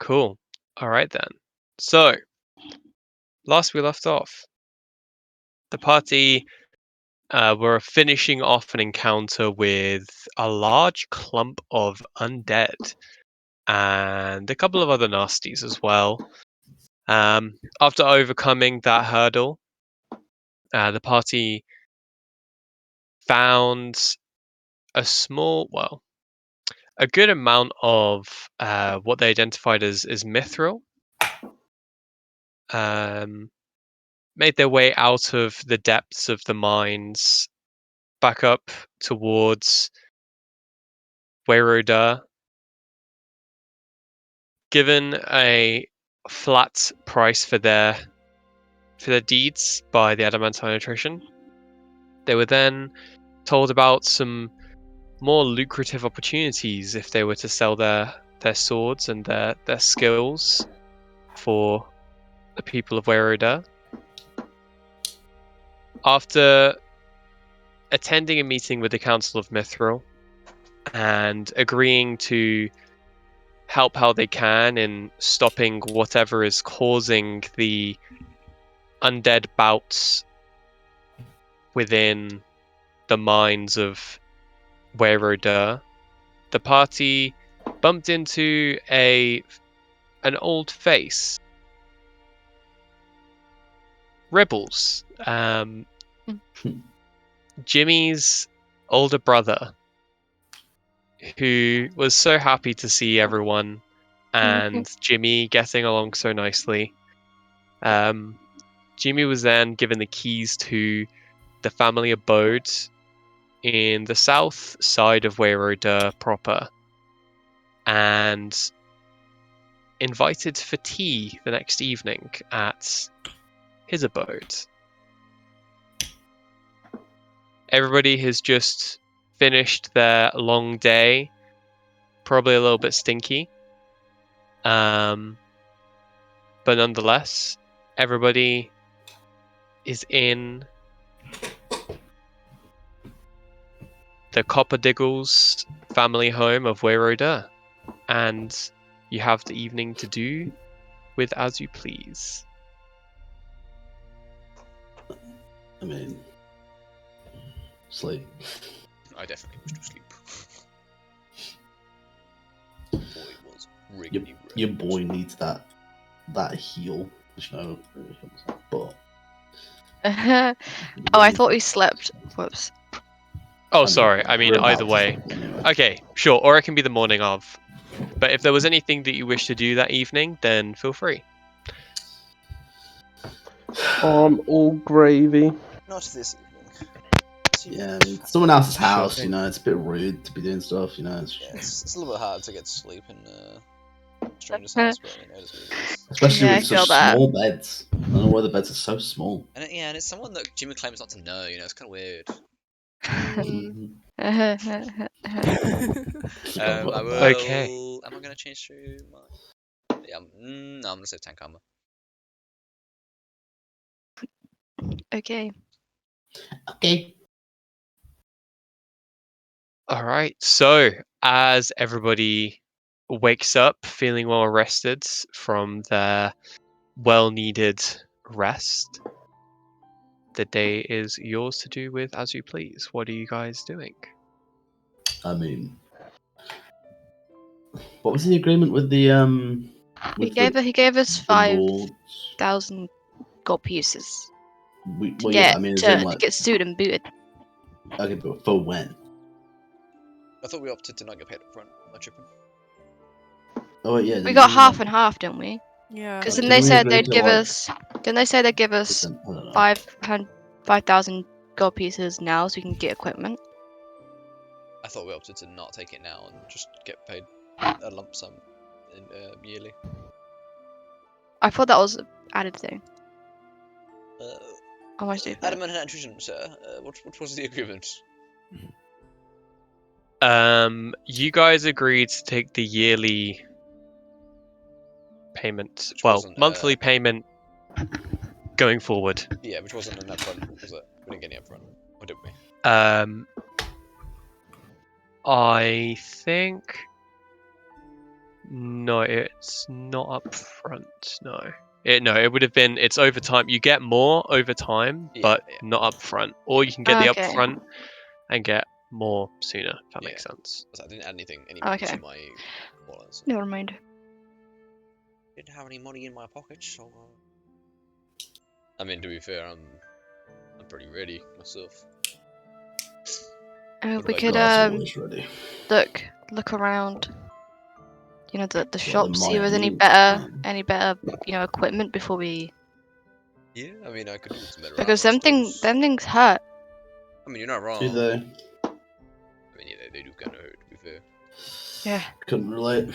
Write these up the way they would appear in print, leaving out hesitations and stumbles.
Cool. All right then. So, last we left off, the party were finishing off an encounter with a large clump of undead and a couple of other nasties as well. After overcoming that hurdle, the party found a good amount of what they identified as mithril. Made their way out of the depths of the mines back up towards Weroda. Given a flat price for their deeds by the adamantine attrition, they were then told about some more lucrative opportunities if they were to sell their swords and their skills for the people of Weroda. After attending a meeting with the Council of Mithril and agreeing to help how they can in stopping whatever is causing the undead bouts within the mines of Weroda, the party bumped into an old face. Rebels. Jimmy's older brother, who was so happy to see everyone and Jimmy getting along so nicely. Jimmy was then given the keys to the family abode in the south side of Weroda proper and invited for tea the next evening at his abode. Everybody has just finished their long day, probably a little bit stinky. But nonetheless, everybody is in the Copperdiggles family home of Weroda, and you have the evening to do with as you please. I mean, sleep. I definitely wish to sleep. Boy was really Your boy needs that heal, you know. But Oh, I thought we slept. Whoops. Oh, sorry. I mean, either way. Anyway. Okay, sure. Or it can be the morning of. But if there was anything that you wish to do that evening, then feel free. All gravy. Not this evening. Yeah, I mean, it's someone else's Sure house, thing. you know, it's a bit rude to be doing stuff, you know. It's a little bit hard to get to sleep in stranger's house, but you know, it is what it is. Especially Yeah, I with feel such that. small beds. I don't know why the beds are so small. And it's someone that Jimmy claims not to know, you know, it's kind of weird. I will... Okay. Am I going to change through my... Yeah, no, I'm going to say tank armor. Okay. Okay. All right. So, as everybody wakes up feeling well rested from their well-needed rest, the day is yours to do with as you please. What are you guys doing? I mean, what was the agreement with the He with gave us the lords? 5,000 gold pieces to Well, get yeah, I mean, as in, like, to get suited and booted. okay, but for when? I thought we opted to not get paid up front. Am I tripping? Oh, wait, yeah. We got half and half, didn't we? Yeah. Because Didn't then they we said agree they'd to, give like, us. Didn't they say they'd give us I don't know. 5,000 gold pieces now, so we can get equipment? I thought we opted to not take it now and just get paid a lump sum in, yearly. I thought that was an added thing. Am I stupid? Adam and Attrition, sir. What was the agreement? You guys agreed to take the yearly payment, Which well, wasn't, monthly payment going forward. Yeah, which wasn't an upfront, was it? We didn't get any upfront, or did we? I think No, it's not up front. No. It would have been. It's over time. You get more over time, Yeah, but yeah. not up front. Or you can get the up Okay. front and get more sooner. If that Yeah. makes sense. I didn't add any money Okay. to my wallet. So Never mind. didn't have any money in my pocket, so. I mean, to be fair, I'm pretty ready myself. What We about could you? That's always ready. look around. You know, the Well, shop. in See my if there's opinion, any better equipment before we. Yeah, I mean, I could do with some better Because armor, I suppose. them things hurt. I mean, you're not wrong. do they? I mean, yeah, they do kind of hurt, to be fair. Yeah. Couldn't relate.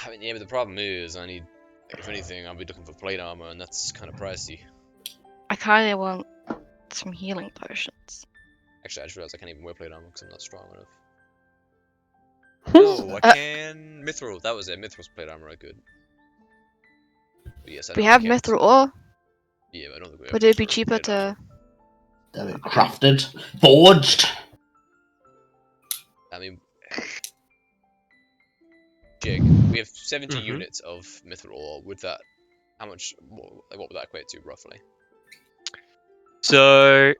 I mean, yeah, but the problem is, if anything, I'll be looking for plate armor, and that's kind of pricey. I kind of want some healing potions. Actually, I just realized I can't even wear plate armor because I'm not strong enough. No, I can. Mithril, that was it. Mithril's plate armor I could. But yes, I know We I have can't. mithril ore. Yeah, but I don't think we have Would it be for cheaper plate to? armor. Damn it, crafted, forged. I mean, Jake, we have 70 Mhm. units of mithril ore. With that, how much? What would that equate to roughly? So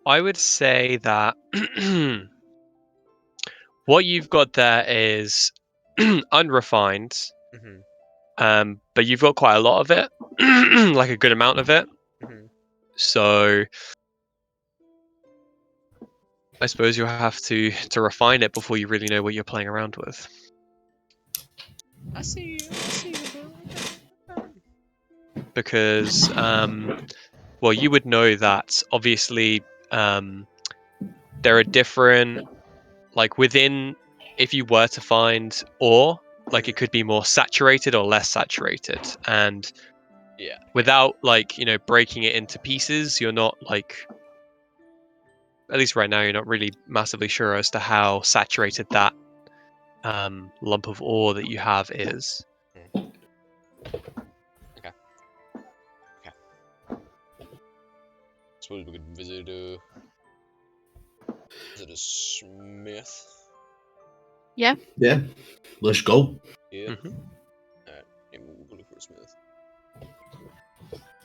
I would say that what you've got there is unrefined, Mm-hmm. but you've got quite a lot of it, like a good amount of it. Mm-hmm. So I suppose you'll have to refine it before you really know what you're playing around with. I see you, bro. Because well, you would know that obviously there are different, like within, if you were to find ore, like it could be more saturated or less saturated, and Yeah. without like breaking it into pieces, you're not like, at least right now, you're not really massively sure as to how saturated that lump of ore that you have is. Suppose we could visit a smith. Yeah, let's go. Yeah. Mhm. Alright, yeah, we'll go look for a smith.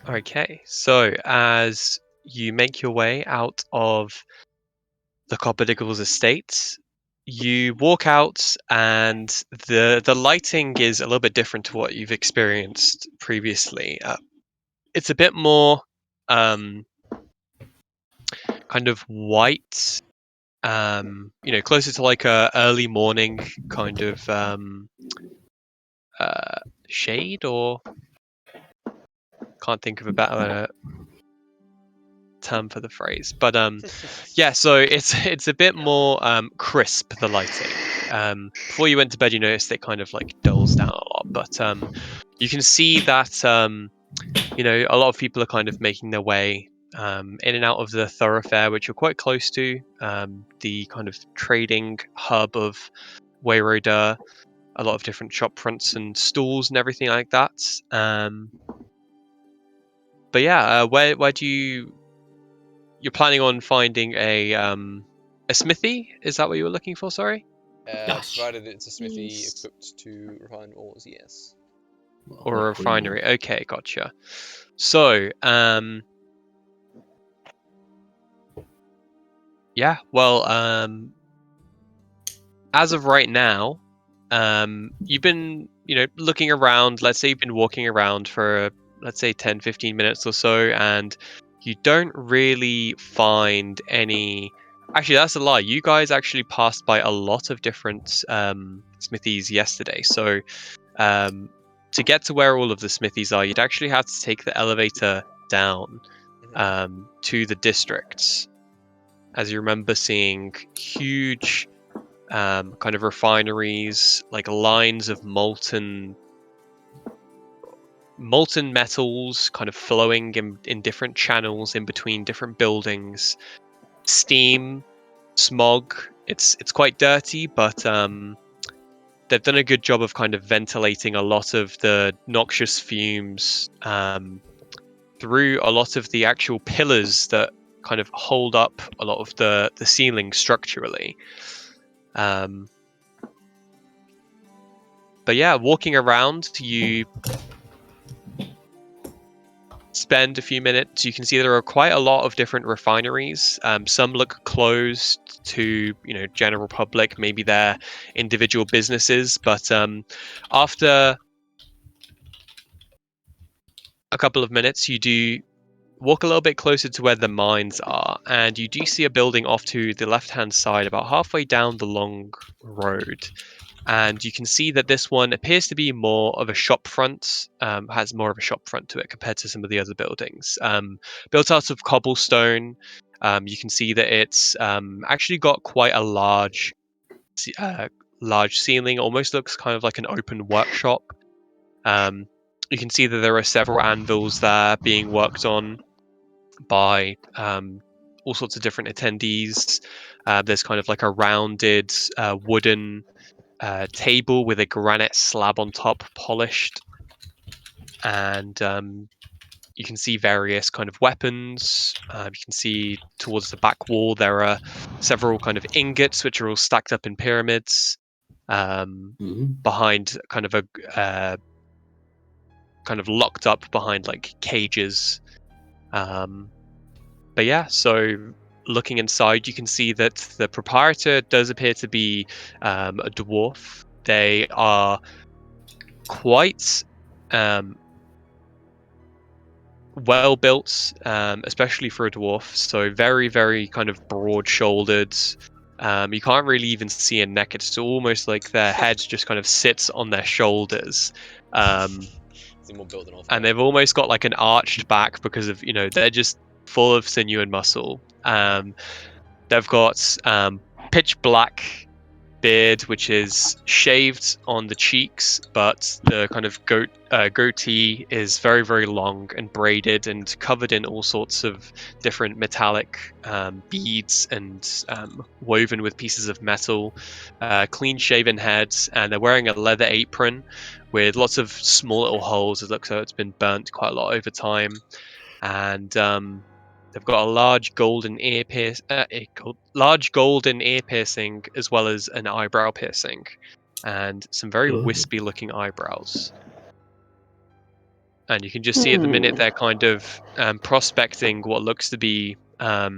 Okay, so as you make your way out of the Copperdiggles estate, you walk out, and the lighting is a little bit different to what you've experienced previously. It's a bit more kind of white, closer to like a early morning kind of shade, or can't think of a better term for the phrase, but yeah, so it's a bit more crisp, the lighting. Before you went to bed, you noticed it kind of like dulls down a lot, but you can see that a lot of people are kind of making their way in and out of the thoroughfare, which you're quite close to, the kind of trading hub of Wayroder, a lot of different shop fronts and stalls and everything like that. But yeah, where do you're planning on finding a smithy? Is that what you were looking for? Sorry. Yes. Provided it's a smithy Yes. equipped to refine ores, yes. Well, Or a luckily refinery. not. Okay, gotcha. So, yeah, well, as of right now, you've been, looking around. Let's say you've been walking around for, let's say 10, 15 minutes or so, and you don't really find any. Actually, that's a lie. You guys actually passed by a lot of different smithies yesterday. So, to get to where all of the smithies are, you'd actually have to take the elevator down to the districts. As you remember seeing huge kind of refineries, like lines of molten metals kind of flowing in different channels in between different buildings, steam, smog. It's quite dirty, but they've done a good job of kind of ventilating a lot of the noxious fumes through a lot of the actual pillars that kind of hold up a lot of the ceiling structurally. But yeah, walking around, you spend a few minutes. You can see there are quite a lot of different refineries. Some look closed to general public. Maybe they're individual businesses. But after a couple of minutes, you do walk a little bit closer to where the mines are, and you do see a building off to the left-hand side, about halfway down the long road. And you can see that this one appears to be more of a shop front, has more of a shop front to it compared to some of the other buildings. Built out of cobblestone, you can see that it's actually got quite a large ceiling, almost looks kind of like an open workshop. You can see that there are several anvils there being worked on by all sorts of different attendees. There's kind of like a rounded wooden table with a granite slab on top, polished, and you can see various kind of weapons. You can see towards the back wall there are several kind of ingots which are all stacked up in pyramids. Behind kind of a kind of locked up behind like cages. But yeah, so looking inside, you can see that the proprietor does appear to be a dwarf. They are quite well built, especially for a dwarf. So very, very kind of broad-shouldered. You can't really even see a neck. It's almost like their heads just kind of sits on their shoulders. More built than And they've almost got like an arched back because of they're just full of sinew and muscle. They've got pitch black beard, which is shaved on the cheeks, but the kind of goatee is very, very long and braided and covered in all sorts of different metallic beads and woven with pieces of metal. Clean shaven heads, and they're wearing a leather apron with lots of small little holes. It looks like it's been burnt quite a lot over time. And they've got a large golden ear piercing, as well as an eyebrow piercing, and some very wispy-looking eyebrows. And you can just see at the minute they're kind of prospecting what looks to be a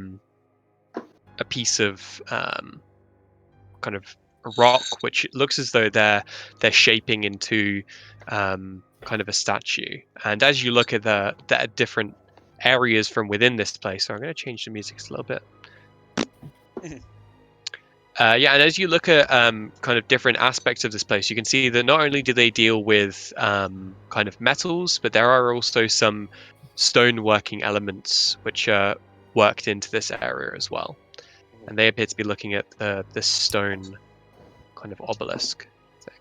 piece of kind of rock, which looks as though they're shaping into kind of a statue. And as you look at the different areas from within this place, so I'm going to change the music a little bit. Yeah, and as you look at kind of different aspects of this place, you can see that not only do they deal with kind of metals, but there are also some stoneworking elements which are worked into this area as well. And they appear to be looking at the stone kind of obelisk thing.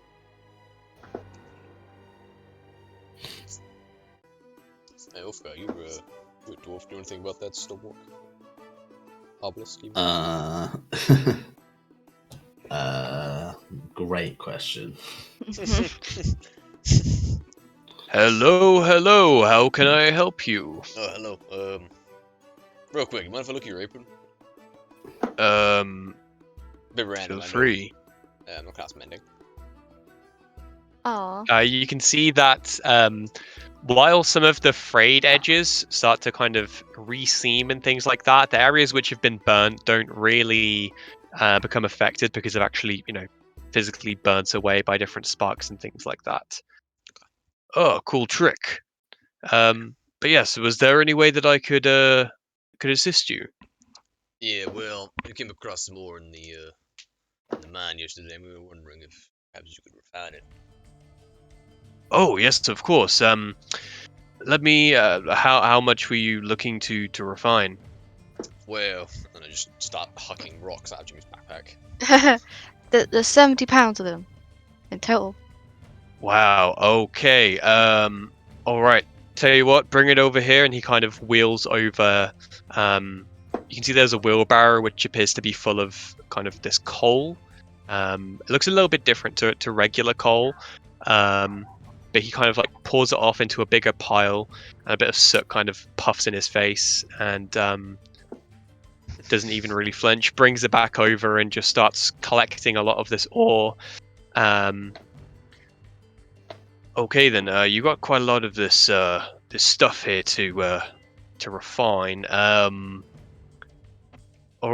Hey, Uskia, you a dwarf. Do anything about that stonework? Obelisk? Great question. Hello. How can I help you? Oh, hello. Real quick, you mind if I look at your apron? Bit random. Feel free. I'm not class mending. Aw. You can see that while some of the frayed edges start to kind of re-seam and things like that, the areas which have been burnt don't really become affected because they've actually, physically burnt away by different sparks and things like that. Oh, cool trick. But yes, was there any way that I could assist you? Yeah, well, we came across some more in the mine yesterday, and we were wondering if perhaps you could refine it. Oh yes, of course. Let me. How much were you looking to refine? Well, and I just start hucking rocks out of Jimmy's backpack. There's 70 pounds of them in total. Wow. Okay. All right. Tell you what, bring it over here, and he kind of wheels over. You can see there's a wheelbarrow which appears to be full of kind of this coal. It looks a little bit different to regular coal. But he kind of like pours it off into a bigger pile, and a bit of soot kind of puffs in his face, and doesn't even really flinch. Brings it back over and just starts collecting a lot of this ore. Okay then, you got quite a lot of this this stuff here to refine. All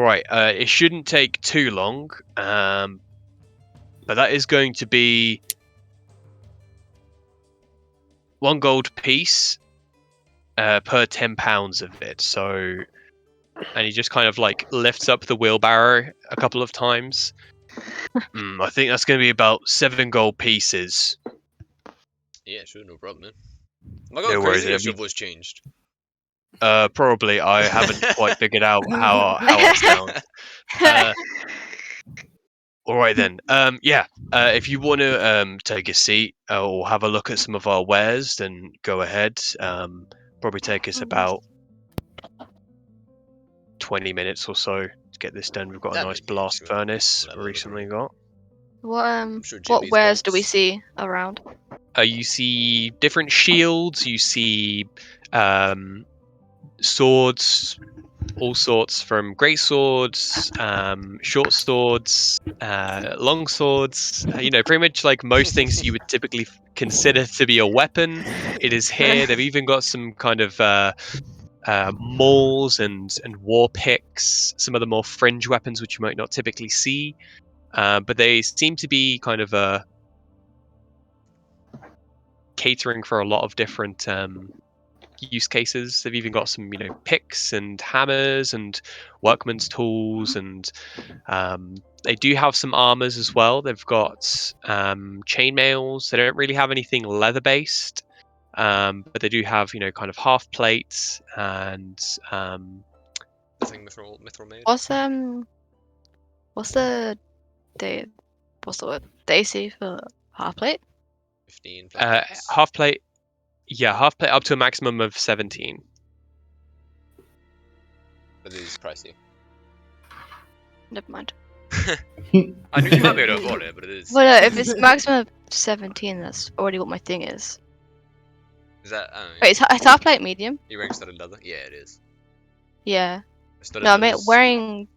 right, it shouldn't take too long. But that is going to be 1 gold piece per 10 pounds of it. So, and he just kind of like lifts up the wheelbarrow a couple of times. I think that's going to be about 7 gold pieces. Yeah, sure, no problem, man. Am I No going worries, crazy or it'll has your be voice changed? probably. I haven't quite figured out how I sound. All right then. Yeah. If you want to take a seat or have a look at some of our wares, then go ahead. Probably take us about 20 minutes or so to get this done. We've got a That'd nice be- yeah, blast sure. furnace We'll have a we look recently around. got. I'm sure Jim What needs wares do we bolts. see around? You see different shields. You see swords, all sorts from great swords, short swords, long swords. Pretty much like most things you would typically consider to be a weapon. It is here. They've even got some kind of mauls and war picks. Some of the more fringe weapons which you might not typically see, but they seem to be kind of catering for a lot of different use cases. They've even got some, picks and hammers and workman's tools, and they do have some armors as well. They've got chainmails. They don't really have anything leather based, but they do have, kind of half plates and Nothing mithril made? What's the day? What's the word? The AC for half plate? 15 platinums. half plate. Yeah, half plate up to a maximum of 17. But it is pricey. Never mind. I knew you might be able to afford it, but it is. Well, if it's maximum of 17, that's already what my thing is. Is that? I don't know. Wait, it's half plate medium? You wearing studded leather? Yeah, it is. Yeah. Studded No, I'm leather is- wearing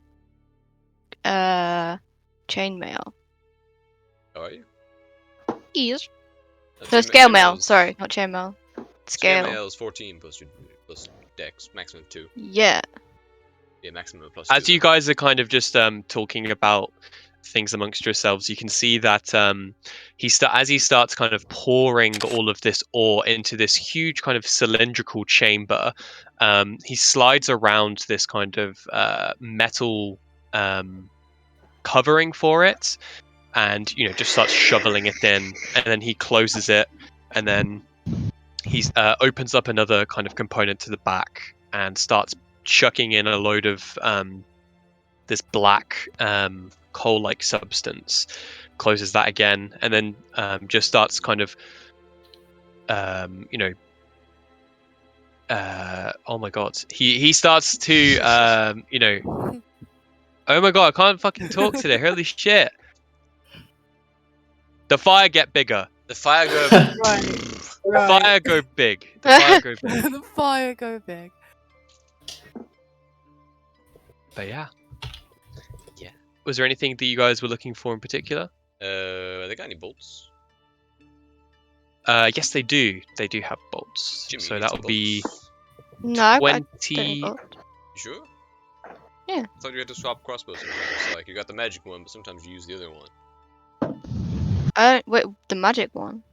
chainmail. How are you? Yes. No, So scale mail. Sorry, not chainmail. Scale. mail is 14 plus dex, maximum of 2. Yeah. Yeah, maximum of plus As 2. you guys are kind of just talking about things amongst yourselves, you can see that as he starts kind of pouring all of this ore into this huge kind of cylindrical chamber, he slides around this kind of metal covering for it, and just starts shoveling it in, and then he closes it, and then he opens up another kind of component to the back and starts chucking in a load of this black coal-like substance, closes that again, and then just starts kind of oh my god, he starts to oh my god, I can't fucking talk today, holy shit. The fire get bigger. The fire go. Right. The fire go big. The fire go big. The fire go big. But yeah. Was there anything that you guys were looking for in particular? They got any bolts? Yes, they do. They do have bolts. Jimmy, So you need that some would be No, I don't need 20. gold. You sure? Yeah. I thought you had to swap crossbows sometimes. Like, you got the magic one, but sometimes you use the other one. Wait, the magic one.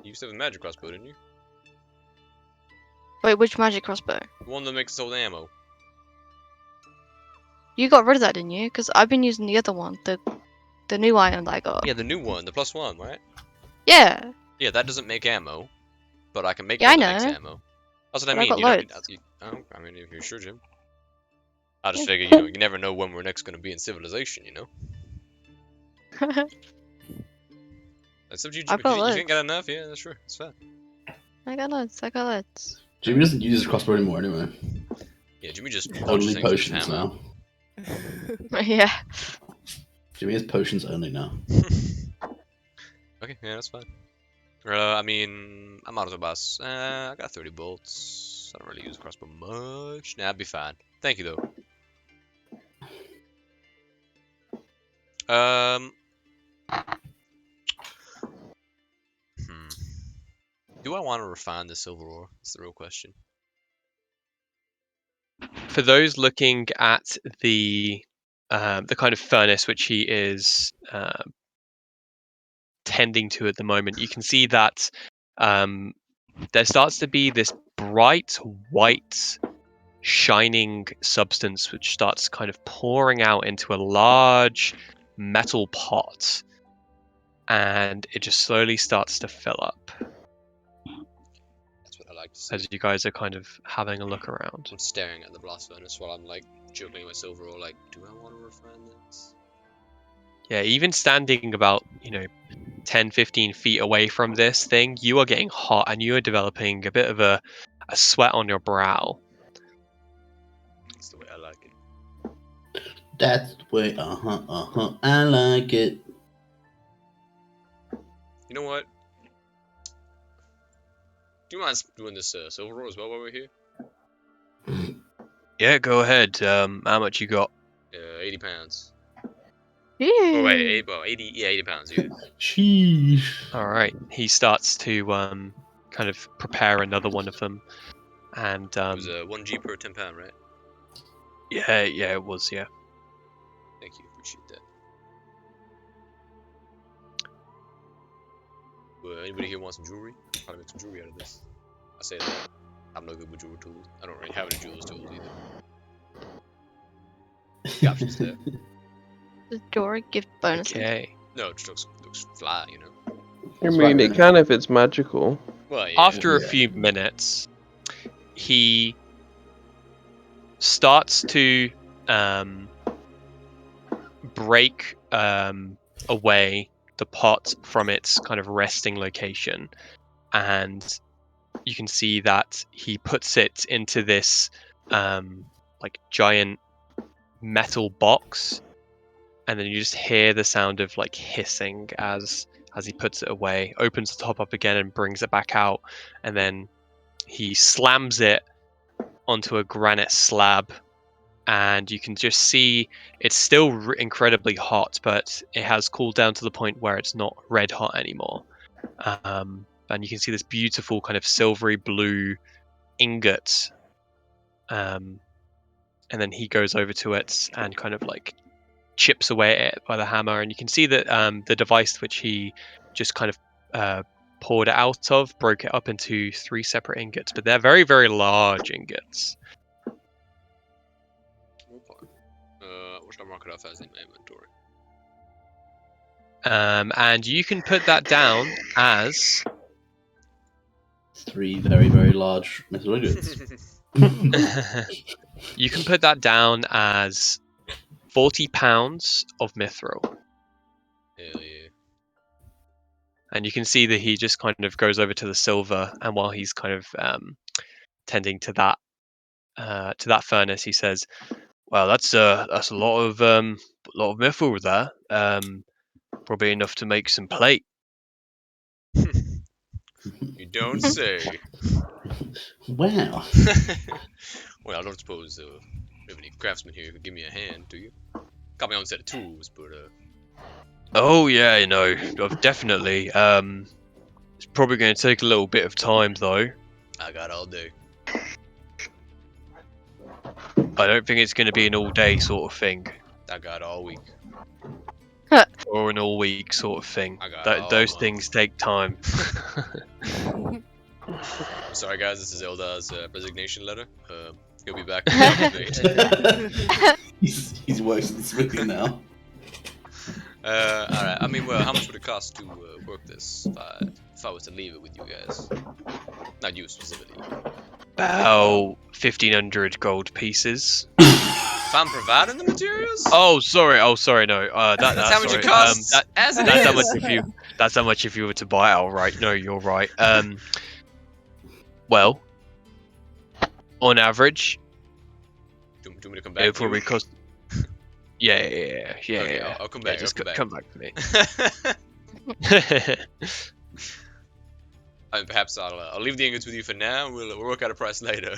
You used to have a magic crossbow, didn't you? Wait, which magic crossbow? The one that makes its own ammo. You got rid of that, didn't you? Because I've been using the other one, the new item that I got. Yeah, the new one, the +1, right? Yeah. Yeah, that doesn't make ammo, but I can make Yeah, one I that makes know. ammo. That's what I But I mean. got You know, loads. I mean, if you're sure, Jim. I just Yeah. figure, you never know when we're next going to be in civilization, you know? That's up to you, Jim. I've got If you loads. ain't got enough, yeah, that's true. That's fair. I got loads. I got loads. Jimmy doesn't use his crossbow anymore anyway. Yeah, Jimmy just punches Only things with his potions hammer. now. Yeah. Jimmy has potions only now. Okay, yeah, that's fine. I mean, I'm out of the bus. I got 30 bolts. I don't really use a crossbow much. Nah, I'd be fine. Thank you, though. Do I want to refine the silver ore? That's the real question. For those looking at the kind of furnace which he is tending to at the moment, you can see that there starts to be this bright white shining substance which starts kind of pouring out into a large metal pot, and it just slowly starts to fill up That's what I like to see. as you guys are kind of having a look around. I'm staring at the blast furnace while I'm like juggling my silver ore. Like, do I want to refine this? Yeah, even standing about 10-15 feet away from this thing, you are getting hot and you are developing a bit of a sweat on your brow. That's the way I like it. That's the way, I like it. You know what? Do you mind doing this silver ore as well while we're here? Yeah, go ahead. How much you got? 80 pounds. Yeah. Oh wait, 80 pounds. Yeah. Sheesh. All right. He starts to kind of prepare another one of them, and It was 1G per 10 pound, right? yeah, it was, yeah. Thank you, appreciate that. Anybody here want some jewelry? Probably make some jewelry out of this. I say that. I'm no good with jewelry tools. I don't really have any jewelers tools either. The options there. Does Dora give bonuses? Okay. No, it just looks fly, you know. I It's mean, right it can if it's magical. Well, yeah. After a Yeah. few minutes, he starts to break away the pot from its kind of resting location, and you can see that he puts it into this like giant metal box, and then you just hear the sound of like hissing as he puts it away, opens the top up again and brings it back out, and then he slams it onto a granite slab, and you can just see it's still incredibly hot, but it has cooled down to the point where it's not red hot anymore. And you can see this beautiful kind of silvery blue ingot. And then he goes over to it and kind of like chips away at it by the hammer, and you can see that the device which he just kind of poured it out of broke it up into 3 separate ingots, but they're very, very large ingots. What should I mark it off as in my inventory? And you can put that down as 3 very, very large metal ingots. you can put that down as 40 pounds of mithril. Hell yeah. And you can see that he just kind of goes over to the silver, and while he's kind of tending to that furnace, he says, "Well, that's a lot of mithril there. Probably enough to make some plate." You don't say. Wow. Well, I don't suppose you have any craftsmen here who could give me a hand, do you? Got my own set of tools, but Oh yeah, definitely. It's probably going to take a little bit of time though. I got all day. I don't think it's going to be an all-day sort of thing, I got all week. or an all-week sort of thing. I got all Those month. things take time. I'm sorry, guys. This is Elda's resignation letter. He'll be back. Alright. He's working smoothly now. I mean, well, how much would it cost to work this if I was to leave it with you guys? Not you specifically. About 1,500 gold pieces. If I'm providing the materials? Oh, sorry. No. That's how much sorry. it costs. As it That's is. how much that's how much if you were to buy it outright. No, you're right. Well, on average, Do you want me to come back? it would to you? probably cost. Yeah. Okay, I'll come back. Yeah, just I'll come back to me. I mean, perhaps I'll leave the ingots with you for now. We'll work out a price later.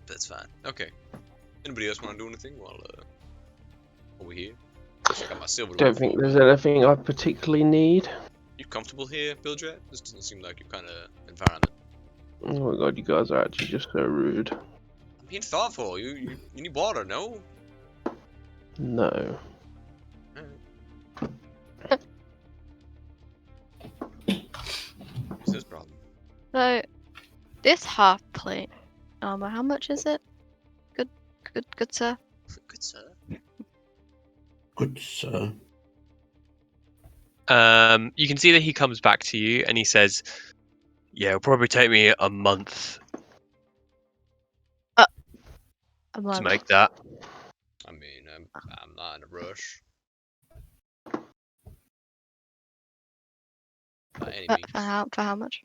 That's fine. Okay. Anybody else want to do anything while we're here? Check out my silver. Don't think there's anything I particularly need. You comfortable here, Bildred? This doesn't seem like your kind of environment. Oh my god, you guys are actually just so rude. I'm being thoughtful. You need water, no? No. What's this problem? So, this half plate armor, how much is it? Good, sir. Good sir. Good sir. You can see that he comes back to you and he says, "Yeah, it'll probably take me a month A to month. make that." I mean, I'm not in a rush. By any means. For how much?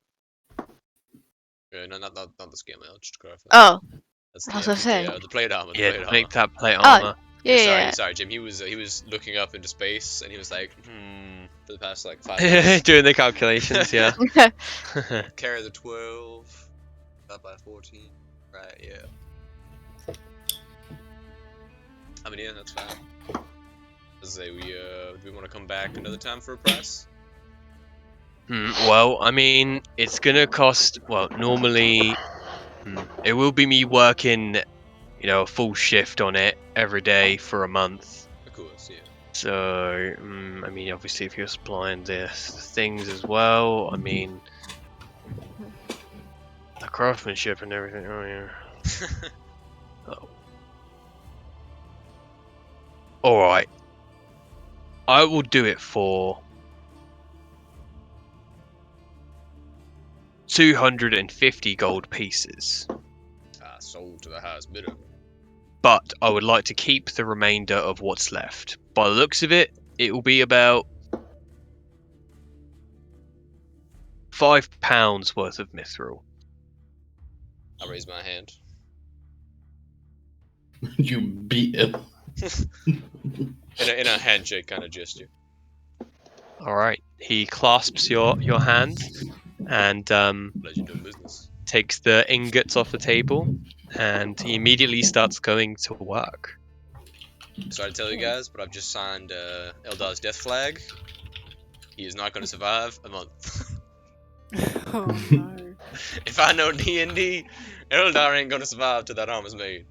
Yeah, no, not the scale mail, just to clarify. Oh, That's I was gonna say. the plate armor. Yeah, The plate to make armor. that plate Oh, armor. yeah. Sorry, Jim. He was looking up into space and he was like, for the past like 5 minutes. Doing the calculations, yeah. Carry the 12, divided by 14. Right, yeah. I mean, yeah, that's fine. As I say, do we want to come back another time for a price? Well, I mean, it's gonna cost. Well, normally, it will be me working, a full shift on it every day for a month. Of course, yeah. So, I mean, obviously, if you're supplying the things as well, I mean, the craftsmanship and everything. Oh yeah. All right. I will do it for 250 gold pieces. Sold to the highest bidder. But I would like to keep the remainder of what's left. By the looks of it, it will be about £5 worth of mithril. I raise my hand. You beat him. In a handshake kind of gesture. All right. He clasps your hand and Pleasure doing business. takes the ingots off the table, and he immediately starts going to work. Sorry to tell you guys, but I've just signed Eldar's death flag. He is not going to survive a month. Oh no. If I know D&D, Eldar ain't going to survive till that armor's made.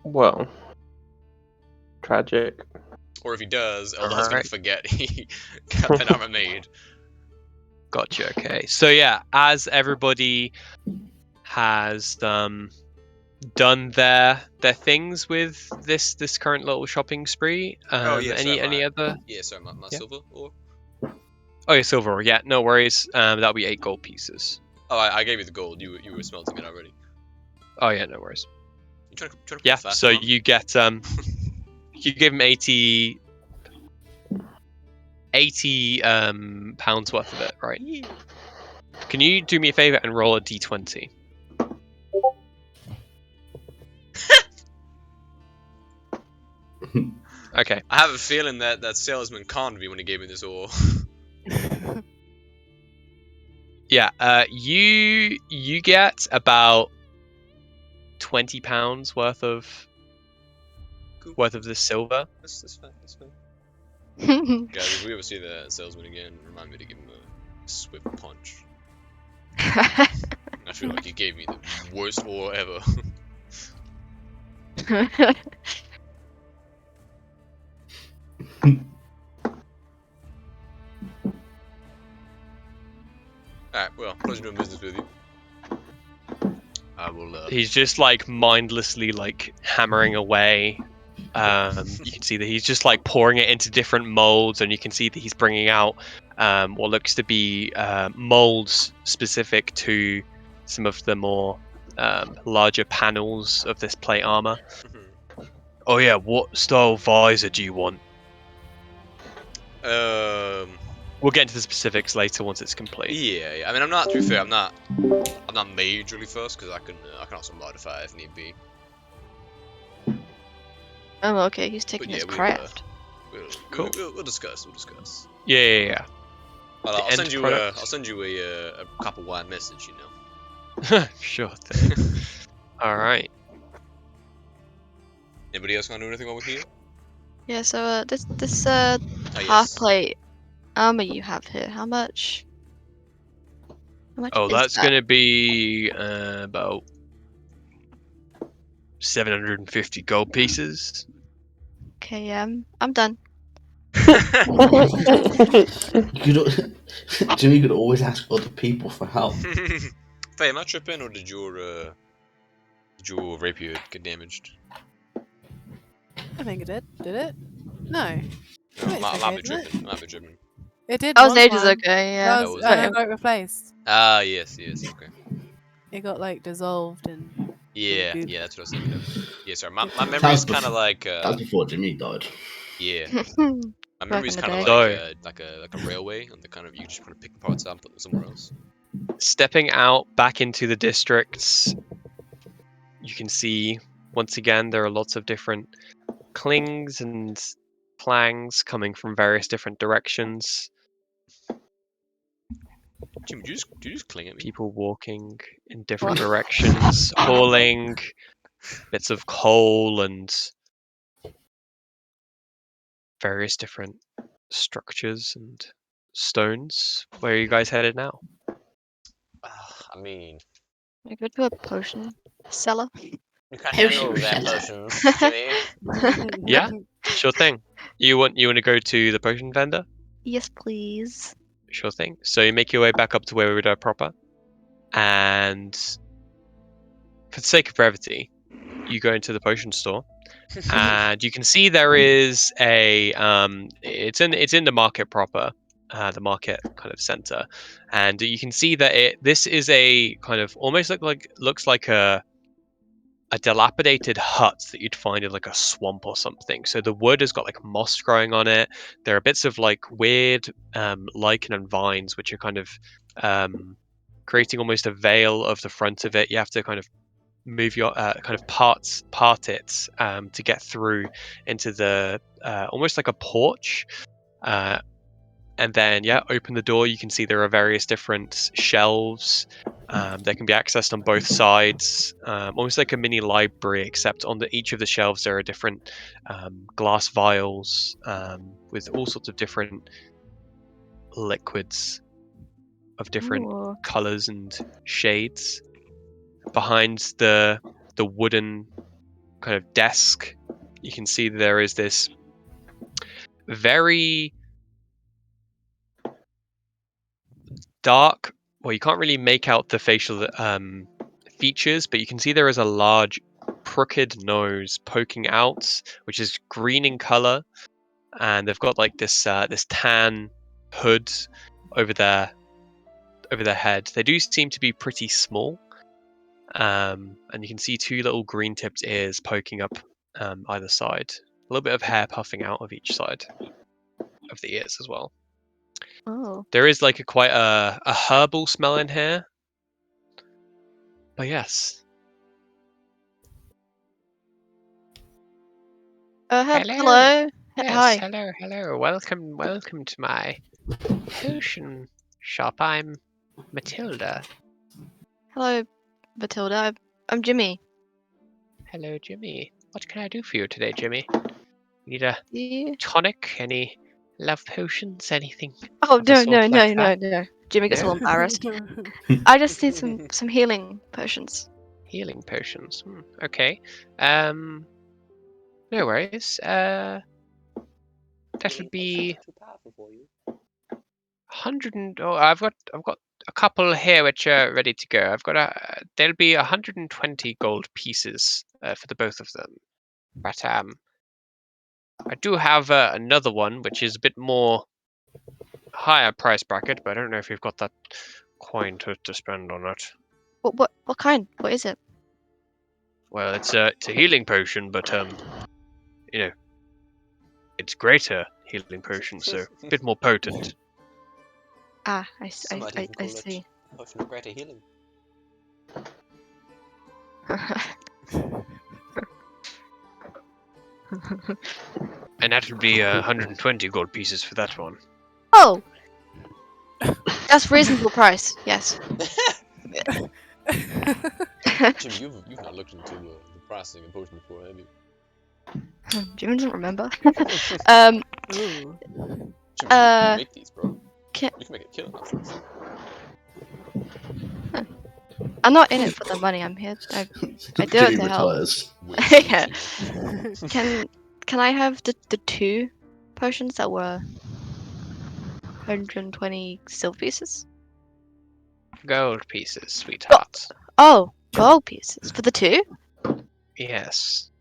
Well, tragic. Or if he does, Eldar's going Alright. to forget he got that armor made. Gotcha. Okay. So yeah, as everybody has done their things with this current little shopping spree. Any other? Yeah, sorry, my Yeah. silver or? Oh yeah, silver. Yeah, no worries. That'll be 8 gold pieces. Oh, I gave you the gold. You were smelting it already. Oh yeah, no worries. You trying to pull Yeah. fast So on me? you get you give him 80 pounds worth of it, right? Can you do me a favor and roll a d20? Okay. I have a feeling that salesman conned me when he gave me this ore. Yeah. You get about £20 worth of Cool. this silver. That's fine. That's fine. Guys, if we ever see that salesman again, remind me to give him a swift punch. I feel like he gave me the worst ore ever. Alright, well, pleasure doing business with you. I will, He's just like mindlessly like hammering away. You can see that he's just like pouring it into different molds, and you can see that he's bringing out what looks to be molds specific to some of the more larger panels of this plate armor. Oh yeah, what style visor do you want? We'll get into the specifics later once it's complete. yeah. I mean, I'm not. To be fair, I'm not majorly fussed because I can also modify if need be. Oh, okay. He's taking yeah, his we'll, craft. Cool. We'll discuss. We'll discuss. Yeah. I'll end send you. product. I'll send you a couple wide message. You know. Sure thing. All right. Anybody else gonna do anything over here? Yeah. So this Oh, half yes. plate armor you have here. How much? How much Oh, is that's that? gonna be about 750 gold pieces. Okay. I'm done. You could, Jimmy could always ask other people for help. Faye, am I tripping, or did your rapier get damaged? I think it did. Did it? No. I No, think it's I might okay, be isn't it? tripping. I might be tripping. It did That was one ages time. ago. Yeah. That That was, was and it. I got it replaced. Ah, yes, okay. It got like dissolved and Yeah, goop. yeah, that's what I was thinking of. Yeah, sorry, my Good memory is That's kind of like That's before Jimmy died. yeah, my Back memory in is the kind of day. So, like a railway, and the kind of you just kind of pick the parts up and put them somewhere else. stepping out back into the districts, you can see once again there are lots of different clings and clangs coming from various different directions. Jim, do you just cling at me? People walking in different What? directions, hauling bits of coal and various different structures and stones. Where are you guys headed now? I mean, I go to a potion seller. you can Potion handle that seller. potions, Jimmy. Yeah, sure thing. You want to go to the potion vendor? Yes, please. Sure thing. So you make your way back up to where we were proper, and for the sake of brevity, you go into the potion store, and you can see there is a it's in the market proper, the market kind of center, and you can see that this is a kind of almost looks like a dilapidated hut that you'd find in like a swamp or something. So the wood has got like moss growing on it. There are bits of like weird lichen and vines which are kind of creating almost a veil of the front of it. You have to kind of move your kind of part it to get through into the almost like a porch. And then yeah, open the door. You can see there are various different shelves. They can be accessed on both sides, almost like a mini library, except on each of the shelves there are different glass vials with all sorts of different liquids of different Ooh. colors and shades. Behind the wooden kind of desk, you can see there is this very dark. Well, you can't really make out the facial features, but you can see there is a large crooked nose poking out, which is green in color, and they've got like this tan hood over their head. They do seem to be pretty small, and you can see two little green tipped ears poking up either side. A little bit of hair puffing out of each side of the ears as well. Oh. There is like quite a herbal smell in here. But yes. Hello. Yes, Hi. hello. Welcome to my potion shop. I'm Matilda. Hello, Matilda. I'm Jimmy. Hello, Jimmy. What can I do for you today, Jimmy? Need a Do you? tonic? Any love potions? Anything Oh of the no sort like that? no. Jimmy gets No? all embarrassed. I just need some healing potions. Healing potions. Okay. No worries. That'll be Too powerful for you. 100 and oh, I've got a couple here which are ready to go. I've got there'll be 120 gold pieces for the both of them. But I do have another one which is a bit more higher price bracket, but I don't know if you've got that coin to spend on it. What kind? What is it? Well, it's a healing potion, but you know, it's greater healing potion, so a bit more potent. Ah, Some might even I call it see. potion of greater healing. And that'll be 120 gold pieces for that one. Oh, that's reasonable price. Yes. Jim, you've not looked into the pricing of potion before, have you? Jim doesn't remember. um, Ooh. Jim, you Uh, make these, bro. can- You can make a killing off this. I'm not in it for the money. I'm here. I do it Jimmy to help. retires. Wasted, Yeah. Jimmy. Can I have the 2 potions that were 120 silver pieces? Gold pieces, sweetheart. Oh, gold pieces for the 2? Yes.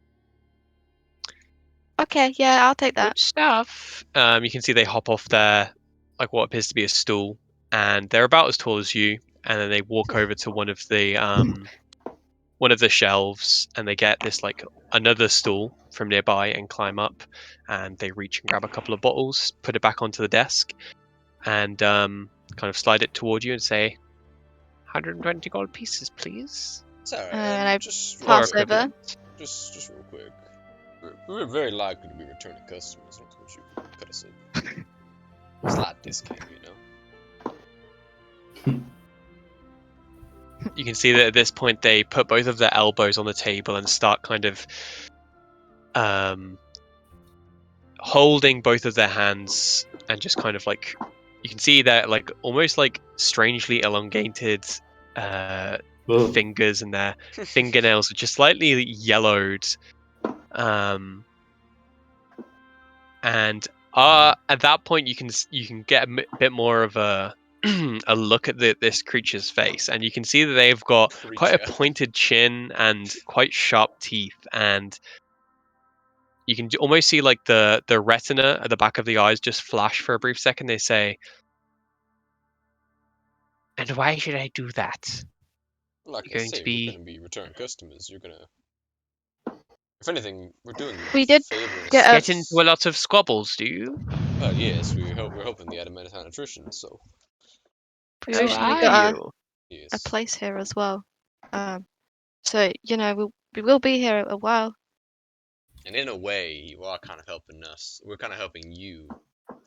Okay, yeah, I'll take that. Good stuff. You can see they hop off their, like what appears to be a stool, and they're about as tall as you. And then they walk over to one of the shelves, and they get this like another stool from nearby and climb up, and they reach and grab a couple of bottles, put it back onto the desk, and kind of slide it toward you and say, 120 gold pieces, please. It's alright. And I just real pass quick. over. equivalent. Just real quick. We're very likely to be returning customers. Not what you cut us a slight discount, you know. You can see that at this point they put both of their elbows on the table and start kind of holding both of their hands and just kind of like, you can see that like almost like strangely elongated Well, fingers, and their fingernails are just slightly yellowed, and at that point you can get a bit more of a a look at this creature's face, and you can see that they've got quite a Creature. pointed chin and quite sharp teeth, and you can almost see like the retina at the back of the eyes just flash for a brief second. They say, "And why should I do that? Like You're I going to say, we're be gonna be return customers. You're gonna. If anything, we're doing you We a did favor. get a- get into a lot of squabbles, do you? Yes, we're hoping the adamantine attrition. So we Oh, recently are got you? a yes. place here as well. So we will be here a while. And in a way, you are kind of helping us. We're kind of helping you.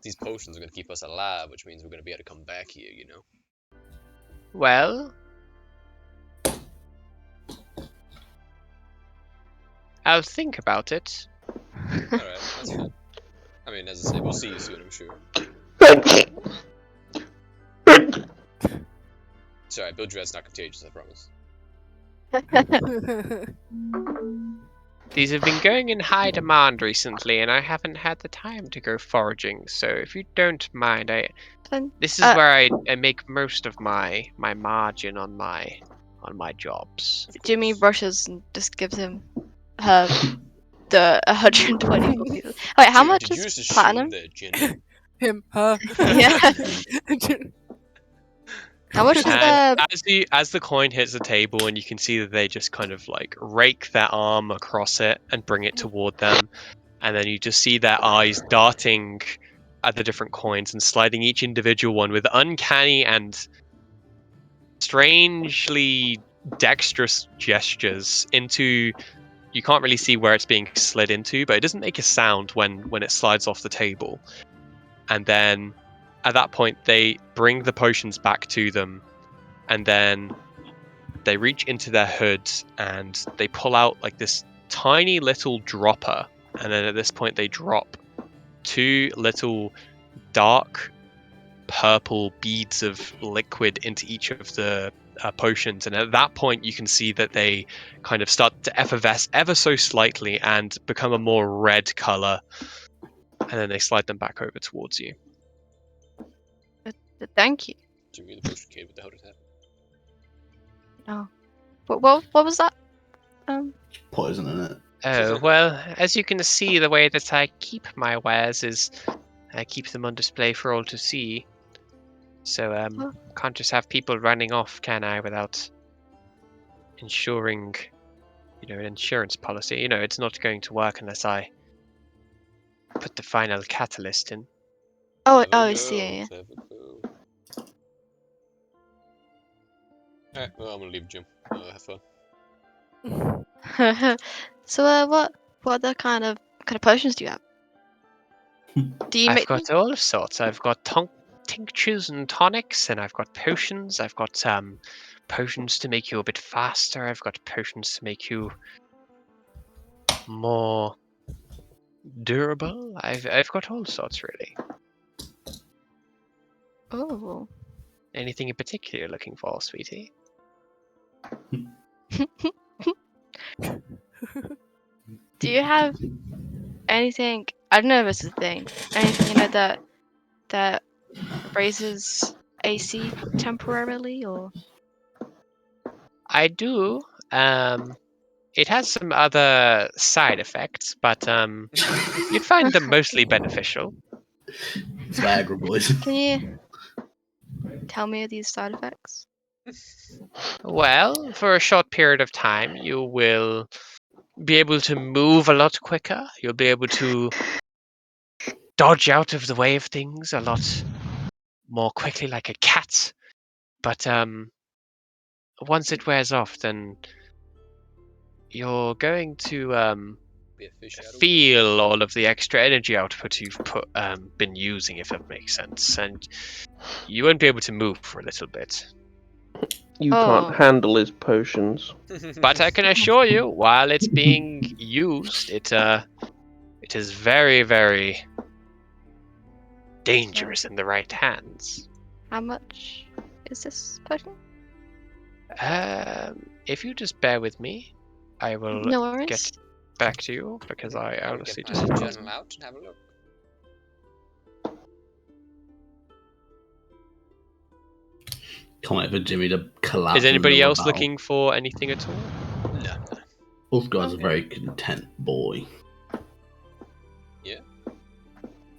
These potions are going to keep us alive, which means we're going to be able to come back here, you know? Well, I'll think about it. Alright, that's fine. I mean, as I say, we'll see you soon, I'm sure. Sorry, Bill Dread's not contagious, I promise. These have been going in high demand recently, and I haven't had the time to go foraging. So if you don't mind, Then, this is where I make most of my margin on my jobs. Of Jimmy course. rushes and just gives him her the 120 gold pieces. Wait, how Dude, much did you is just platinum? assume that gender? Him, her. Yeah. How much is And the? as the coin hits the table, and you can see that they just kind of like rake their arm across it and bring it toward them, and then you just see their eyes darting at the different coins and sliding each individual one with uncanny and strangely dexterous gestures into, you can't really see where it's being slid into, but it doesn't make a sound when it slides off the table. And then at that point they bring the potions back to them, and then they reach into their hoods and they pull out like this tiny little dropper, and then at this point they drop 2 little dark purple beads of liquid into each of the potions, and at that point you can see that they kind of start to effervesce ever so slightly and become a more red color, and then they slide them back over towards you. Thank you. Jimmy the potion kid, what the hell did happen? What was that? poison in it. Oh, well, as you can see, the way that I keep my wares is I keep them on display for all to see. So, Oh. can't just have people running off, can I, without ensuring, an insurance policy. It's not going to work unless I put the final catalyst in. Oh, Clever I see. girl, Yeah. clever girl. Alright, well, I'm gonna leave Jim. Have fun. Yeah. So, what other kind of potions do you have? Do you I've make them? got all sorts. I've got tinctures and tonics, and I've got potions. I've got potions to make you a bit faster. I've got potions to make you more durable. I've got all sorts really. Oh. Anything in particular you're looking for, sweetie? Do you have anything? I don't know if this is a thing. Anything that raises AC temporarily, or I do. It has some other side effects, but you'd find them mostly beneficial. It's Viagra, boys. can you tell me of these side effects? Well, for a short period of time, you will be able to move a lot quicker. You'll be able to dodge out of the way of things a lot more quickly, like a cat. But once it wears off, then you're going to Be a fish out of water. feel all of the extra energy output you've been using, if that makes sense, and you won't be able to move for a little bit. You Oh. can't handle his potions. But I can assure you, while it's being used, it is very, very dangerous in the right hands. How much is this potion? If you just bear with me, I will No worries. get back to you because I I'll honestly get just my forgot. journal out and have a look. Can't wait for Jimmy to collapse. Is in the anybody middle of else battle. looking for anything at all? No. Uskar's a Okay. very content boy. Yeah?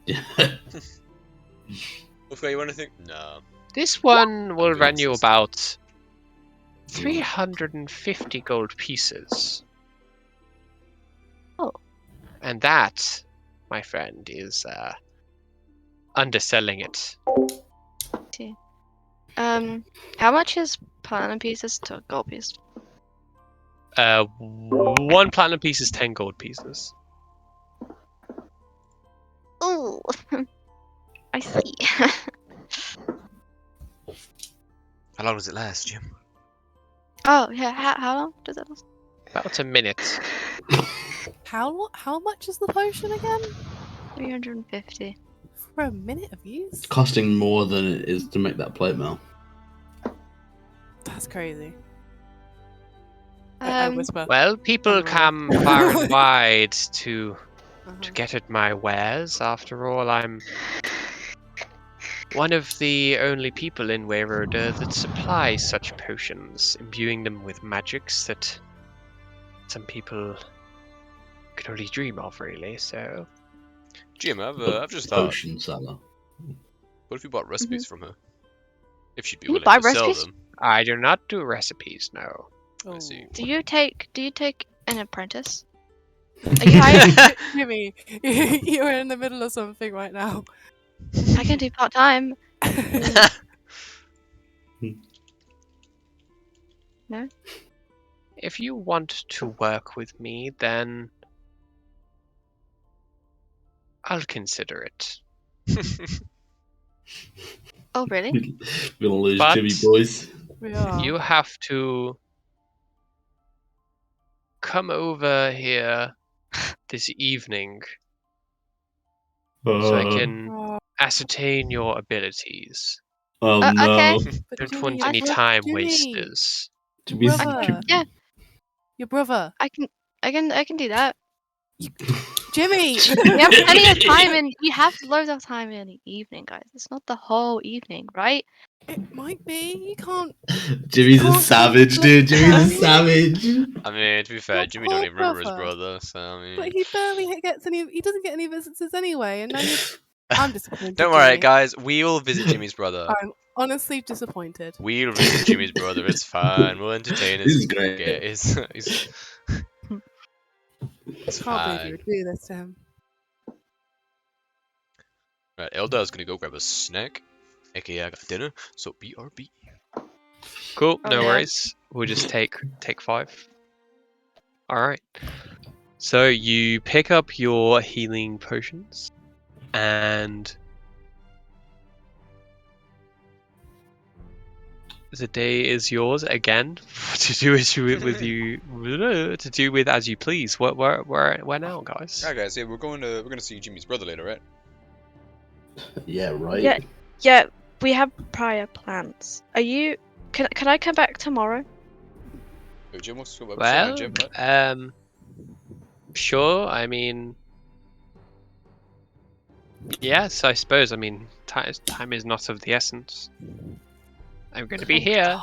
Yeah. What's you want to think? No. This one will good run you sister. about 350 gold pieces. Oh. And that, my friend, is underselling it. How much is platinum pieces to gold piece? 1 platinum piece is 10 gold pieces. Oh, I see. How long does it last, Jim? Oh yeah, how long does that last? About a minute. How much is the potion again? 350. For a minute of use? It's costing more than it is to make that plate mill. That's crazy. I whisper. Well, people Anyway. come far and wide to Uh-huh. get at my wares. After all, I'm one of the only people in Weyroda that supply such potions, imbuing them with magics that some people could only dream of, really. So, Jim, I've A just thought, potion seller. what if we bought recipes from her? If she'd be Can you willing buy to sell recipes? them. I do not do recipes, no. Oh. I see. Do you take an apprentice? Are you hired? Jimmy, you're in the middle of something right now. I can do part time. No? If you want to work with me, then I'll consider it. Oh really? We're gonna lose But- Jimmy, boys. We are. You have to come over here this evening so I can Oh, ascertain your abilities. Oh Okay. no. but Don't Jimmy, want your any bro- time Jimmy, wasters. Jimmy's, brother. Yeah. Your brother. I can do that. Jimmy! We have plenty of time and we have loads of time in the evening, guys. It's not the whole evening, right? It might be. You can't. Jimmy's a Can't savage, you dude. Jimmy's a look- savage. I mean, to be fair, Your Jimmy don't poor even remember his brother. brother, so I mean... But he barely gets any. He doesn't get any visitors anyway, and now you're. I'm disappointed. Don't worry, Jimmy. guys. We'll visit Jimmy's brother. I'm honestly disappointed. We'll visit Jimmy's brother. It's fine. We'll entertain This his. is great. Okay, it's I can't believe you fine. would do this to him. Right, Eldar's gonna go grab a snack. AKA I got dinner, so BRB. Cool, Oh, no yeah. worries. We'll just take 5. Alright. So you pick up your healing potions and the day is yours again to do as you to do with as you please. Where now, guys? Alright, guys. Yeah, we're gonna see Jimmy's brother later, right? Yeah, right. Yeah. Yeah, we have prior plans. Are you? Can I come back tomorrow? Yo, Jim wants to go back. Well, Jim, what? sure. I mean, yes, I suppose. I mean, time is not of the essence. I'm going to be here.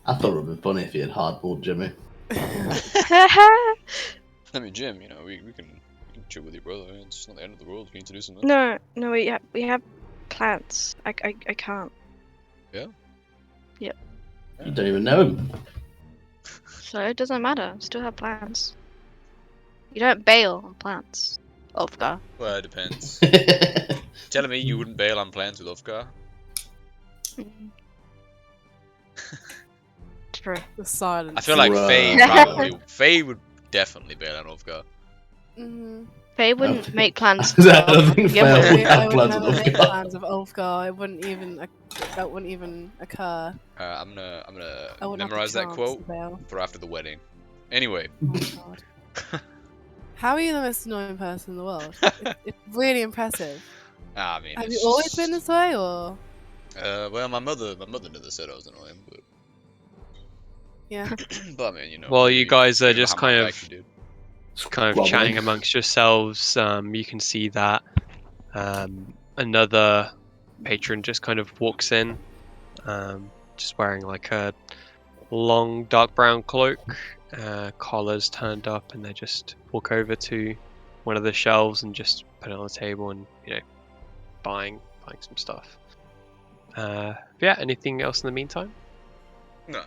I thought it would be funny if he had hardballed Jimmy. I mean, Jim, you know, we can chill with your brother. It's not the end of the world if you need to do something. No, we have plans. I can't. Yeah? Yep. You don't even know him. So it doesn't matter. Still have plans. You don't bail on plans. Ulfgar. Well, it depends. Telling me you wouldn't bail on plans with Ulfgar? True. The silence. I feel like Bruh. Faye would definitely bail on Ulfgar. Faye wouldn't think- make plans. I don't think Faye Yeah, would I have would plans never with make Ulfgar. plans of Ulfgar. It wouldn't even. That wouldn't even occur. I'm gonna I wouldn't have the memorize that chance quote to bail. for after the wedding. Anyway, Oh my god. How are you the most annoying person in the world? It's really impressive. I mean, Have it's you always just- been this way, or? well, my mother never said I was annoying, but Yeah. but I mean, you know. Well, you guys are even just behind my kind back, of she did. Squabbling. chatting amongst yourselves. You can see that another patron just kind of walks in, just wearing like a long dark brown cloak, collars turned up, and they just walk over to one of the shelves and just put it on the table and buying some stuff. Yeah, anything else in the meantime? No.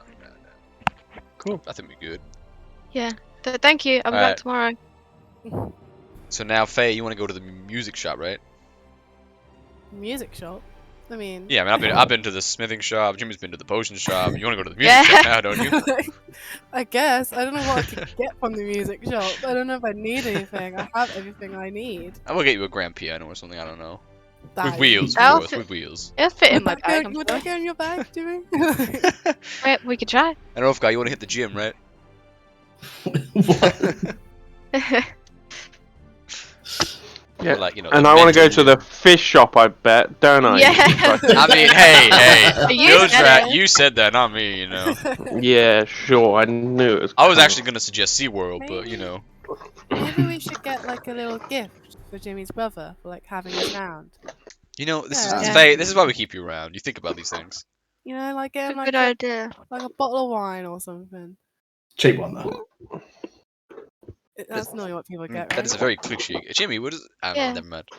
Cool. I think we're good. Yeah. Thank you. I'll be back tomorrow. So now, Faye, you want to go to the music shop, right? Music shop. I mean. Yeah, I mean, I've been to the smithing shop. Jimmy's been to the potion shop. You want to go to the music shop now, don't you? I guess. I don't know what I could get from the music shop. I don't know if I need anything. I have everything I need. I will get you a grand piano or something. I don't know. That With is- wheels, of I'll course. fit- With wheels. It'll fit in Would my that bag. go- I'm would sure. that go in your bag, Jimmy? Wait, we could try. And Ulfgar, you want to hit the gym, right? What? Yeah. Or like, you know, And the I want to go mental to the fish shop, I bet, don't I? Yeah. I mean, hey, You Bill's said right. it. You said that, not me, you know. Yeah, sure. I knew it was. I was coming. actually gonna suggest SeaWorld, but you know. Maybe we should get like a little gift for Jimmy's brother for like having us round. You know, this Yeah. is Faye, this is why we keep you around. You think about these things. You know, like get It's him a like good idea. like a bottle of wine or something. Cheap one though. That's not what people get, right? That is a very cliche. Jimmy, what is? I don't Yeah. know. Never mind.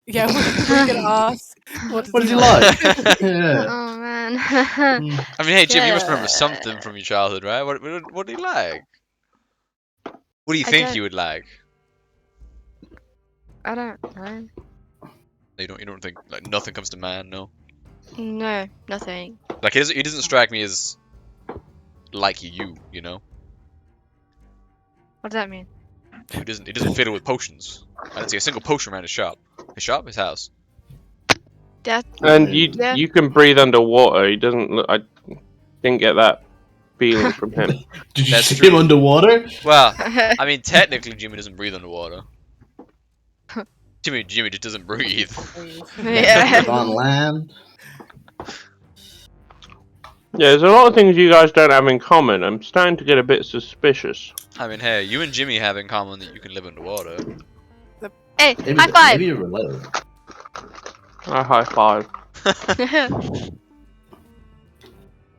Yeah, we're gonna ask. What What did he you like? Yeah. Oh man. Mm. I mean, hey, Jim, you must Yeah. remember something from your childhood, right? What do you like? What do you I think don't- you would like? I don't know. You don't think like nothing comes to mind, no? No, nothing. Like he doesn't strike me as like you, you know. What does that mean? He doesn't fiddle with potions. I didn't see a single potion around his shop. His shop, his house. That And Yeah. you can breathe underwater. He doesn't look. I didn't get that feeling from him. Did you That's see true. him underwater? Well, I mean, technically, Jimmy doesn't breathe underwater. Jimmy just doesn't breathe. Yeah. On land. Yeah, there's a lot of things you guys don't have in common. I'm starting to get a bit suspicious. I mean, hey, you and Jimmy have in common that you can live underwater. Hey, Maybe, high five. Maybe you're related. I high five.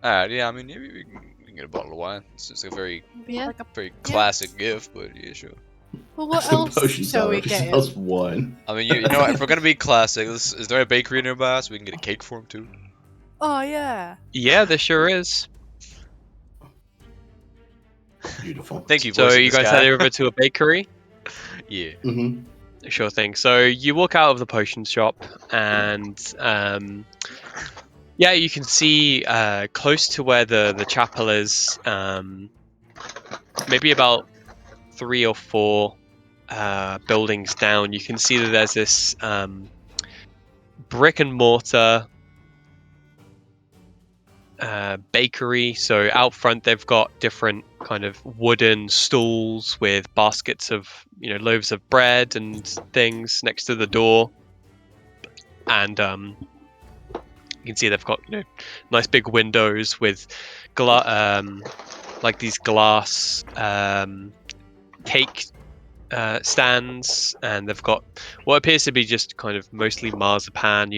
Alright, yeah, I mean, maybe we can get a bottle of wine. It's a very, Yeah. Like a, very classic gift, but yeah, sure. well, what The else potion shall seller we get him? sells wine. I mean, you know what? If we're gonna be classic, is there a bakery nearby so we can get a cake for him too? Oh yeah. Yeah, there sure is. Beautiful. Thank you. So voice of you this guys guy. head over to a bakery. Yeah. Mm-hmm. Sure thing. So you walk out of the potion shop, and yeah, you can see close to where the chapel is, maybe about 3 or 4 buildings down. You can see that there's this brick and mortar bakery. So out front, they've got different kind of wooden stalls with baskets of loaves of bread and things next to the door, and you can see they've got nice big windows with like these glass cake stands, and they've got what appears to be just kind of mostly marzipan,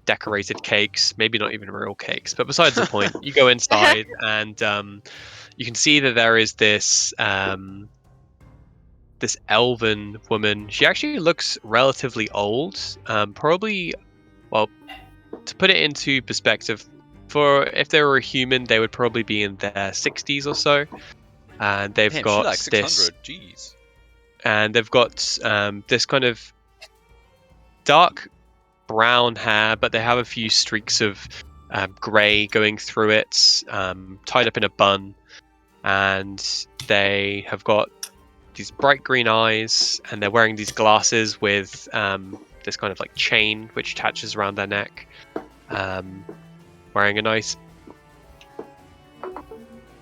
decorated cakes, maybe not even real cakes. But besides the point, you go inside and you can see that there is this this elven woman. She actually looks relatively old, probably, well, to put it into perspective, for if they were a human, they would probably be in their 60s or so. And they've Damn, she got like this, 600. Jeez. and they've got this kind of dark brown hair, but they have a few streaks of grey going through it, tied up in a bun, and they have got these bright green eyes, and they're wearing these glasses with this kind of like chain which attaches around their neck, wearing a nice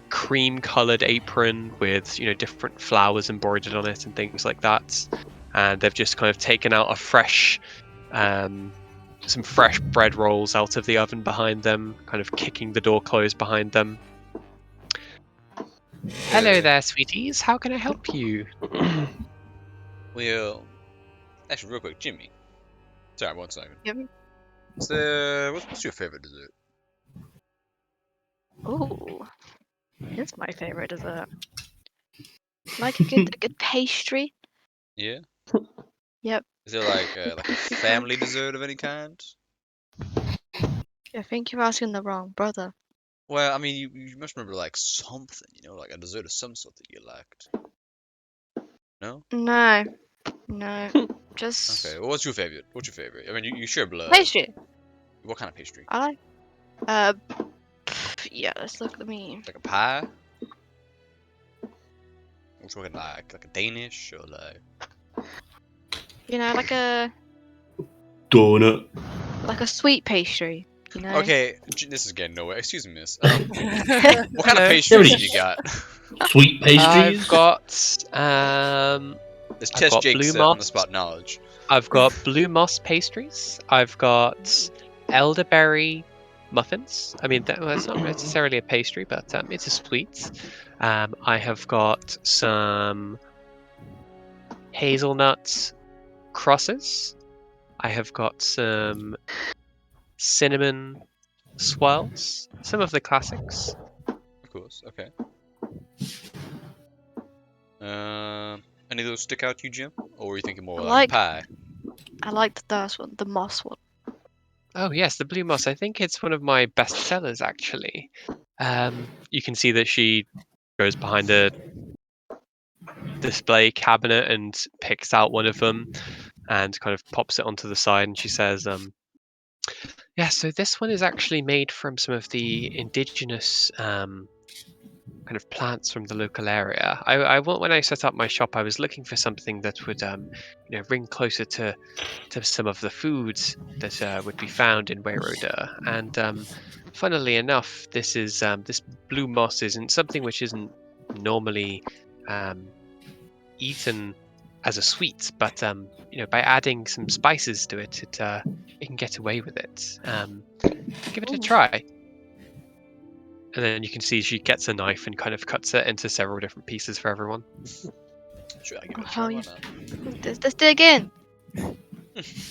cream colored apron with different flowers embroidered on it and things like that. And they've just kind of taken out a fresh some fresh bread rolls out of the oven behind them, kind of kicking the door closed behind them. Hello there, sweeties. How can I help you? Well, actually, real quick, Jimmy. Sorry, 1 second. Yep. What's your favorite dessert? Ooh, it's my favorite dessert. Like a good pastry. Yeah. Yep. Is there like a family dessert of any kind? I think you're asking the wrong brother. Well, I mean, you must remember like something, like a dessert of some sort that you liked. No? No, just Okay. Well, what's your favorite? What's your favorite? I mean, you share blood. pastry. What kind of pastry? I like. Yeah. Let's look at me. Like a pie? Which one like a Danish or like? Like a Donut. sweet pastry. Okay, this is getting nowhere. Excuse me, miss. What kind of pastries have you got? Sweet pastries. I've got Let's I've test got Jake's blue on the moss. spot knowledge. I've got blue moss pastries. I've got elderberry muffins. I mean, that's not necessarily a pastry, but it's a sweet. I have got some hazelnut crosses. I have got some cinnamon swirls. Some of the classics. Of course. Okay. Any of those stick out to you, Jim? Or were you thinking more like pie? I like the first one, the moss one. Oh yes, the blue moss. I think it's one of my best sellers, actually. You can see that she goes behind a display cabinet and picks out one of them and kind of pops it onto the side, and she says, yeah, so this one is actually made from some of the indigenous kind of plants from the local area. When I set up my shop, I was looking for something that would ring closer to some of the foods that would be found in Weyroda. And funnily enough, this blue moss isn't something which isn't normally eaten as a sweet, but by adding some spices to it, it can get away with it. Give it a try. And then you can see she gets a knife and kind of cuts it into several different pieces for everyone. Sure, I give it a Oh, try. yeah. Why not? Let's do it again.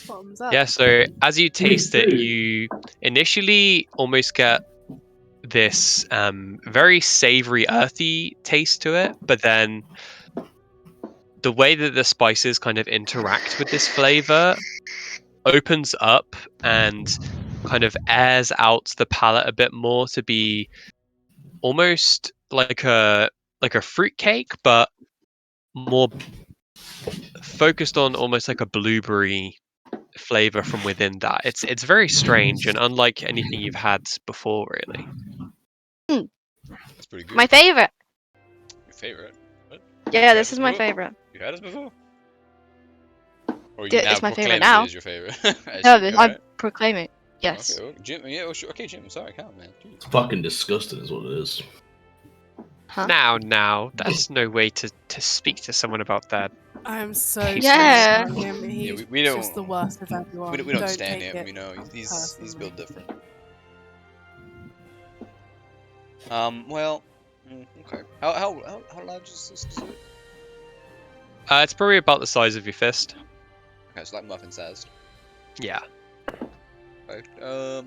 Bottoms up. Yeah, so as you taste it, you initially almost get this very savory, earthy taste to it, but then the way that the spices kind of interact with this flavor opens up and kind of airs out the palate a bit more to be almost like a fruit cake, but more focused on almost like a blueberry flavor from within that. It's very strange and unlike anything you've had before, really. It's pretty good. My favorite. Your favorite? What? Yeah, You this had is my before? favorite. You had this before? Or you Yeah, now it's my favorite proclaim now. it is your favorite? I No, see, I alright. proclaim it. Yes. Okay, Jim. Yeah, sure. Okay, Jim. Sorry, count, man. Jeez. It's fucking disgusting, is what it is. Huh? Now, that's no way to speak to someone about that. I'm so Pastries. sorry Yeah. about him. Yeah, He's we just the don't. worst of everyone. We don't Don't stand take him. it You know, he's personally. built different. Well. Okay. How large is this dessert? It's probably about the size of your fist. Okay, it's like muffin sized. Yeah. Okay. I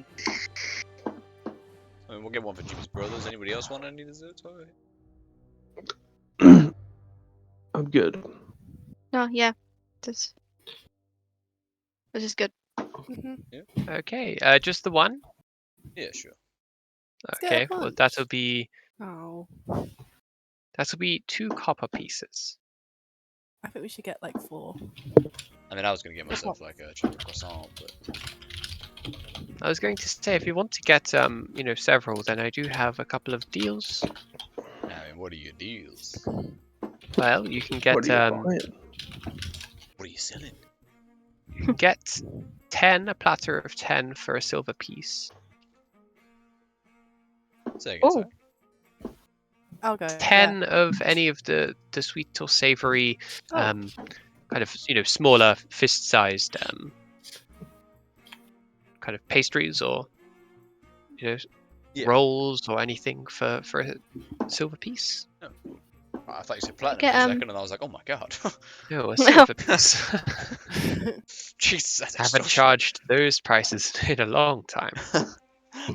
mean, we'll get one for Jimmy's brothers. Anybody else want any desserts? I'm good. No, yeah. This is good. Mhm. Okay. Just the one. Yeah, sure. get a Okay. Well, bunch. that'll be Oh, 2 copper pieces. I think we should get like 4. I mean, I was gonna get myself like a chocolate croissant, but I was going to say, if you want to get several, then I do have a couple of deals. I mean, what are your deals? Well, you can What get are you buying? What are you selling? you can get 10, a platter of 10 for a silver piece. Say again, Oh. sorry. I'll go. 10 of any of the sweet or savory, Oh. kind of smaller fist-sized kind of pastries or Yeah. rolls or anything for a silver piece. I thought you said platinum Get, for a second, and I was like, oh my god. No, a silver piece. Jesus, that's Haven't extortionate. charged those prices in a long time.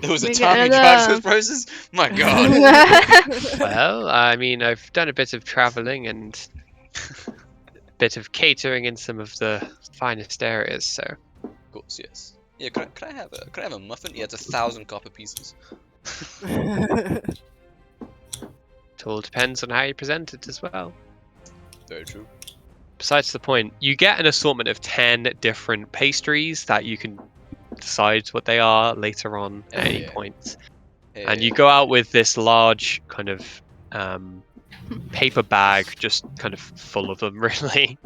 There was a We time get you charged those another- prices? My god. Well, I mean, I've done a bit of traveling and a bit of catering in some of the finest areas, so Of course, yes. Yeah, could I have a muffin? Yeah, it's 1,000 copper pieces. it all depends on how you present it as well. Very true. Besides the point, you get an assortment of 10 different pastries that you can decide what they are later on at any Yeah. point. Hey, And you go out with this large kind of paper bag, just kind of full of them, really.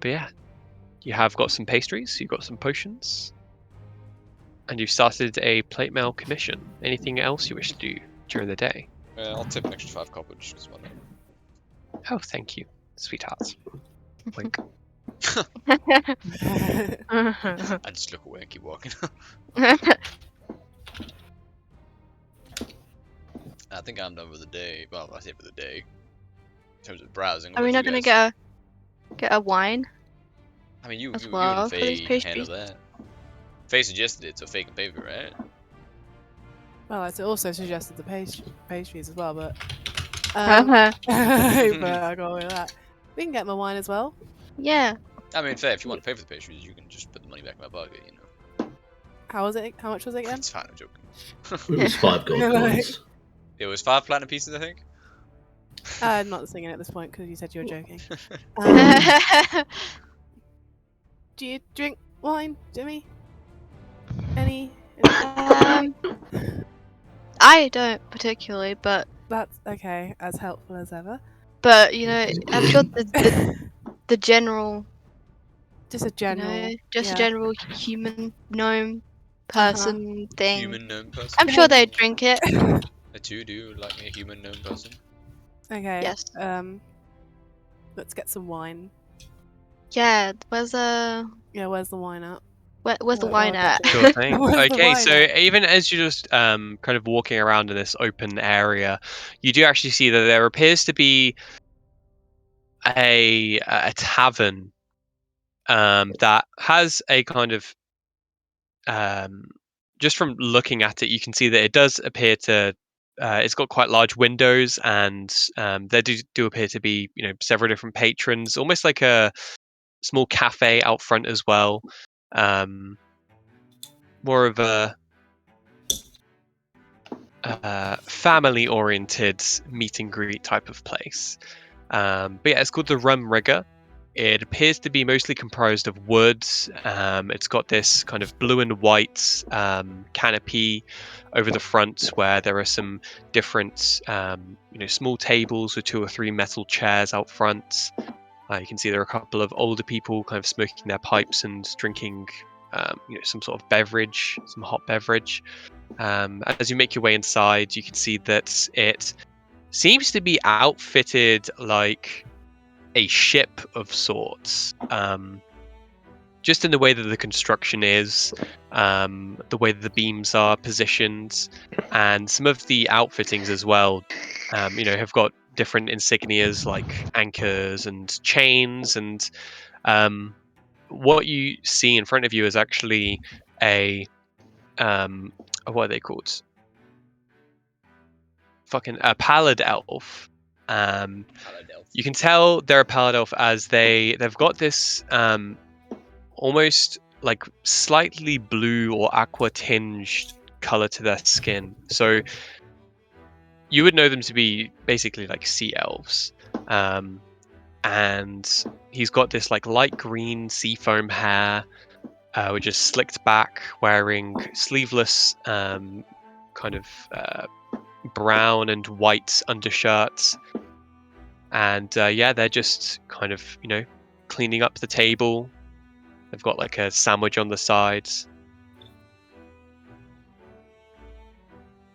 But yeah, you have got some pastries, you've got some potions, and you've started a plate mail commission. Anything else you wish to do during the day? I'll tip an extra 5 copper just 'cause why not? Oh, thank you, sweetheart. Wink. I just look away and keep walking. I think I'm done for the day. Well, I say for the day. In terms of browsing. Are what we about not you gonna guys? get a wine? I mean, you as and well for these Faye handle pastries? that. Faye suggested it, so Faye can pay for it, right? Well, I also suggested the pastries as well, but Uh-huh. but I go with that. We can get my wine as well. Yeah. I mean, Faye, if you want to pay for the pastries, you can just put the money back in my pocket, you know. How was it? How much was it again? It's fine, I'm joking. It was 5 gold Yeah, like- coins. It was 5 platinum pieces, I think. I'm not singing at this point because you said you were joking. Do you drink wine, Jimmy? Any? I don't particularly, but That's okay. As helpful as ever. I'm sure the general, Just a general. a yeah. general human gnome person thing. Human gnome person. I'm sure they drink it. I too do like me a human gnome person. Okay. Yes. Let's get some wine. Yeah. Where's the wine at? where's the Oh, wine oh, at? that's Sure thing. Where's the Okay, wine so at? even as you're just kind of walking around in this open area, you do actually see that there appears to be a tavern that has a kind of just from looking at it, you can see that it does appear to it's got quite large windows, and there do appear to be several different patrons, almost like a small cafe out front as well. More of a family-oriented meet and greet type of place. But yeah, it's called the Rum Rigger. It appears to be mostly comprised of wood. It's got this kind of blue and white canopy over the front, where there are some different, small tables with 2 or 3 metal chairs out front. You can see there are a couple of older people kind of smoking their pipes and drinking, some sort of beverage, some hot beverage. As you make your way inside, you can see that it seems to be outfitted like a ship of sorts. Just in the way that the construction is, the way that the beams are positioned, and some of the outfittings as well, have got different insignias like anchors and chains. And what you see in front of you is actually a what are they called? Fucking a pallid elf. Pallid elf. You can tell they're a pallid elf as they've got this almost like slightly blue or aqua tinged color to their skin. So you would know them to be basically like sea elves. And he's got this like light green seafoam hair, which is slicked back, wearing sleeveless kind of brown and white undershirts. And they're just kind of, cleaning up the table. They've got like a sandwich on the sides.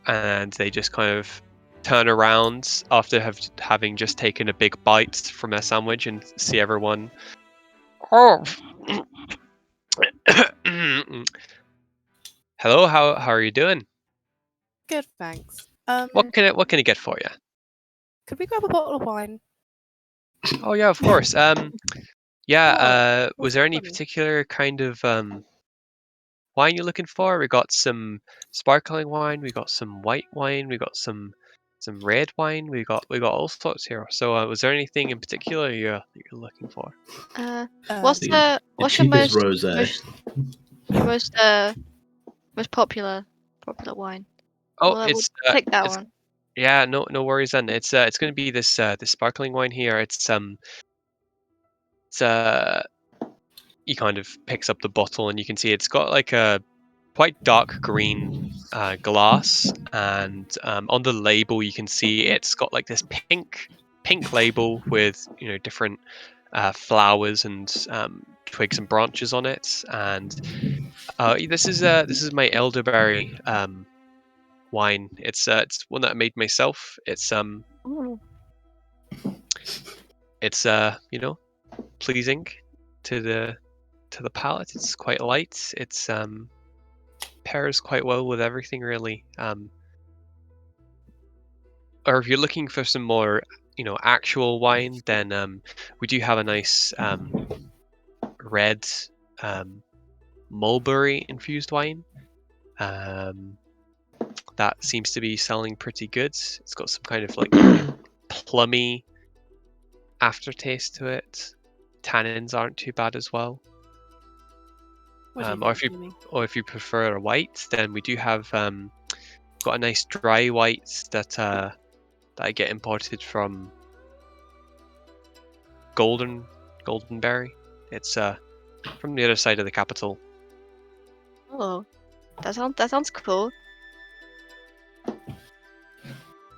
And they just kind of turn around after having just taken a big bite from their sandwich and see everyone. Oh. Hello, how are you doing? Good, thanks. What can I get for you? Could we grab a bottle of wine? Oh yeah, of course. Was what's there any funny? particular kind of wine you're looking for? We got some sparkling wine, we got some white wine, we got some red wine, we got all sorts here. So was there anything in particular you're looking for? What's The what's your cheapest most rosé. your most popular wine? Oh, We'll it's take that it's one. yeah, no worries then. It's going to be this sparkling wine here. It's he kind of picks up the bottle and you can see it's got like a quite dark green glass, and on the label you can see it's got like this pink label with different flowers and twigs and branches on it. And this is my elderberry wine. It's one that I made myself. Oh, It's pleasing to the palate. It's quite light. It's pairs quite well with everything really. Or if you're looking for some more actual wine, then we do have a nice red mulberry infused wine. That seems to be selling pretty good. It's got some kind of like plummy aftertaste to it. Tannins aren't too bad as well. What do you Or think, Jimmy? if you prefer a white, then we do have got a nice dry white that I get imported from Goldenberry. It's from the other side of the capital. oh, that sounds cool.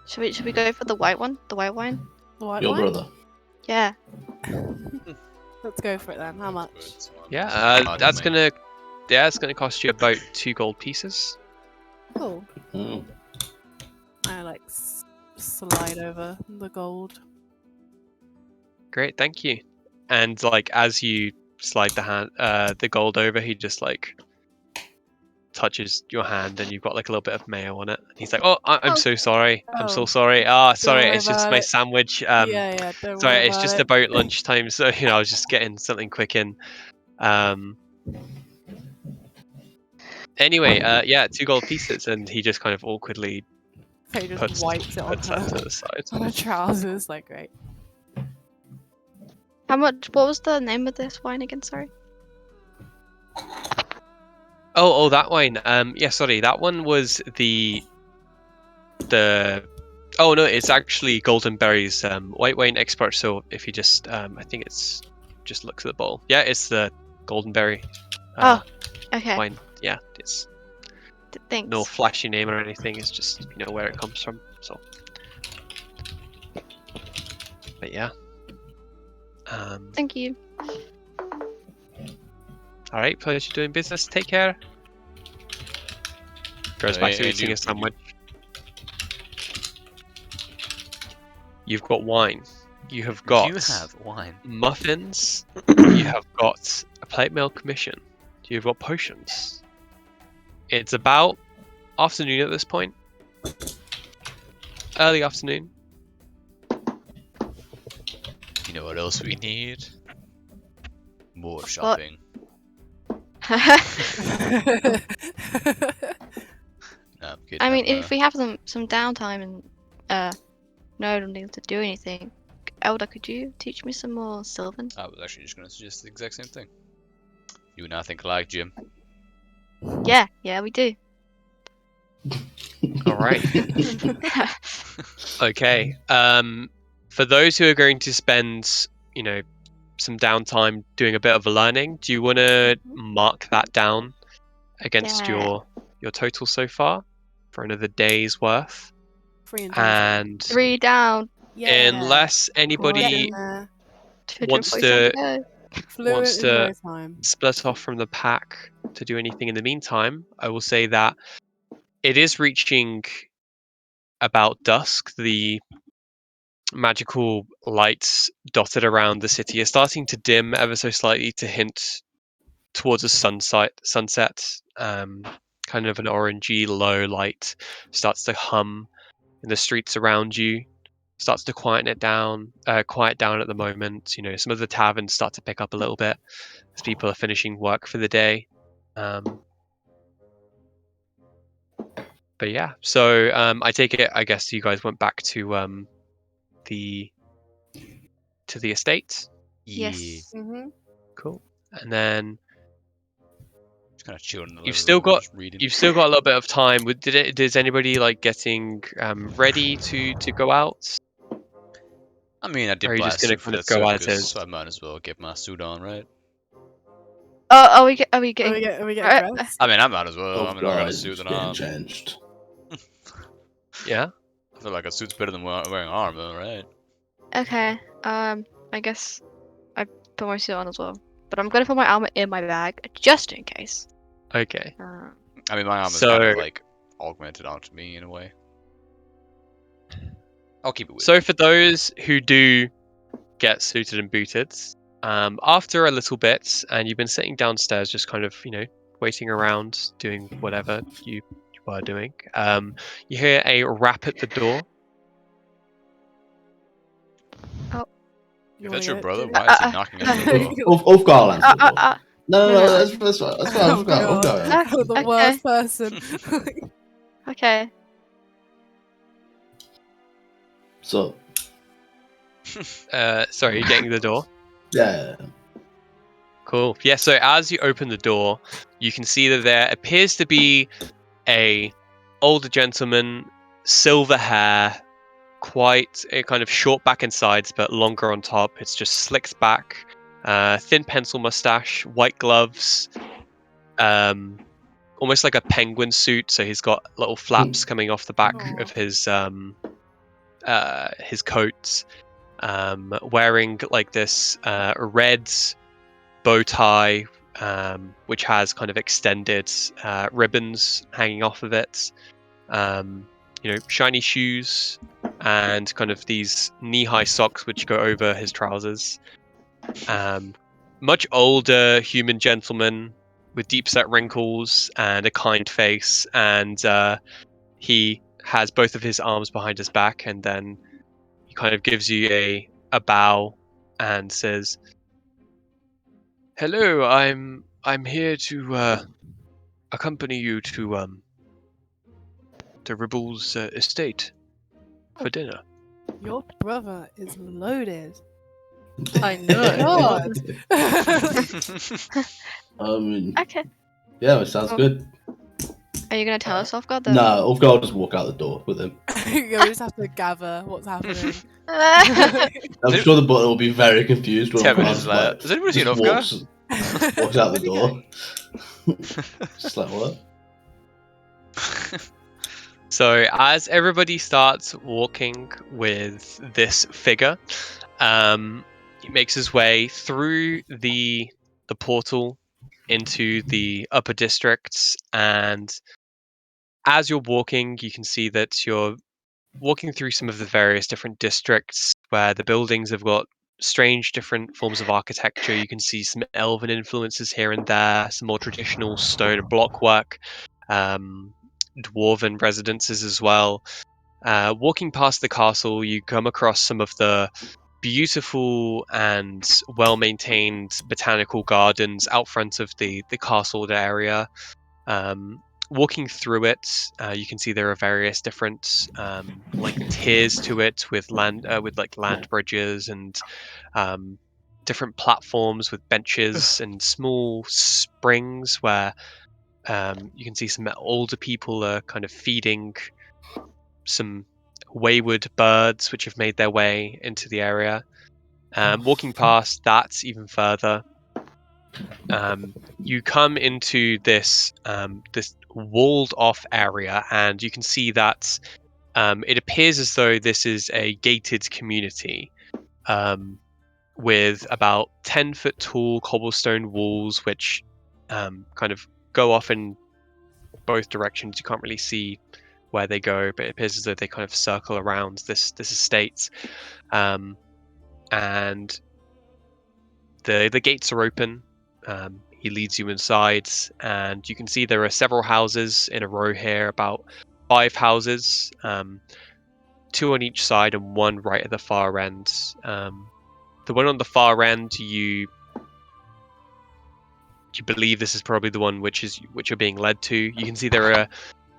Should we go for the white one? The white wine? The white Your wine? brother. Yeah. Let's go for it then. How much? Yeah, that's gonna cost you about 2 gold pieces. Cool. Oh. I like slide over the gold. Great, thank you. And like as you slide the gold over, he just like touches your hand, and you've got like a little bit of mayo on it. And he's like, "Oh, I'm Oh. so sorry. I'm so Oh. sorry. Sorry, worry it's just about my it. sandwich. Yeah, don't Sorry, worry it's about just it. about lunchtime, so I was just getting something quick in. Anyway, 2 gold pieces, and he just kind of awkwardly Faye just puts wipes it on that to her the side. on her trousers. Like, great. How much? What was the name of this wine again? Sorry. Oh, that wine. Yeah, sorry, that one was the. Oh no, it's actually Goldenberry's white wine expert. So if you just, I think it's just looks at the bottle. Yeah, it's the Goldenberry. Okay. Wine. Yeah, it's Thanks. no flashy name or anything. It's just where it comes from. So, but yeah. Thank you. All right, pleasure doing business. Take care. Goes back to eating a sandwich. You've got wine. You have got You have wine. muffins. You have got a plate meal commission. You've got potions. It's about afternoon at this point. Early afternoon. You know what else we need? More shopping. No, I'm kidding. I mean, if we have some downtime and no one needs to do anything, Elder, could you teach me some more Sylvan? I was actually just going to suggest the exact same thing. You and I think alike, Jim. Yeah, we do. All right. Okay. For those who are going to spend, some downtime doing a bit of learning, do you want to mark that down against Yeah. your total so far for another day's worth? 3 and And 3 down. yeah. unless anybody Getting there. wants 247 to go. Fluent wants in to no time. split off from the pack to do anything in the meantime, I will say that it is reaching about dusk. The magical lights dotted around the city are starting to dim ever so slightly to hint towards a sunset. Kind of an orangey low light starts to hum in the streets around you, starts to quiet down at the moment. Some of the taverns start to pick up a little bit as people are finishing work for the day. But yeah, so I take it, I guess you guys went back to the estate. Yes. Mm-hmm. Cool. And then Just kind of chilling in the you've living still room, got just reading. you've still got a little bit of time. Is anybody like getting ready to go out? I mean, I Or did are you buy a just gonna suit for kind of that go as circus, is? so I might as well get my suit on, right? Oh, are we Are getting? we getting dressed? I mean, I might as well. Oh I mean, I got a god, suit it's and getting arm. changed. Yeah. I feel like a suit's better than wearing armor, right? Okay. I guess I put my suit on as well, but I'm gonna put my armor in my bag just in case. Okay. I mean, my armor's So- kind of like augmented onto me in a way. I'll keep it with So for those who do get suited and booted, after a little bit, and you've been sitting downstairs, just kind of waiting around, doing whatever you are doing, you hear a rap at the door. If that's your brother, why is he knocking at the door? Off guard answer the door. No, no, that's fine. That's fine. Off guard. The Okay. worst person. Okay. So, Sorry, you're getting the door. yeah. Cool. Yeah, so as you open the door, you can see that there appears to be a older gentleman, silver hair, quite a kind of short back and sides, but longer on top. It's just slicked back, thin pencil mustache, white gloves, almost like a penguin suit. So he's got little flaps coming off the back Aw. of his coat, wearing like this red bow tie, which has kind of extended ribbons hanging off of it. Shiny shoes and kind of these knee-high socks which go over his trousers. Much older human gentleman with deep-set wrinkles and a kind face, and he has both of his arms behind his back, and then he kind of gives you a bow and says, "Hello, I'm here to accompany you to Ribble's estate for dinner." Your brother is loaded. I know. God. Okay. Yeah, it sounds good. Are you gonna tell us off guard though? No, off guard, just walk out the door with him. Yeah, we just have to gather what's happening. I'm sure the butler will be very confused when 10 Off Guard minutes later. Has anybody seen just Uskia? walks out the Where'd he door. go? Just like, what? So as everybody starts walking with this figure, he makes his way through the portal into the upper districts, and as you're walking, you can see that you're walking through some of the various different districts where the buildings have got strange different forms of architecture. You can see some elven influences here and there, some more traditional stone and block work, dwarven residences as well. Walking past the castle, you come across some of the beautiful and well-maintained botanical gardens out front of the castle area. Um, Walking through it, you can see there are various different like tiers to it with land bridges and different platforms with benches and small springs where you can see some older people are kind of feeding some wayward birds which have made their way into the area. Walking past that even further, you come into this walled off area, and you can see that it appears as though this is a gated community with about 10-foot tall cobblestone walls, which kind of go off in both directions. You can't really see where they go, but it appears as though they kind of circle around this estate. And the gates are open. He leads you inside, and you can see there are several houses in a row here, about 5 houses, 2 on each side and 1 right at the far end. The one on the far end, you believe this is probably the one which you're being led to. You can see there are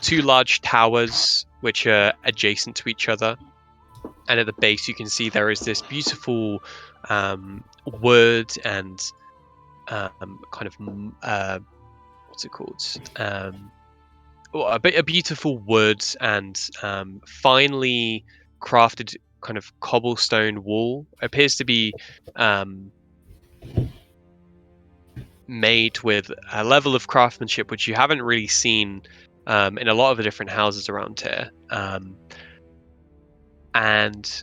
2 large towers which are adjacent to each other, and at the base you can see there is this beautiful wood and kind of what's it called? A beautiful wood and finely crafted kind of cobblestone wall. It appears to be made with a level of craftsmanship which you haven't really seen in a lot of the different houses around here. And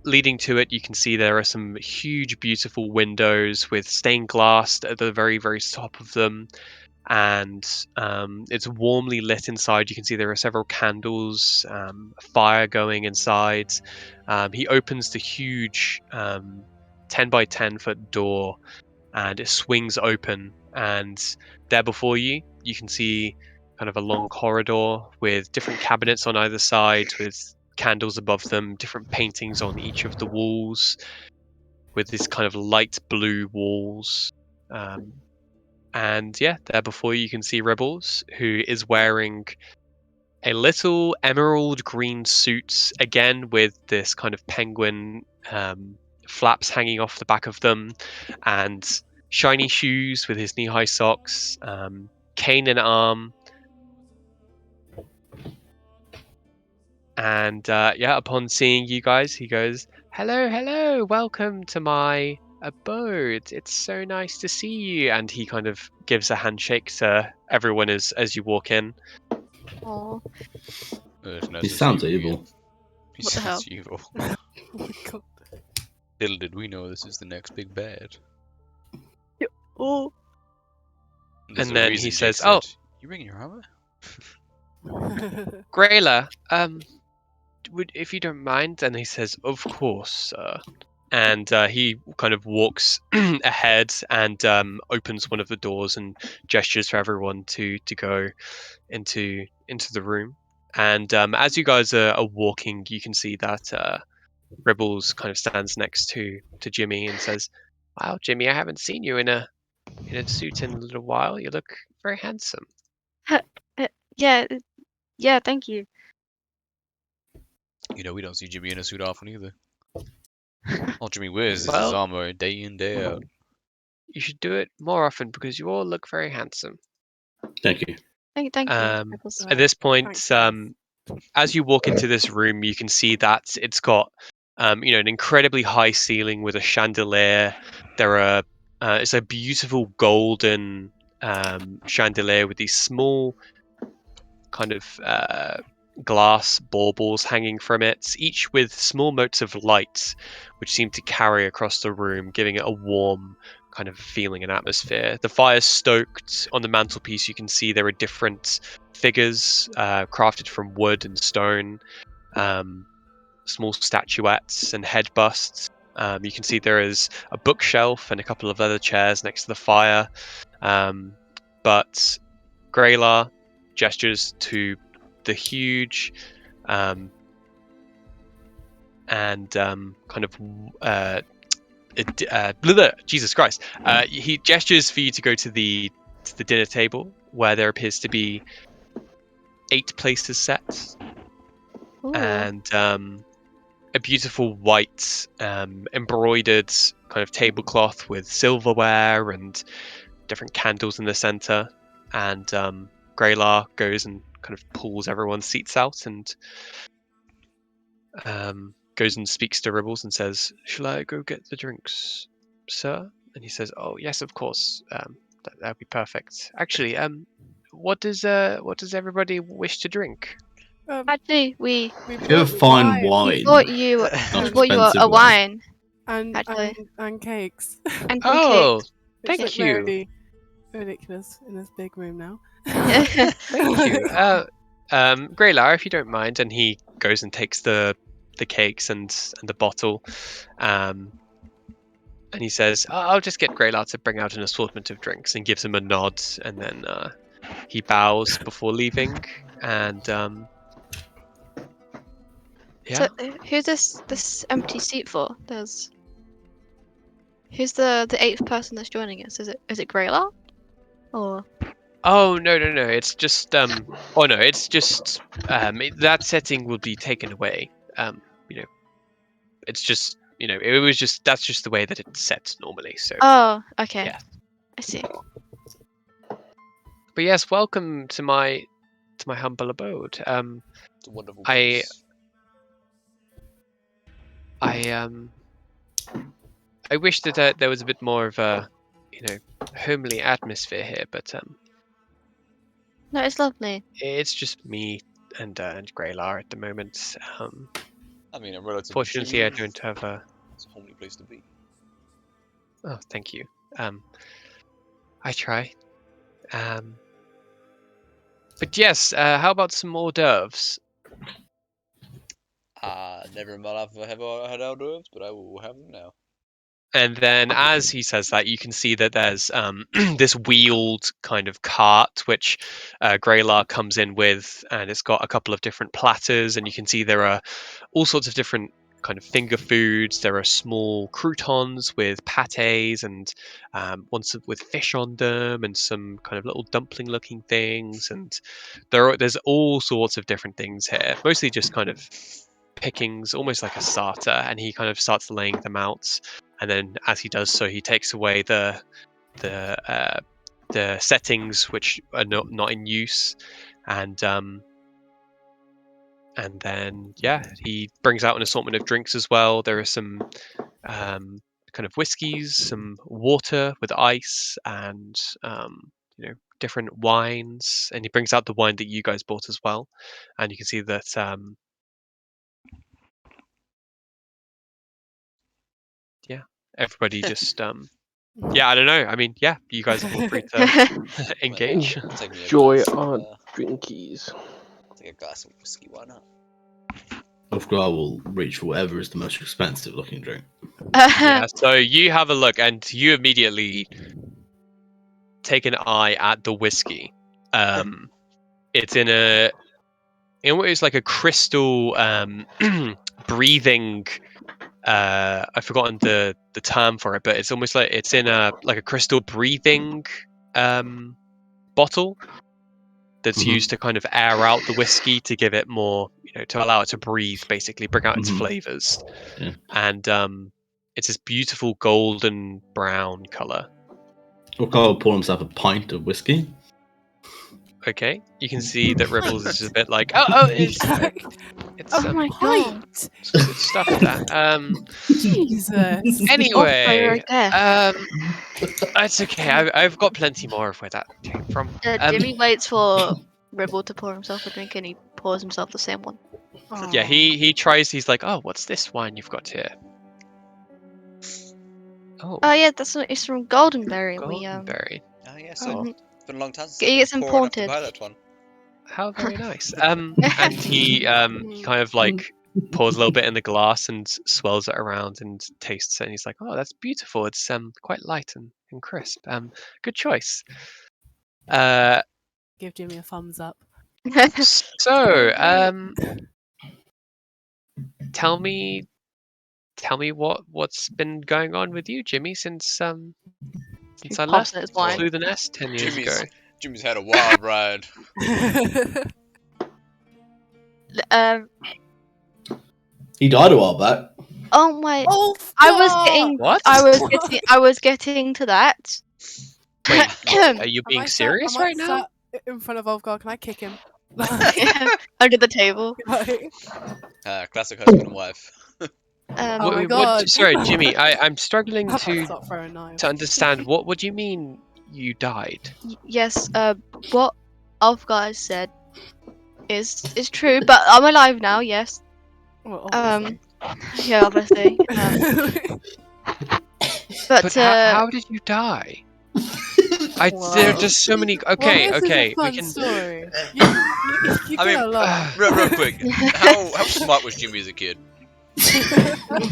leading to it, you can see there are some huge, beautiful windows with stained glass at the very, very top of them. And it's warmly lit inside. You can see there are several candles, fire going inside. He opens the huge 10 by 10 foot door, and it swings open. And there before you, you can see kind of a long corridor with different cabinets on either side, with candles above them, different paintings on each of the walls, with this kind of light blue walls. And yeah, there before you can see Rebels, who is wearing a little emerald green suit, again with this kind of penguin flaps hanging off the back of them, and shiny shoes with his knee-high socks, cane in arm. And yeah, upon seeing you guys, he goes, "Hello, hello, welcome to my abode. It's so nice to see you." And he kind of gives a handshake to everyone as you walk in. Oh, It's nice He to see sounds you evil. again. He What the sounds evil. Oh my god. Little did we know this is the next big bad. oh, There's And a then reason he Jake says, said, "Oh, you bringing your armor?" Grayla, if you don't mind." And he says, "Of course, sir." And he kind of walks ahead and opens one of the doors and gestures for everyone to go into the room. And as you guys are walking, you can see that Rebels kind of stands next to Jimmy and says, "Wow, Jimmy, I haven't seen you in a suit in a little while. You look very handsome." yeah, yeah. Thank you. You know, we don't see Jimmy in a suit often either. All Jimmy wears is his Well, armor day in, day out. you should do it more often because you all look very handsome. Thank you. Thank you. Rebels. At this point, Thanks, guys. as you walk into this room, you can see that it's got, an incredibly high ceiling with a chandelier. There are, it's a beautiful golden chandelier with these small, kind of glass baubles hanging from it, each with small motes of light, which seem to carry across the room, giving it a warm kind of feeling and atmosphere. The fire's stoked. On the mantelpiece, you can see there are different figures crafted from wood and stone, small statuettes and head busts. You can see there is a bookshelf and a couple of leather chairs next to the fire. But Graylar gestures to the huge and kind of Jesus Christ. He gestures for you to go to the dinner table where there appears to be 8 places set. Ooh. And a beautiful white embroidered kind of tablecloth with silverware and different candles in the center. And Graylar goes and kind of pulls everyone's seats out and goes and speaks to Ribbles and says, "Shall I go get the drinks, sir?" And he says, "Oh yes, of course. That'd be perfect. Actually, what does everybody wish to drink?" Actually, we Go find we wine. bought you Not a expensive wine and actually. and cakes. and some Oh, Which thank look you. very ridiculous in this big room now. cakes. Thank you. Graylar, if you don't mind, and he goes and takes the cakes and the bottle, and he says, "I'll just get Graylar to bring out an assortment of drinks," and gives him a nod, and then he bows before leaving, and yeah. So who's this empty seat for? Who's the 8th person that's joining us? Is it Graylar? Or Oh no. It's just oh no, it's just that setting will be taken away. You know, it's just it was just that's just the way that it's set normally. So oh, okay. yeah. I see. But yes, welcome to my humble abode. It's a wonderful I place. I wish that there was a bit more of a homely atmosphere here, but No, it's lovely. it's just me and Graylar at the moment. I mean, I'm relatively Fortunately, sure I don't have a. it's a homely place to be. Oh, thank you. I try. But yes, how about some hors d'oeuvres? Never in my life have I had hors d'oeuvres, but I will have them now. And then, as he says that, you can see that there's this wheeled kind of cart which Graylar comes in with, and it's got a couple of different platters, and you can see there are all sorts of different kind of finger foods. There are small croutons with pâtés and ones with fish on them, and some kind of little dumpling-looking things, and there's all sorts of different things here. Mostly just kind of pickings, almost like a starter, and he kind of starts laying them out. And then, as he does so, he takes away the settings which are not in use, and then he brings out an assortment of drinks as well. There are some kind of whiskies, some water with ice, and different wines. And he brings out the wine that you guys bought as well, and you can see that everybody just I don't know. I mean, you guys are all free to engage. Take me a Enjoy glass our of, drinkies. take a glass of whiskey, why not? Ulfgar will reach for whatever is the most expensive looking drink. Yeah, so you have a look, and you immediately take an eye at the whiskey. It's in it's like a crystal breathing. I've forgotten the term for it, but it's almost like it's in a crystal breathing bottle that's used to kind of air out the whiskey to give it more, to allow it to breathe, basically bring out its flavors. Yeah. And it's this beautiful golden brown color. Ulfgar will pour himself a pint of whiskey. Okay, you can see that Ribbles is a bit like, oh, it's oh my god. it's good stuff. That Jesus. anyway, There. it's okay. I've got plenty more of where that came from. Jimmy waits for Ribble to pour himself a drink and he pours himself the same one. Yeah, he tries. He's like, oh, what's this wine you've got here? Oh, Oh yeah, it's from Goldenberry. Goldenberry. Ah, yeah, Oh, It's been a long time since It gets I've been poor enough to imported. buy that one. how very nice. And he kind of like pours a little bit in the glass and swirls it around and tastes it. And he's like, oh, that's beautiful. It's quite light and crisp. Good choice. Give Jimmy a thumbs up. So, tell me what's been going on with you, Jimmy, since I pops left in his wine. Flew the Nest 10 years ago. Jimmy's had a wild ride. He died a while back. Oh my! Oh, I was getting to that. Wait, are you being serious right now? Sat in front of Olfgar, can I kick him? Under the table. Classic husband and wife. Oh my Wait, God. sorry, Jimmy. I'm struggling I'm to stop throwing knives. to understand what do you mean you died? Yes. What Ulfgar said is true, but I'm alive now. Yes. Well, Yeah, obviously. But how did you die? There are just so many. Okay, well, this okay, is a fun we can. story. You're I mean, gonna laugh. real quick, how smart was Jimmy as a kid?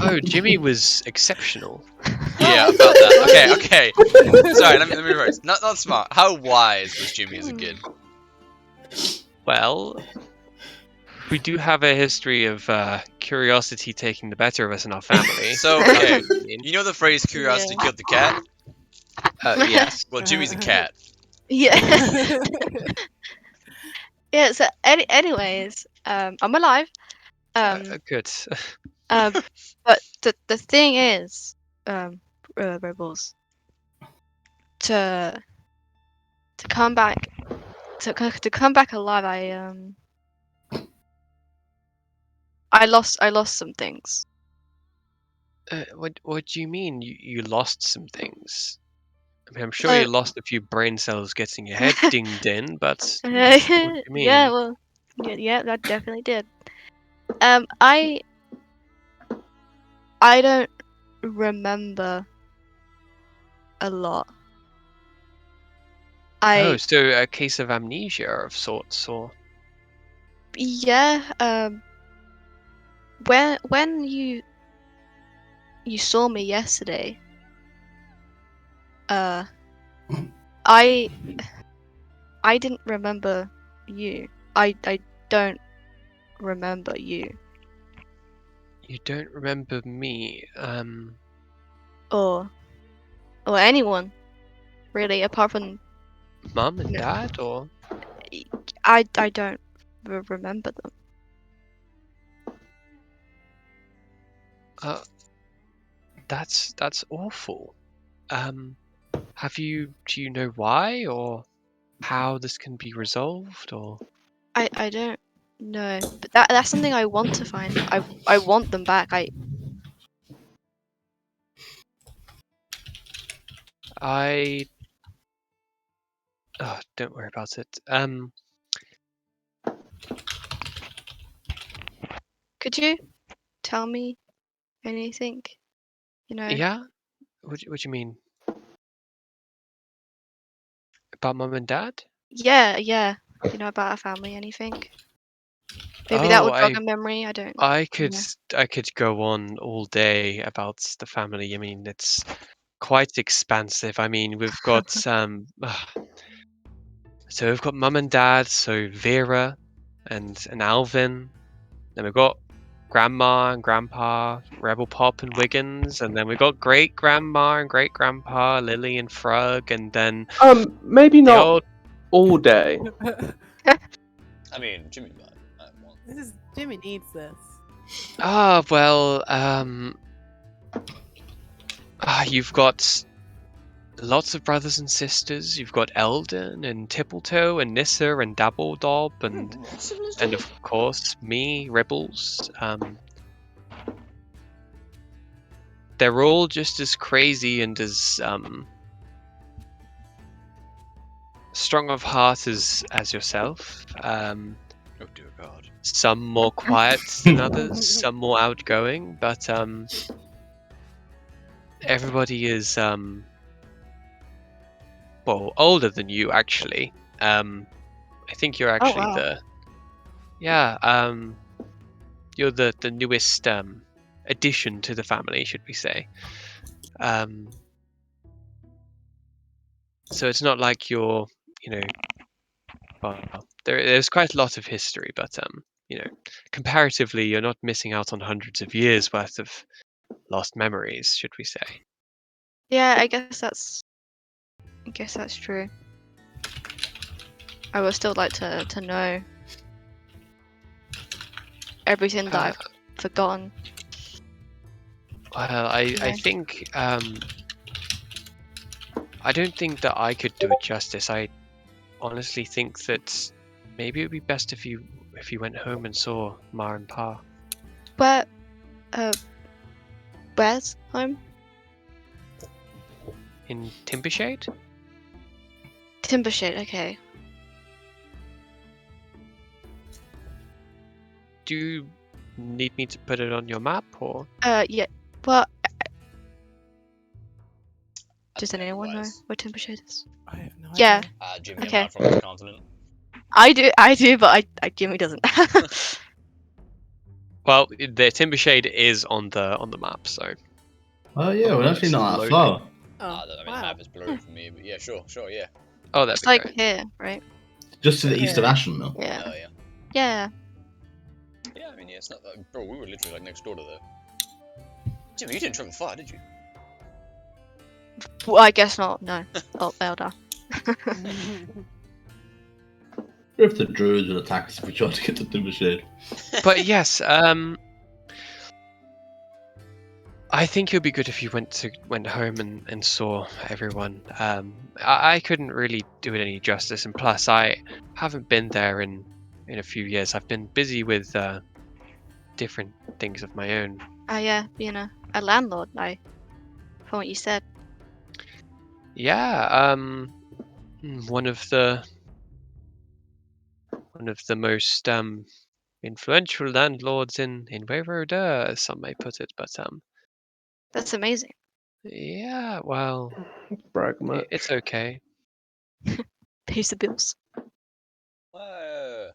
Oh, Jimmy was exceptional. Yeah, about that. Okay. Sorry, let me rephrase. Not smart. How wise was Jimmy as a kid? Well, we do have a history of curiosity taking the better of us in our family. So, okay, you know the phrase "curiosity killed the cat"? Yes. Well, Jimmy's a cat. yeah. Yeah. So, anyways, I'm alive. Good. But the thing is, rebels, to come back, to come back alive, I lost some things. What do you mean you lost some things? I mean, I'm sure you lost a few brain cells getting your head dinged in, but what do you mean? Yeah, well, yeah, that definitely did. I don't remember a lot. Oh, so a case of amnesia of sorts, or yeah. When you saw me yesterday, I didn't remember you. I don't remember you. you don't remember me? Or anyone, really, apart from Mum and Dad, or I don't remember them. that's awful. Do you know why or how this can be resolved, or? I don't know, but that's something I want to find. I want them back. Oh, don't worry about it. Could you tell me anything? You know? Yeah? What do you mean? About Mum and Dad? Yeah. You know, about our family, anything? Maybe that would jog a memory. I don't. I could Yeah. I could go on all day about the family. I mean, it's quite expansive. I mean, we've got so we've got Mum and Dad, so Vera and Alvin. Then we've got Grandma and Grandpa, Rebel Pop and Wiggins, and then we've got Great Grandma and Great Grandpa, Lily and Frug, and then Maybe the not old all day. I mean, Jimmy died. Jimmy needs this. You've got lots of brothers and sisters. You've got Eldon and Tippletoe and Nissa and Dabbledob and of course me, Rebels. They're all just as crazy and as strong of heart as yourself. Oh dear God. Some more quiet than others, some more outgoing, but everybody is well, older than you actually. I think you're actually wow. you're the newest addition to the family, should we say. So it's not like you're, you know, well, there's quite a lot of history, but you know, comparatively, you're not missing out on hundreds of years worth of lost memories, should we say? Yeah, I guess that's true. I would still like to know everything that I've forgotten. Well, I Yeah. think I don't think that I could do it justice. I honestly think that maybe it would be best if you went home and saw Ma and Pa. Where, where's home? In Timbershade? Timbershade. Okay. Do you need me to put it on your map, or? Yeah. Well, does That's anyone know wise. where Timbershade is? I have no Yeah. idea. Jimmy, Okay. I'm not from this continent. I do, but Jimmy doesn't. Well, the Timbershade is on the map, so. Oh yeah, we're actually It's not that loading. far. Oh, I mean, the wow. map is blurry for me, but yeah, sure, yeah. Oh, that'd It's be like great. here, right? Just to the east of Yeah. Ashen Mill. Yeah. Oh, yeah. Yeah. Yeah, I mean, yeah, it's not that. Bro, we were literally like next door to there. Jimmy, you didn't travel far, did you? Well, I guess not. No. Oh, Elder. If the druids would attack us if we tried to get to Timbershade. But yes, I think it would be good if you went home and saw everyone. I couldn't really do it any justice, and plus I haven't been there in a few years. I've been busy with different things of my own. Yeah, being a landlord, from what you said. Yeah, one of the most influential landlords in Waverder, as some may put it. But That's amazing. yeah, well, Brag much. it's okay. Pays the bills. Why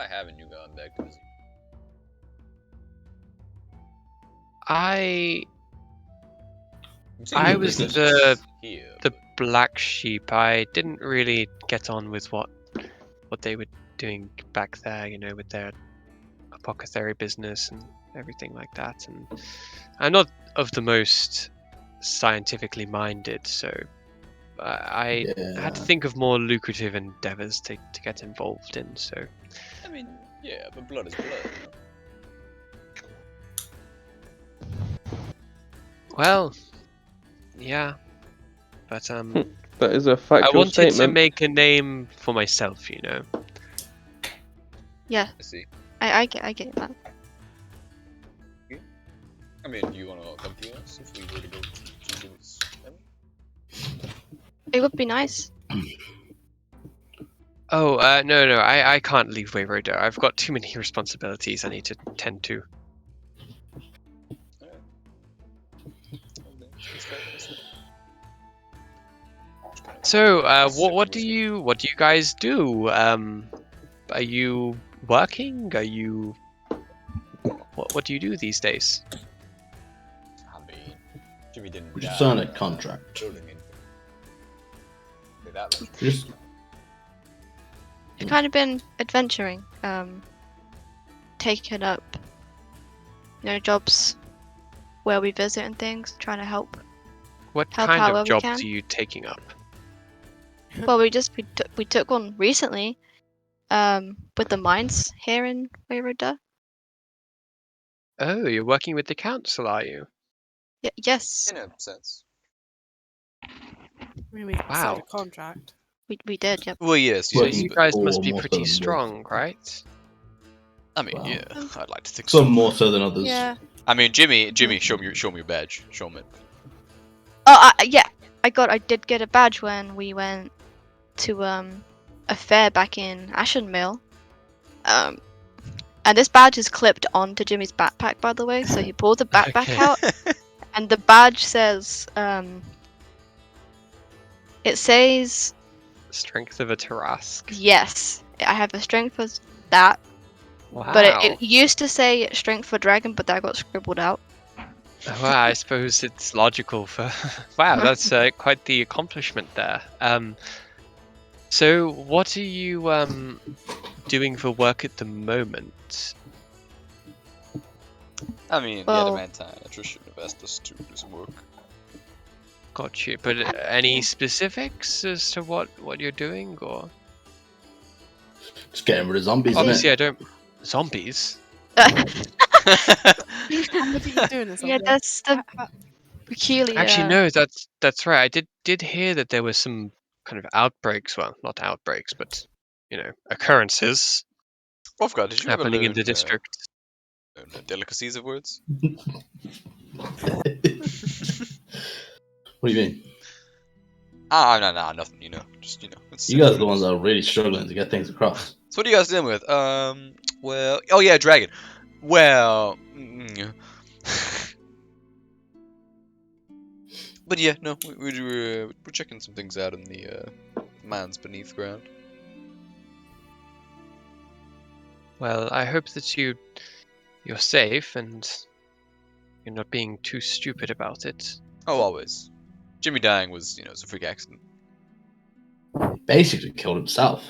haven't you gone back to visit? I You've seen your was business here, the but- black sheep. I didn't really get on with what they were doing back there, you know, with their apothecary business and everything like that. And I'm not of the most scientifically minded, so I had to think of more lucrative endeavors to get involved in. So I mean, yeah, but blood is blood, you know? well, yeah, but That is a I factual wanted statement. to make a name for myself, you know. Yeah, I see. I get that. I mean, do you want to accompany us if we were to go to Jimmy's family? It would be nice. Oh, no, I can't leave Wayroader. I've got too many responsibilities I need to tend to. Alright. That's fair, that's fair. So, That's what do super you guys do? Are you working? Are you what do you do these days? I mean, Jimmy didn't We die, just signed a contract. building anything. Say that much. We just I've kind of been adventuring, taking up, jobs where we visit and things, trying to help. What Help kind however of we jobs can. are you taking up? Well, we took one recently, with the mines here in Wayroda. Oh, you're working with the council, are you? Yes, In a sense. I mean, we signed Wow. a contract. we did. Yep. Well, yes, So Working you guys for must be more pretty than strong, right? I mean, Wow. yeah, I'd like to think so. some more so than others. Yeah. I mean, Jimmy, show me your badge. Show me. Oh, yeah. I did get a badge when we went to a fair back in Ashen Mill. And this badge is clipped onto Jimmy's backpack, by the way. So he pulls the backpack Okay. out, and the badge says, it says, Strength of a Tarask. yes, I have a strength for that. Wow. But it used to say strength for dragon, but that got scribbled out. Well, I suppose it's logical for. Wow, that's quite the accomplishment there. So what are you doing for work at the moment? I mean, Well- the Adamantine attrition have asked us to do some work. Got you. But any specifics as to what you're doing, or Just getting rid of zombies, obviously isn't I it? don't. Zombies. What are you doing this Yeah, on? that's the peculiar. Actually, no. That's right. I did hear that there were some kind of outbreaks. Well, not outbreaks, but occurrences Wolfgar, did you ever happening learn in the district. the delicacies of words? What do you mean? No, nothing. Just It's You guys are simple the ones as- that are really struggling to get things across. So what are you guys dealing with? Well, oh yeah, dragon. Well, but yeah, no, we're checking some things out in the mines beneath ground. Well, I hope that you're safe and you're not being too stupid about it. Oh, always. Jimmy dying was, it's a freak accident. Basically killed himself.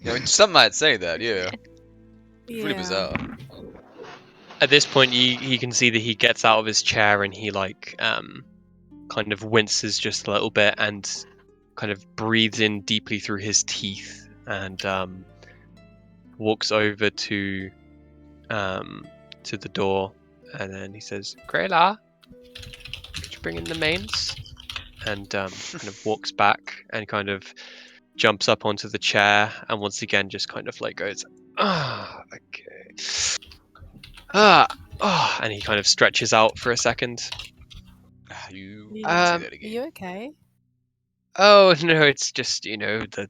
I mean, some might say that, yeah. It's really Yeah. bizarre. At this point, you can see that he gets out of his chair and he kind of winces just a little bit and kind of breathes in deeply through his teeth and walks over to the door, and then he says, "Grayla, could you bring in the mains?" And kind of walks back and kind of jumps up onto the chair and once again just kind of goes, okay. And he kind of stretches out for a second. You Yeah. say that Are again. you okay? Oh no, it's just the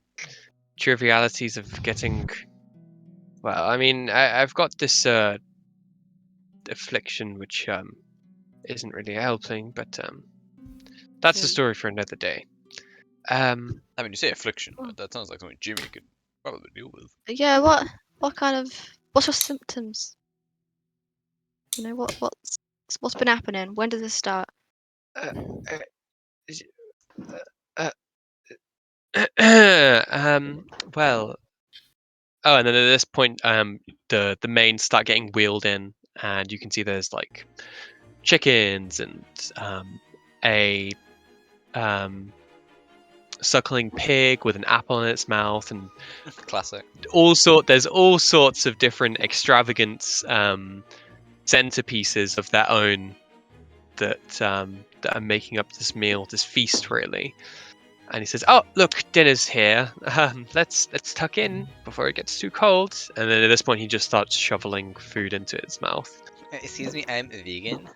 trivialities of getting. Well, I mean, I've got this affliction which isn't really helping, but that's a Good. story for another day. I mean, you say affliction, but that sounds like something Jimmy could probably deal with. Yeah, what kind of what's your symptoms? What's been happening? When did this start? Uh, uh, well, oh, and then at this point, the mains start getting wheeled in, and you can see there's chickens and a suckling pig with an apple in its mouth, and Classic. there's all sorts of different extravagant centerpieces of their own that are making up this meal, this feast, really. And he says, "Oh, look, dinner's here. Let's tuck in before it gets too cold." And then at this point, he just starts shoveling food into its mouth. Excuse me, I'm vegan.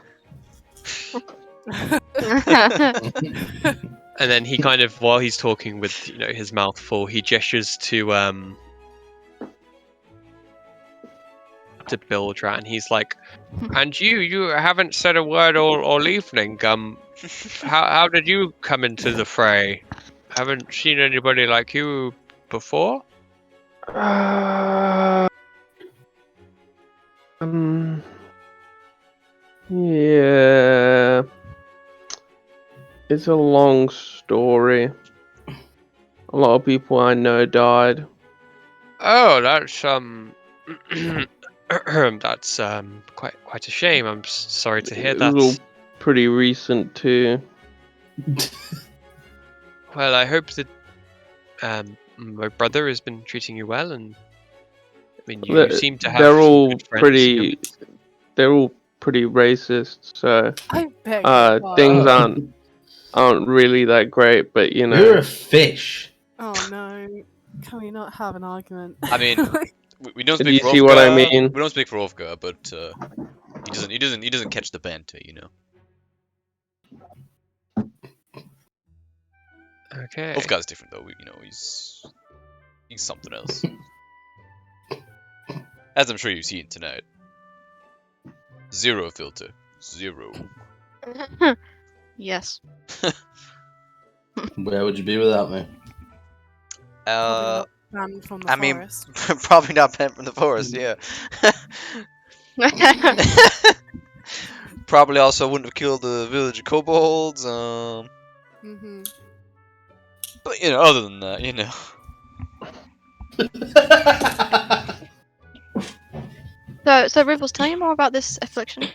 And then he kind of, while he's talking with his mouth full, he gestures to Bildra, and he's like, "And you haven't said a word all evening. How did you come into the fray? Haven't seen anybody like you before?" Yeah. It's a long story. A lot of people I know died. Oh, that's that's quite a shame. I'm sorry to hear It was all that. pretty recent too. Well, I hope that my brother has been treating you well, and I mean, you seem to have They're some all good friends. pretty. They're all pretty racist, so I beg your pardon. things aren't really that great. But You're a fish. Oh no. Can we not have an argument? I mean, we don't Do speak you for see what I Wolfgar. mean? We don't speak for Wolfgar, but he doesn't catch the banter, Okay. Wolfgar's different though. He's something else. As I'm sure you've seen tonight. Zero filter. Zero. Yes. Where would you be without me? Probably Uh, not banned from the I mean, forest. probably not banned from the forest. Yeah. Probably also wouldn't have killed the village of kobolds. Mm-hmm. But other than that, So Ripples, tell me more about this affliction.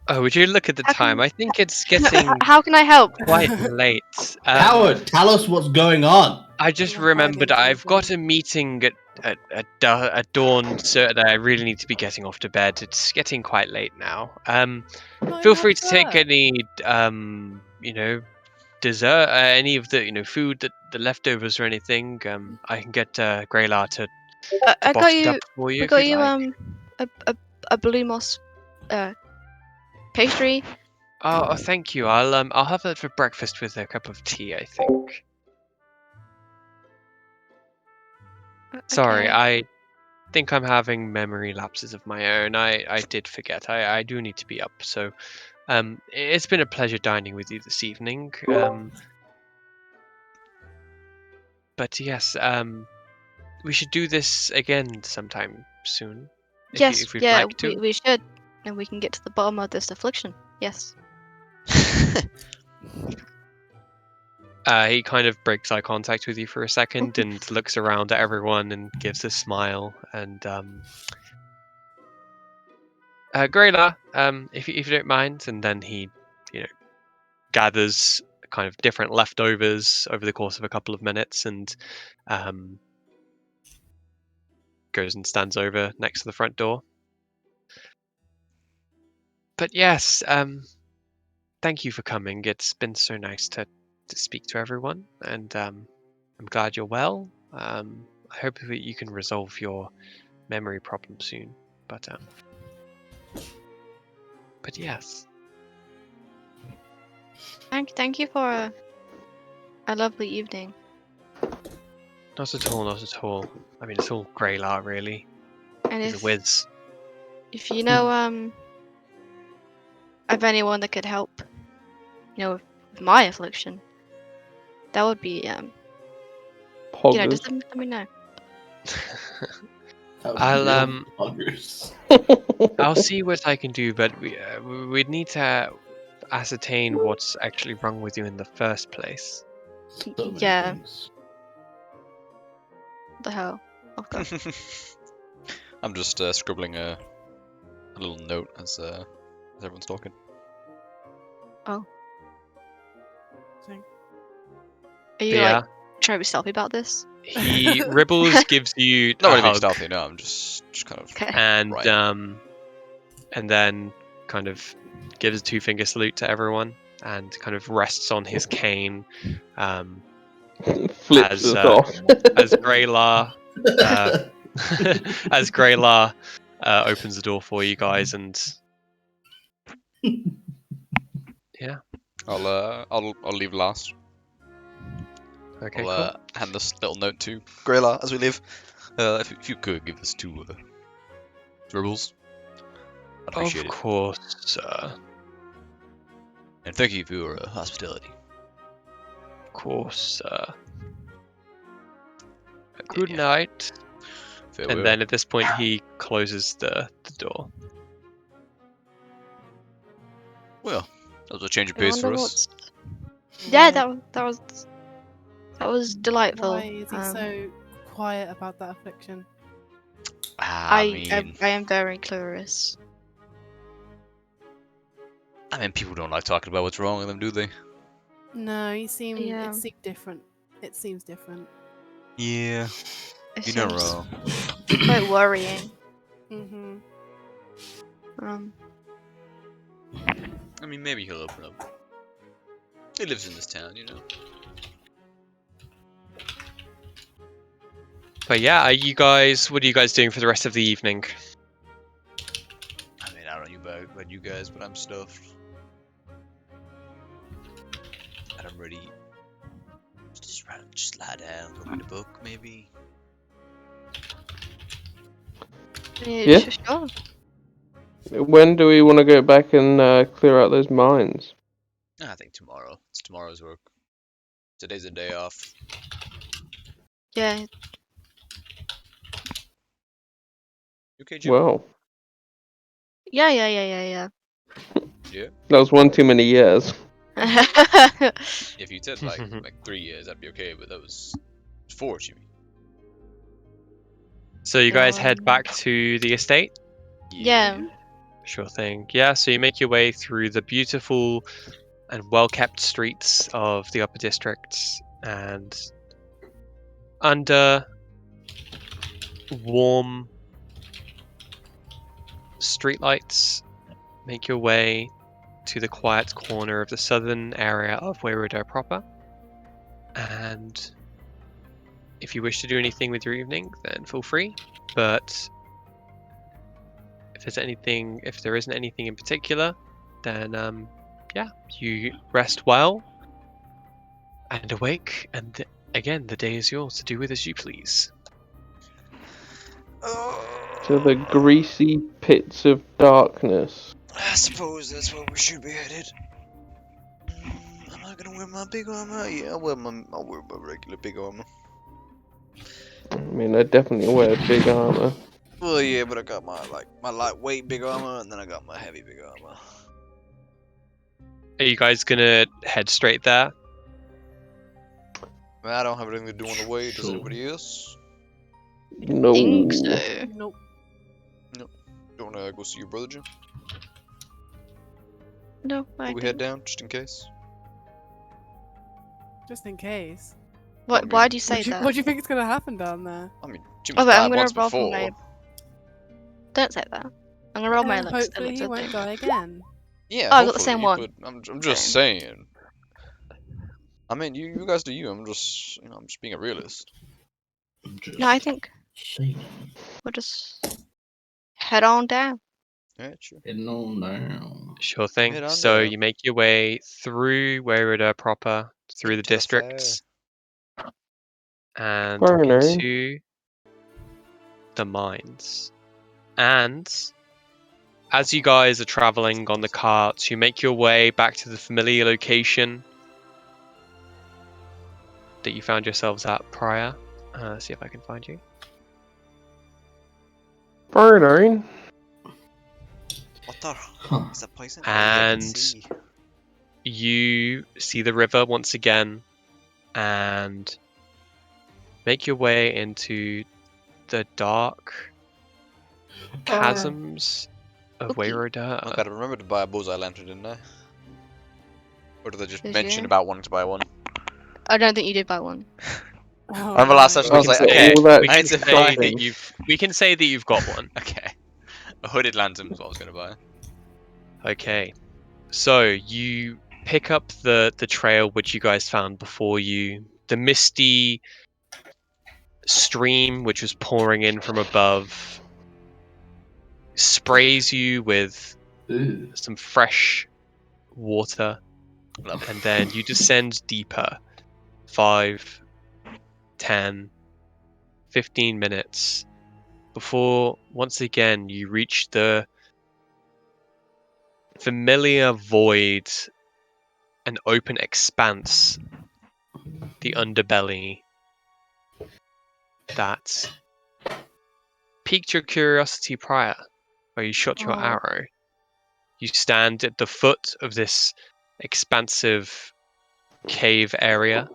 Oh, would you look at the How time? can- I think it's getting How can I help? quite late. Howard, tell us what's going on. I just You're hiding remembered I've got something. a meeting at dawn, so that I really need to be getting off to bed. It's getting quite late now. Not Feel even free had to take dessert. any dessert, any of the food, the leftovers or anything. I can get Graylar to I got box it up you. for you I if got you'd you like. a blue moss pastry. Oh, thank you. I'll have that for breakfast with a cup of tea, I think. Sorry, Okay. I think I'm having memory lapses of my own. I did forget. I do need to be up. So, it's been a pleasure dining with you this evening. But yes, we should do this again sometime soon, Yes. if we'd Yeah. like to. We should, and we can get to the bottom of this affliction. Yes. He kind of breaks eye contact with you for a second and looks around at everyone and gives a smile. And Grayla, if you don't mind, and then he, gathers kind of different leftovers over the course of a couple of minutes and goes and stands over next to the front door. But yes, thank you for coming. It's been so nice to speak to everyone, and I'm glad you're well. I hope that you can resolve your memory problem soon. But yes, Thank you for a lovely evening. not at all, not at all. I mean, it's all Graylar, really. And He's a whiz. if you know of anyone that could help, with my affliction, that would be Poggers. just let me know. That was I'll real buggers. I'll see what I can do, but we'd need to ascertain what's actually wrong with you in the first place. So many Yeah. things. What the hell? Okay. I'm just scribbling a little note as everyone's talking. Are you But yeah, trying to be stealthy about this? he Ribbles gives you Not a really being hug, stealthy, no, I'm just kind of Okay. and right. and then kind of gives a two-finger salute to everyone, and kind of rests on his cane, Flips as us off. as Graylar as Graylar opens the door for you guys, and yeah, I'll leave last. okay, I'll cool. hand this little note to Grayla as we leave. If you could give this to Dribbles, I'd appreciate Of it. course, sir. And thank you for your hospitality. Of course, sir. Good Yeah. night. Farewell. And then at this point, he closes the door. Well, that was a change of I pace wonder for us. Yeah, that was delightful. Why is he so quiet about that affliction? I I am very curious. mean, people don't like talking about what's wrong with them, do they? No, it seemed different. It seems different. Yeah, It you're not seems wrong. quite worrying. Mm-hmm. I mean, maybe he'll open up. He lives in this town, But yeah, what are you guys doing for the rest of the evening? I mean, I don't know about you guys, but I'm stuffed. And I'm ready. Just lie down, look at a book, maybe. Yeah? Sure. When do we want to go back and clear out those mines? I think tomorrow. It's tomorrow's work. Today's a day off. Yeah. You okay, Jim? Well, Yeah. Yeah. that was one too many years. If you said like 3 years, I'd be okay. But that was 4, Jimmy. So you guys head Um, back to the estate? Yeah. Sure thing. Yeah, so you make your way through the beautiful and well-kept streets of the upper districts, and under warm streetlights, make your way to the quiet corner of the southern area of Weirdo proper. And if you wish to do anything with your evening, then feel free. But if there isn't anything in particular, then yeah, you rest well and awake, and again, the day is yours to do with as you please. To the greasy pits of darkness. I suppose that's where we should be headed. Am I gonna wear my big armor? Yeah, I'll wear my regular big armor. I mean, I definitely wear big armor. Well, yeah, but I got my lightweight big armor, and then I got my heavy big armor. Are you guys gonna head straight there? I don't have anything to do on the way. Does Sure. anybody else? No. Think so. Nope. You wanna go see your brother, Jim? No, Will I we head don't. down just in case? Just in case. I mean, Why do you say that? What do you think is gonna happen down there? I mean, Jim's Oh, wait, I'm died gonna once roll for before. my. Don't say that. I'm gonna roll my And looks. hopefully he won't die again. Yeah, Oh, I got the same hopefully, one. but I'm just Same. saying. I mean, you guys do you. I'm just being a realist. I'm just No, I think saying. we'll just head on down. Yeah, sure. Heading on down. Sure thing. Head on So down. you make your way through Weirdo proper, through the Into the fair. districts, and Very nice. into the mines. And as you guys are traveling on the carts, you make your way back to the familiar location that you found yourselves at prior. See if I can find you. Very nice. What the? Huh. Is that poison? And you see the river once again, and make your way into the dark chasms of Okay. I Weirdo. gotta remember to buy a bullseye lantern, didn't I? Or did I just Did mention you? about wanting to buy one? I don't think you did buy one. Oh, Remember last session I was Okay, like, okay, all that we I can need to say buy. that we can say that you've got one. Okay, a hooded lantern is what I was gonna buy. Okay, so you pick up the trail which you guys found before you. The misty stream which was pouring in from above sprays you with Ew. some fresh water, Love it. and then you descend deeper. 5, 10, 15 minutes before once again you reach the familiar void, an open expanse, the underbelly that piqued your curiosity prior, where you shot your Oh. arrow. You stand at the foot of this expansive cave area.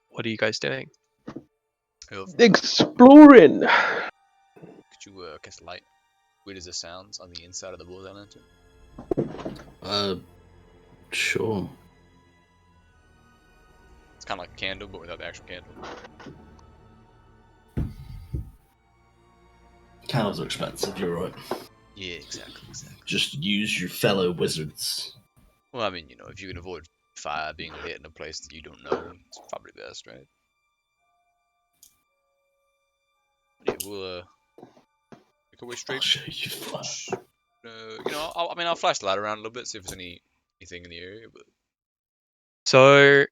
What are you guys doing? Exploring. Could you cast light? Weird as it sounds on the inside of the bullseye lantern. Sure. It's kind of like a candle, but without the actual candle. Candles are expensive, you're right. Yeah, exactly. Just use your fellow wizards. Well, I mean, if you can avoid fire being lit in a place that you don't know, it's probably best, right? Yeah, we'll make our way I'll straight. show you fire. I'll flash the light around a little bit, see if there's anything in the area. But So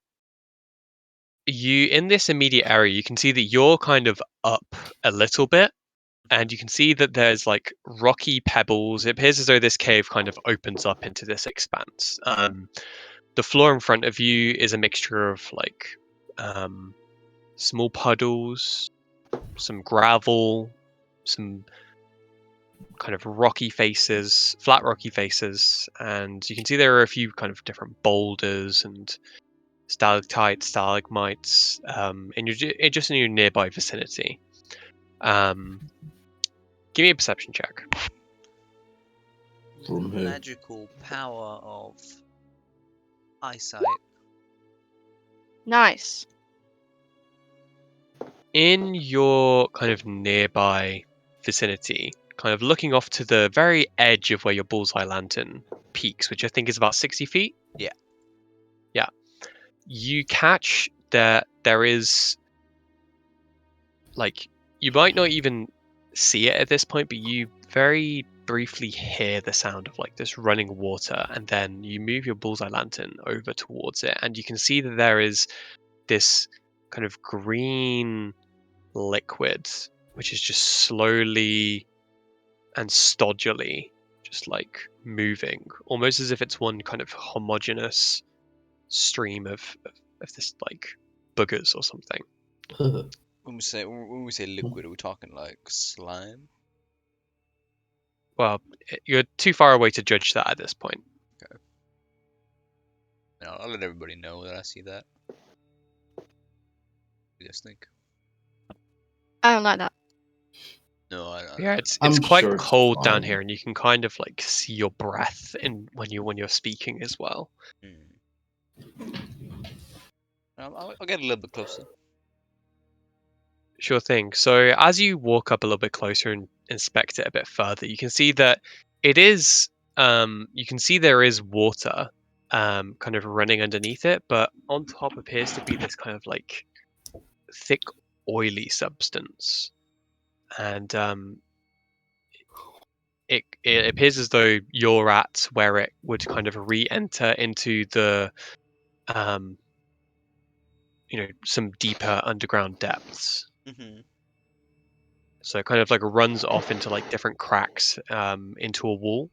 you in this immediate area, you can see that you're kind of up a little bit, and you can see that there's like rocky pebbles. It appears as though this cave kind of opens up into this expanse. The floor in front of you is a mixture of like small puddles, some gravel, some kind of rocky faces, flat rocky faces, and you can see there are a few kind of different boulders and stalactites, stalagmites, just in your nearby vicinity. Give me a perception check. From The who? magical power of eyesight. Nice. In your kind of nearby vicinity, kind of looking off to the very edge of where your bullseye lantern peaks, which I think is about 60 feet. Yeah. Yeah. You catch that there is, like, you might not even see it at this point, but you very briefly hear the sound of like this running water, and then you move your bullseye lantern over towards it, and you can see that there is this kind of green liquid which is just slowly and stodgily just like moving, almost as if it's one kind of homogeneous stream of this like boogers or something. When we say liquid, are we talking like slime? Well, you're too far away to judge that at this point. No, I'll let everybody know that I see that. What do you guys think? I don't like that. No, I Yeah, it's I'm quite sure it's cold down fine. here, and you can kind of like see your breath in when you're speaking as well. I'll get a little bit closer. Sure thing. So as you walk up a little bit closer and inspect it a bit further, you can see that it is you can see there is water kind of running underneath it, but on top appears to be this kind of like thick oily substance. And it appears as though you're at where it would kind of re-enter into the um some deeper underground depths. Mm-hmm. So it kind of like runs off into like different cracks into a wall,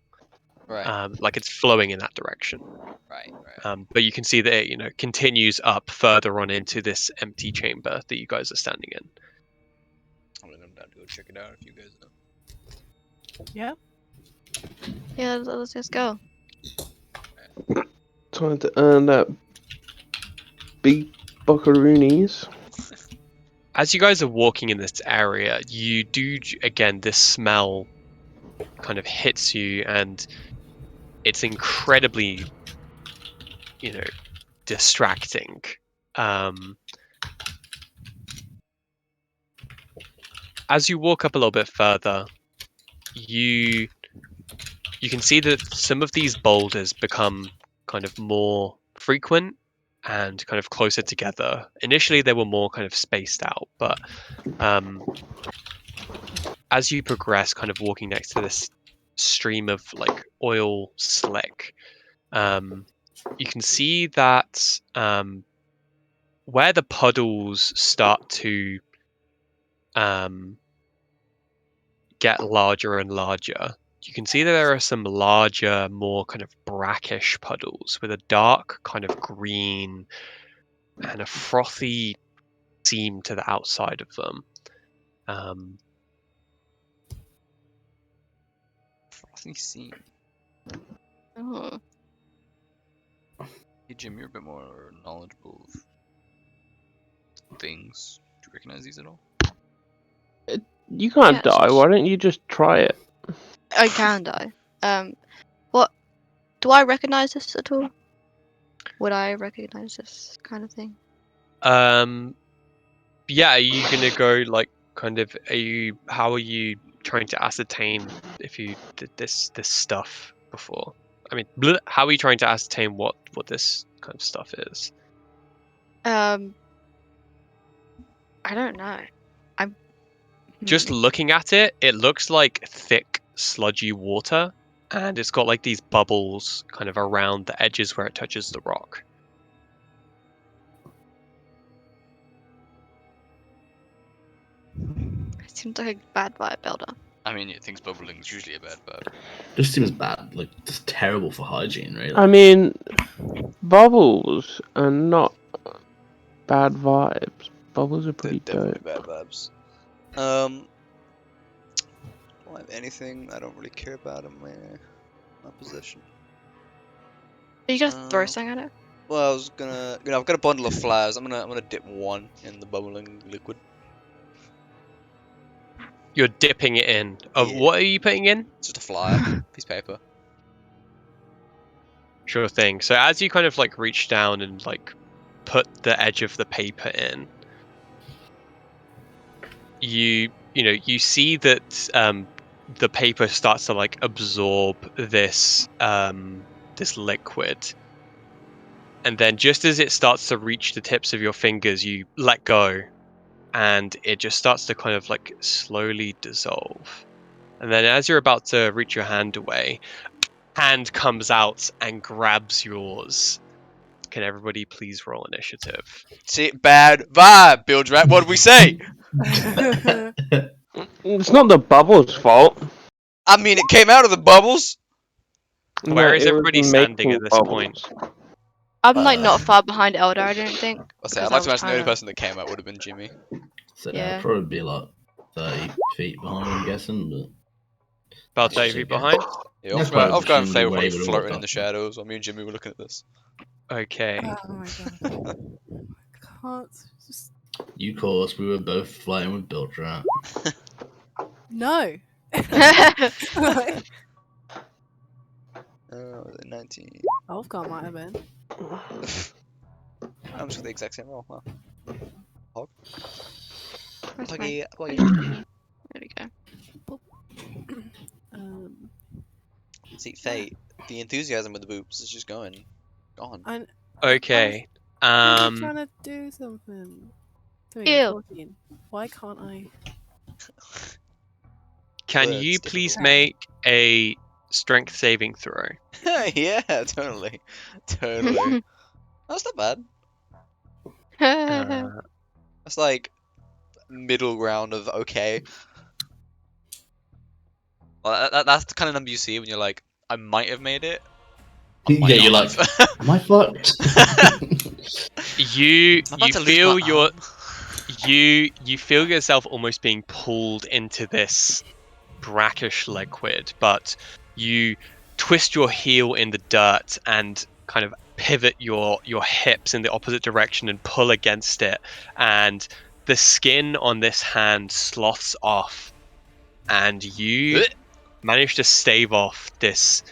Right. like it's flowing in that direction. Right. But you can see that it continues up further on into this empty chamber that you guys are standing in. I'm down to go check it out if you guys know. Yeah. Yeah, let's just go. Trying to earn that big buckaroonies. As you guys are walking in this area, you do again this smell kind of hits you, and it's incredibly distracting. As you walk up a little bit further, you can see that some of these boulders become kind of more frequent and kind of closer together. Initially, they were more kind of spaced out, but as you progress, kind of walking next to this stream of like oil slick, you can see that where the puddles start to get larger and larger, you can see that there are some larger, more kind of brackish puddles with a dark kind of green and a frothy seam to the outside of them. Frothy seam. Oh. Hey Jim, you're a bit more knowledgeable of things. Do you recognize these at all? You can't Yeah, die. Why don't you just try it? I can die. What? Do I recognize this at all? Would I recognize this kind of thing? Yeah, are you gonna go like kind of? How are you trying to ascertain if you did this stuff before? I mean, how are you trying to ascertain what this kind of stuff is? I don't know. I'm Just looking at it, it looks like thick, sludgy water, and it's got like these bubbles kind of around the edges where it touches the rock. Seems like a bad vibe, Elder. I mean, yeah, things bubbling is usually a bad vibe. Just seems bad. Like, just terrible for hygiene, really. I mean, bubbles are not bad vibes. Bubbles are They're pretty definitely dope. bad vibes. Don't have anything I don't really care about in my possession. Are you gonna throw Uh, something at it? Well, I was gonna, I've got a bundle of flowers. I'm gonna dip one in the bubbling liquid. You're dipping it in. Of Yeah. what are you putting in? It's just a flyer, piece of paper. Sure thing. So as you kind of like reach down and like put the edge of the paper in, you know you see that the paper starts to like absorb this this liquid, and then just as it starts to reach the tips of your fingers, you let go, and it just starts to kind of like slowly dissolve. And then as you're about to reach your hand away, hand comes out and grabs yours. Can everybody please roll initiative? See, bad vibe, Bilge Rat. What did we say? It's not the bubbles' fault. I mean, it came out of the bubbles. Where No, is it was everybody standing making at this point? bubbles. I'm like not Uh, far behind Elder, I don't think. I say, because I'd I like to was imagine the only trying to- person that came out would have been Jimmy. So Yeah. I'd probably be like 30 feet behind, I'm guessing. But About that's just 30 feet okay. behind? Yeah, That's quite I've got presumably Faye where probably he would've floating in walked the up. shadows while me and Jimmy were looking at this. Okay. Oh my god. I can't just. You call us, we were both flying with Bilge Rat. No! Was it 19? Ulfgar might have been. I'm just the exact same roll. Huh? Where's my- Puggy. There we go. Um, See, Faye, the enthusiasm with the boobs is just gone. I'm Okay. really trying to do something. There we go, Ew. 14. Why can't I? Can Words, you difficult. please make a strength saving throw? Yeah, totally. Totally. That's not bad. Uh, That's like middle ground of okay. Well, that's the kind of number you see when you're like, I might have made it. I might Yeah, you're not like, have. am I fucked? you I'm about to lose feel my your arm. you feel yourself almost being pulled into this brackish liquid, but you twist your heel in the dirt and kind of pivot your hips in the opposite direction and pull against it, and the skin on this hand sloughs off, and you manage to stave off this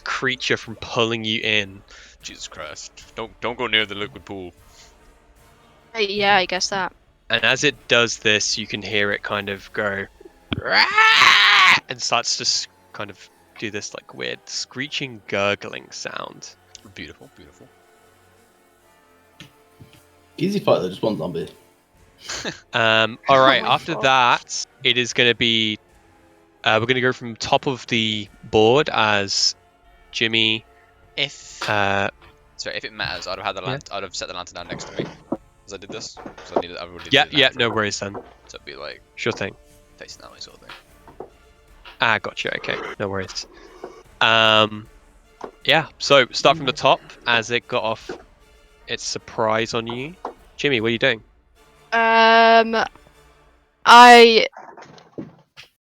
creature from pulling you in. Jesus Christ! Don't go near the liquid pool. Yeah, I guess that. And as it does this, you can hear it kind of go "Rah!" and starts to kind of do this like weird screeching, gurgling sound. Beautiful, beautiful. Easy fight though, just one zombie. All right. my After God. that, it is going to be. We're going to go from top of the board as Jimmy. If Uh, sorry, if it matters, I'd have had the Yeah. I'd have set the lantern down next to me as I did this. So I needed. I already yeah, did it yeah. natural. No worries then. So it'd be like Sure thing. facing that way, sort of thing. Ah, gotcha. Okay, no worries. Yeah. So start from the top as it got off its surprise on you. Jimmy, what are you doing? I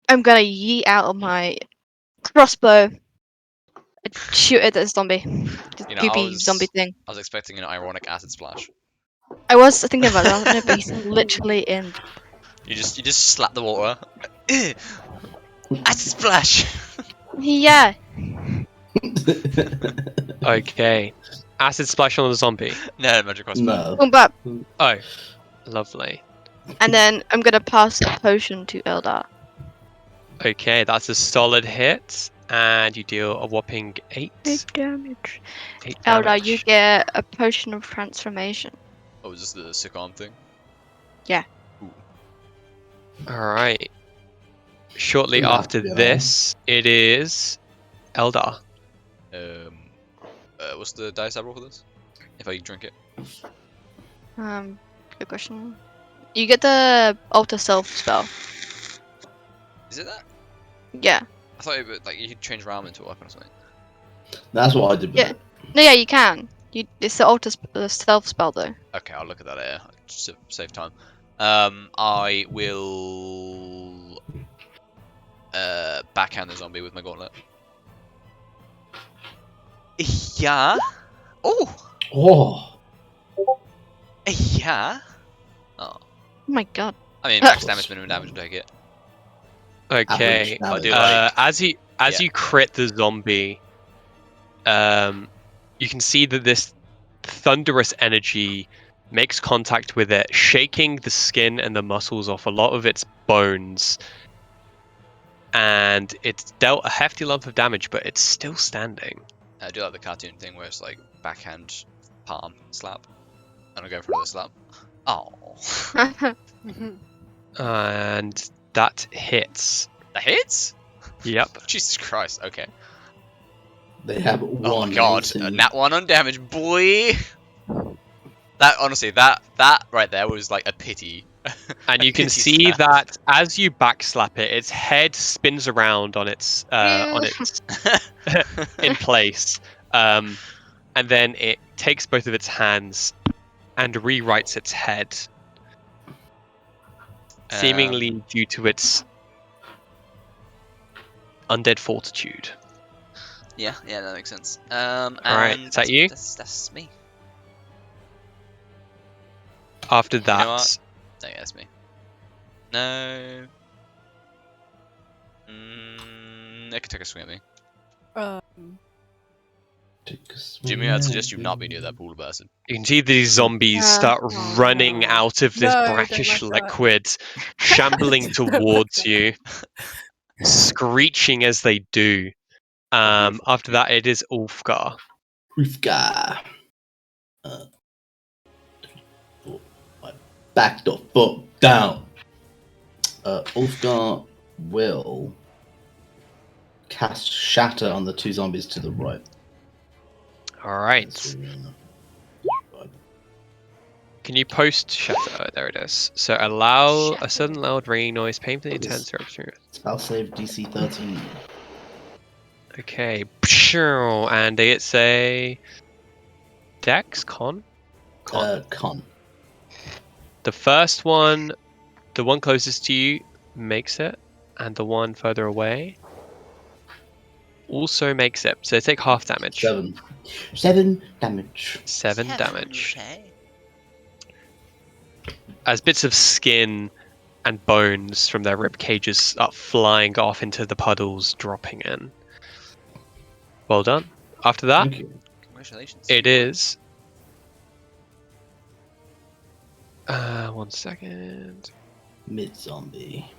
am gonna yeet out of my crossbow and shoot at this zombie. This You know, I goopy was zombie thing. I was expecting an ironic acid splash. I was thinking about that, no, but he's literally in. You just slap the water. Acid splash. Yeah. Okay. Acid splash on the zombie. No, magic crossbow. No. Boom, bap. Oh, lovely. And then I'm gonna pass a potion to Eldar. Okay, that's a solid hit, and you deal a whopping 8. 8 damage. 8 Eldar, damage. you get a potion of transformation. Oh, is this the sick arm thing? All right. Shortly Nah, after yeah. this, it is Eldar. What's the dice I roll for this? If I drink it. Good question. You get the alter self spell. Is it that? Yeah. I thought it would, like you could change Realm into a weapon or something. That's what I did with Yeah. it. No, yeah, you can. It's the stealth spell though. Okay, I'll look at that later. Just to save time. I will backhand the zombie with my gauntlet. Yeah. Oh. Oh, Yeah. Oh. Oh my god. I mean, max damage, minimum damage, will take it. Okay. average damage. do like- As you yeah. crit the zombie, you can see that this thunderous energy makes contact with it, shaking the skin and the muscles off a lot of its bones. And it's dealt a hefty lump of damage, but it's still standing. I do like the cartoon thing where it's like backhand, palm, slap, and I go for another slap. Oh. And that hits. That hits? Yep. Jesus Christ. Okay. They have one. Oh my god. rating. Nat 1 on damage, boy. That honestly, that right there was like a pity. And A you can pity see slap. that as you backslap it, its head spins around on its in place, and then it takes both of its hands and rewrites its head, seemingly due to its undead fortitude. Yeah, that makes sense. Alright, and is that you? That's me. After know that, what? No, yeah, that's me. No. It could take a swing at me. Take a swing Jimmy, I'd at suggest you not be me. near that pool of acid. you can see these zombies Yeah. start Oh, running no. out of this No, don't brackish like that. liquid, shambling Don't like towards that. you, screeching as they do. After that, it is Ulfgar. Uskia. Back the fuck down. Ulfgar will cast Shatter on the two zombies to the right. Alright. Can you post shatter? Oh, there it is. So allow a sudden loud ringing noise, painfully intense eruption. Spell save DC 13. Okay. And it's a Dex con? Con. The first one, the one closest to you makes it, and the one further away also makes it. So they take half damage. 7 damage. 7 damage. As bits of skin and bones from their rib cages start flying off into the puddles, dropping in. Well done. After that, Thank you. Congratulations. it is. 1 second. Mid zombie.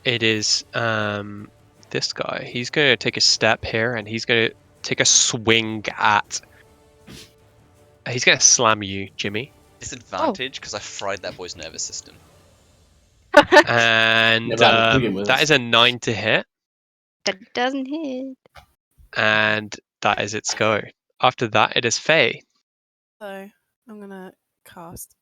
It is this guy. He's going to take a step here, and he's going to take a swing at. He's going to slam you, Jimmy. Disadvantage because I fried that boy's nervous system. And Yeah, begin with. that is a 9 to hit, That doesn't hit. and that is its go. After that, it is Faye. So I'm gonna cast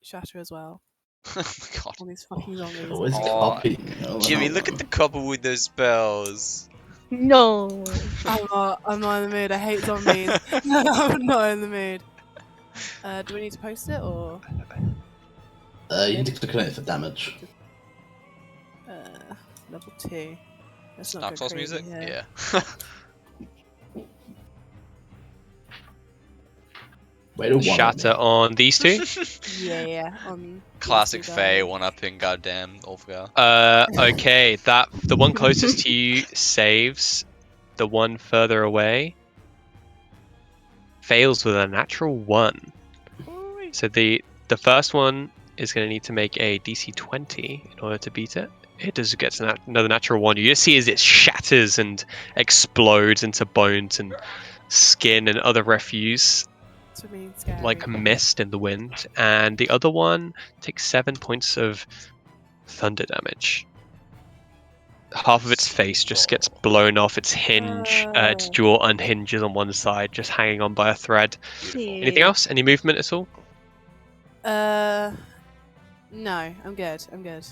Shatter as well Oh my god. on these fucking zombies. Always Oh, copying. Oh, Jimmy, no. look at the couple with those spells. No. I'm not in the mood. I hate zombies. I'm not in the mood. Do we need to post it or You need to click on it for damage. level 2? Let's not Dark go Souls crazy music? here. Yeah. Way to one Shatter on these two. Yeah. Classic these two Faye, guys. one upping goddamn Ulfgar. Okay, that the one closest to you saves. The one further away fails with a natural 1. So the first one is going to need to make a DC 20 in order to beat it. It does get another natural 1. You just see as it shatters and explodes into bones and skin and other refuse It's really scary. like mist in the wind. And the other one takes 7 points of thunder damage. half of its face just gets blown off. Its hinge, its jaw unhinges on one side, just hanging on by a thread. Beautiful. Anything else? Any movement at all? No, I'm good. I'm good.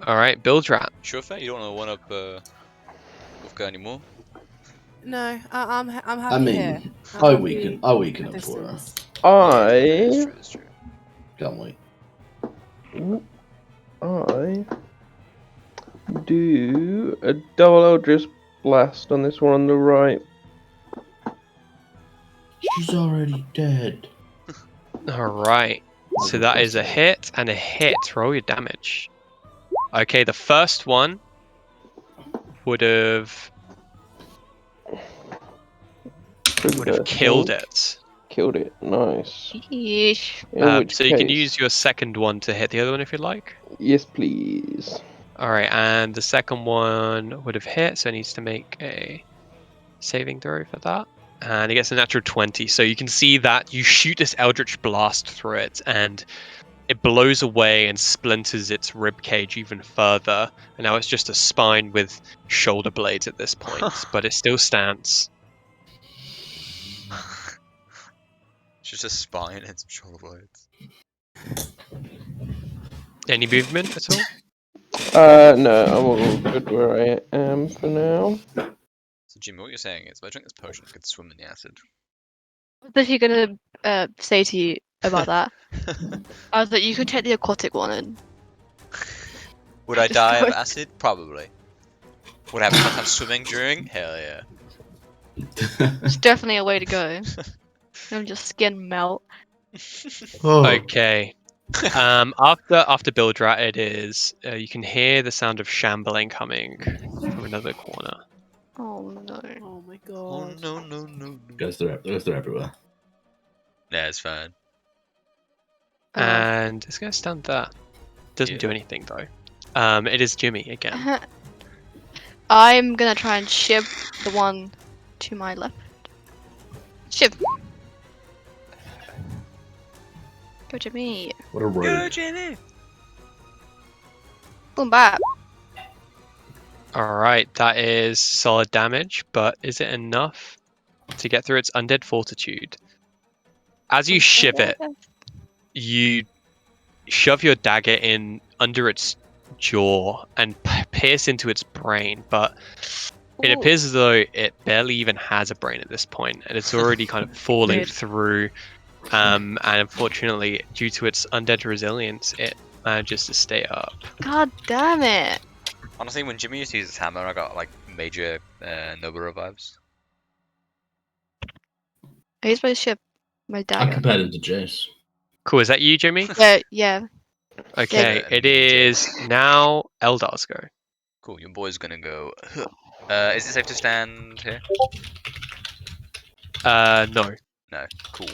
All right, build rat. Sure, fair. You don't want to one up Uskia anymore. No, I'm happy I mean, here. I'm I happy weaken at it for her. distance. That's I true. That's true. Can't wait. do a double Eldritch Blast on this one on the right. She's already dead. All right. So that is a hit and a hit. Roll your damage. Okay, the first one would have killed it. Killed it. Nice. Yeesh. In which So case, you can use your second one to hit the other one if you'd like. yes, please. All right, and the second one would have hit, so it needs to make a saving throw for that. And it gets a natural 20. So you can see that you shoot this Eldritch Blast through it, and it blows away and splinters its rib cage even further. And now it's just a spine with shoulder blades at this point, but it still stands. It's just a spine and some shoulder blades. Any movement at all? No, I'm all good where I am for now. So Jimmy, what you're saying is, if I drink this potion, I could swim in the acid. What was she gonna say to you about that? I was like, you could take the aquatic one and Would I Just die go of in. acid? Probably. Would I have a hard time swimming during? Hell yeah. it's definitely a way to go. And just skin melt. Oh. Okay. After build rat, it is you can hear the sound of shambling coming from another corner. Oh no. Oh my Oh god. no. Goes through everywhere. Yeah, it's fine. And it's gonna stand there. Doesn't do anything though. It is Jimmy again. I'm gonna try and shiv the one to my left. Shiv. Go Jimmy. What a rogue. Jimmy! Boom bap. All right, that is solid damage, but is it enough to get through its undead fortitude? As you shiv it, you shove your dagger in under its jaw and pierce into its brain, but it appears as though it barely even has a brain at this point, and it's already kind of falling Weird. through. And unfortunately, due to its undead resilience, it manages to stay up. God damn it. Honestly, when Jimmy used to use his hammer, I got like major Nobara vibes. I used my shiv. My I dagger. compared him to Jace. Cool, is that you, Jimmy? Yeah. Okay, Yeah. it is now Eldar's go. Cool, your boy's gonna go. Is it safe to stand here? No. No. Cool.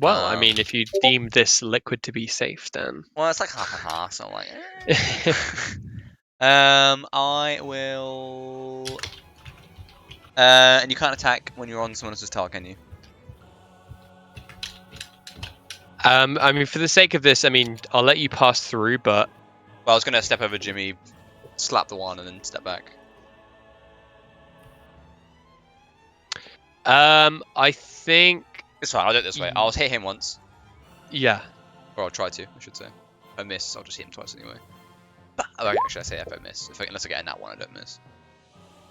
Well, I mean, if you deem this liquid to be safe, then. Well, it's like half and half, so I'm like. I will. And you can't attack when you're on someone else's tile, can you? I mean, for the sake of this, I mean, I'll let you pass through, but Well, I was gonna step over Jimmy, slap the one, and then step back. I think, It's fine. I'll do it this way. I'll hit him once, yeah. or I'll try to. I should say. If I miss, I'll just hit him twice anyway. But actually, I say if I miss. Unless I get in that one, I don't miss.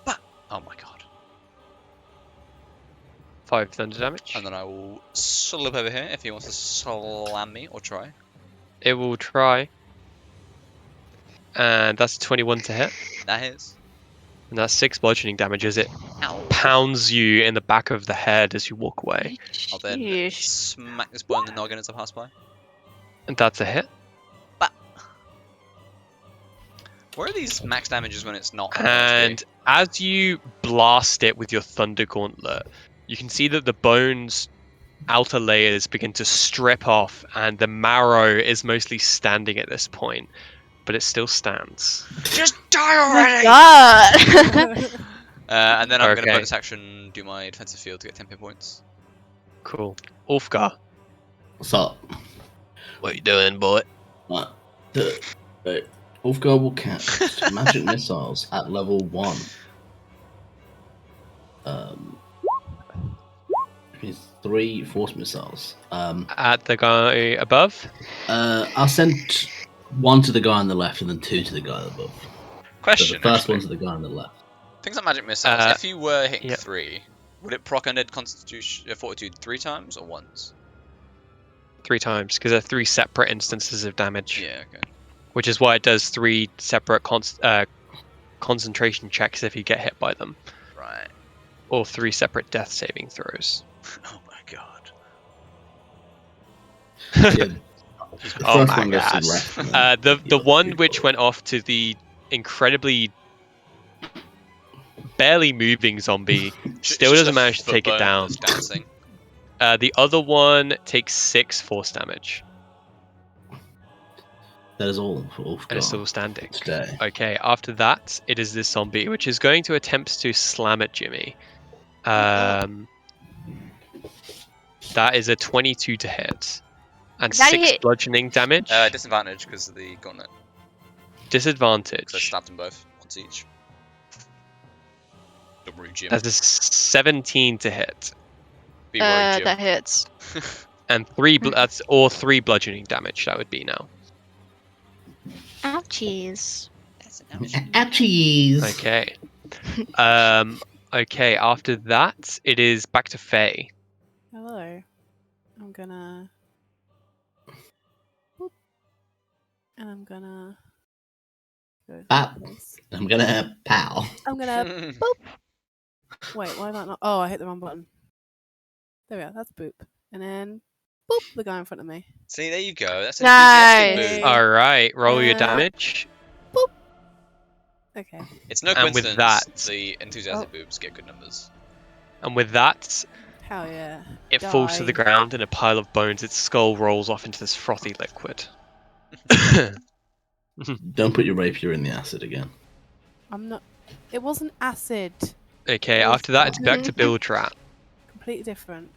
But oh my god. 5 thunder damage. And then I will slip over here if he wants to slam me or try. It will try. And that's a 21 to hit. That hits. And that's 6 bludgeoning damage as it Ow. pounds you in the back of the head as you walk away. I'll then Yeesh. smack this boy in the noggin as I pass by. And that's a hit. Where are these max damages when it's not? And as you blast it with your thunder gauntlet, you can see that the bone's outer layers begin to strip off, and the marrow is mostly standing at this point, but it still stands. Just die Oh already! my god. And then I'm Okay. gonna bonus action do my defensive field to get 10 hit points. Cool. Ulfgar. What's up? What you doing, boy? What? Ulfgar will cast magic missiles at level 1. He's 3 force missiles. At the guy above. I'll send 1 to the guy on the left and then 2 to the guy above. So Question, the first actually. one's to the guy on the left. Things like magic missiles. If you were hitting yep. 3, would it proc undead constitution fortitude 3 times or once? 3 times, because they're 3 separate instances of damage. Yeah, okay. Which is why it does 3 separate concentration checks if you get hit by them. Right. Or 3 separate death saving throws. Oh my god. Yeah, the Oh first my one goes to gosh. the left. and then The other one two which forward. went off to the incredibly barely moving zombie still Just doesn't a manage to foot take it bone down. that's dancing. The other one takes 6 force damage That is all for and is still Ulfgar standing. today. Okay, after that, it is this zombie which is going to attempt to slam at Jimmy. That is a 22 to hit. And That 6 hit. bludgeoning damage. Disadvantage because of the gauntlet. Because I Disadvantage. stabbed them both once each. Don't worry, Jim. That's a 17 to hit. Be worried, Jim. That hits. And 3 that's all 3 bludgeoning damage that would be now. Ouchies. That's an Ouchies! Okay. Okay, after that, it is back to Faye. Hello. I'm gonna. Boop. And I'm gonna. Go to Bop. that place. I'm gonna pow. I'm gonna. ouchie. Wait, why am I not? Oh, I hit the wrong button. There we are. That's boop. And then. Boop! The guy in front of me. See, there you go. That's an Nice. enthusiastic move. Alright, roll your Uh, damage. Okay. It's no And with coincidence that- the enthusiastic boobs get good numbers. And with that, Hell yeah. it falls to the Die. ground in a pile of bones. Its skull rolls off into this frothy liquid. Don't put your rapier in the acid again. I'm not. It wasn't acid. Okay, after that, it's back to Bill Trap. Completely different.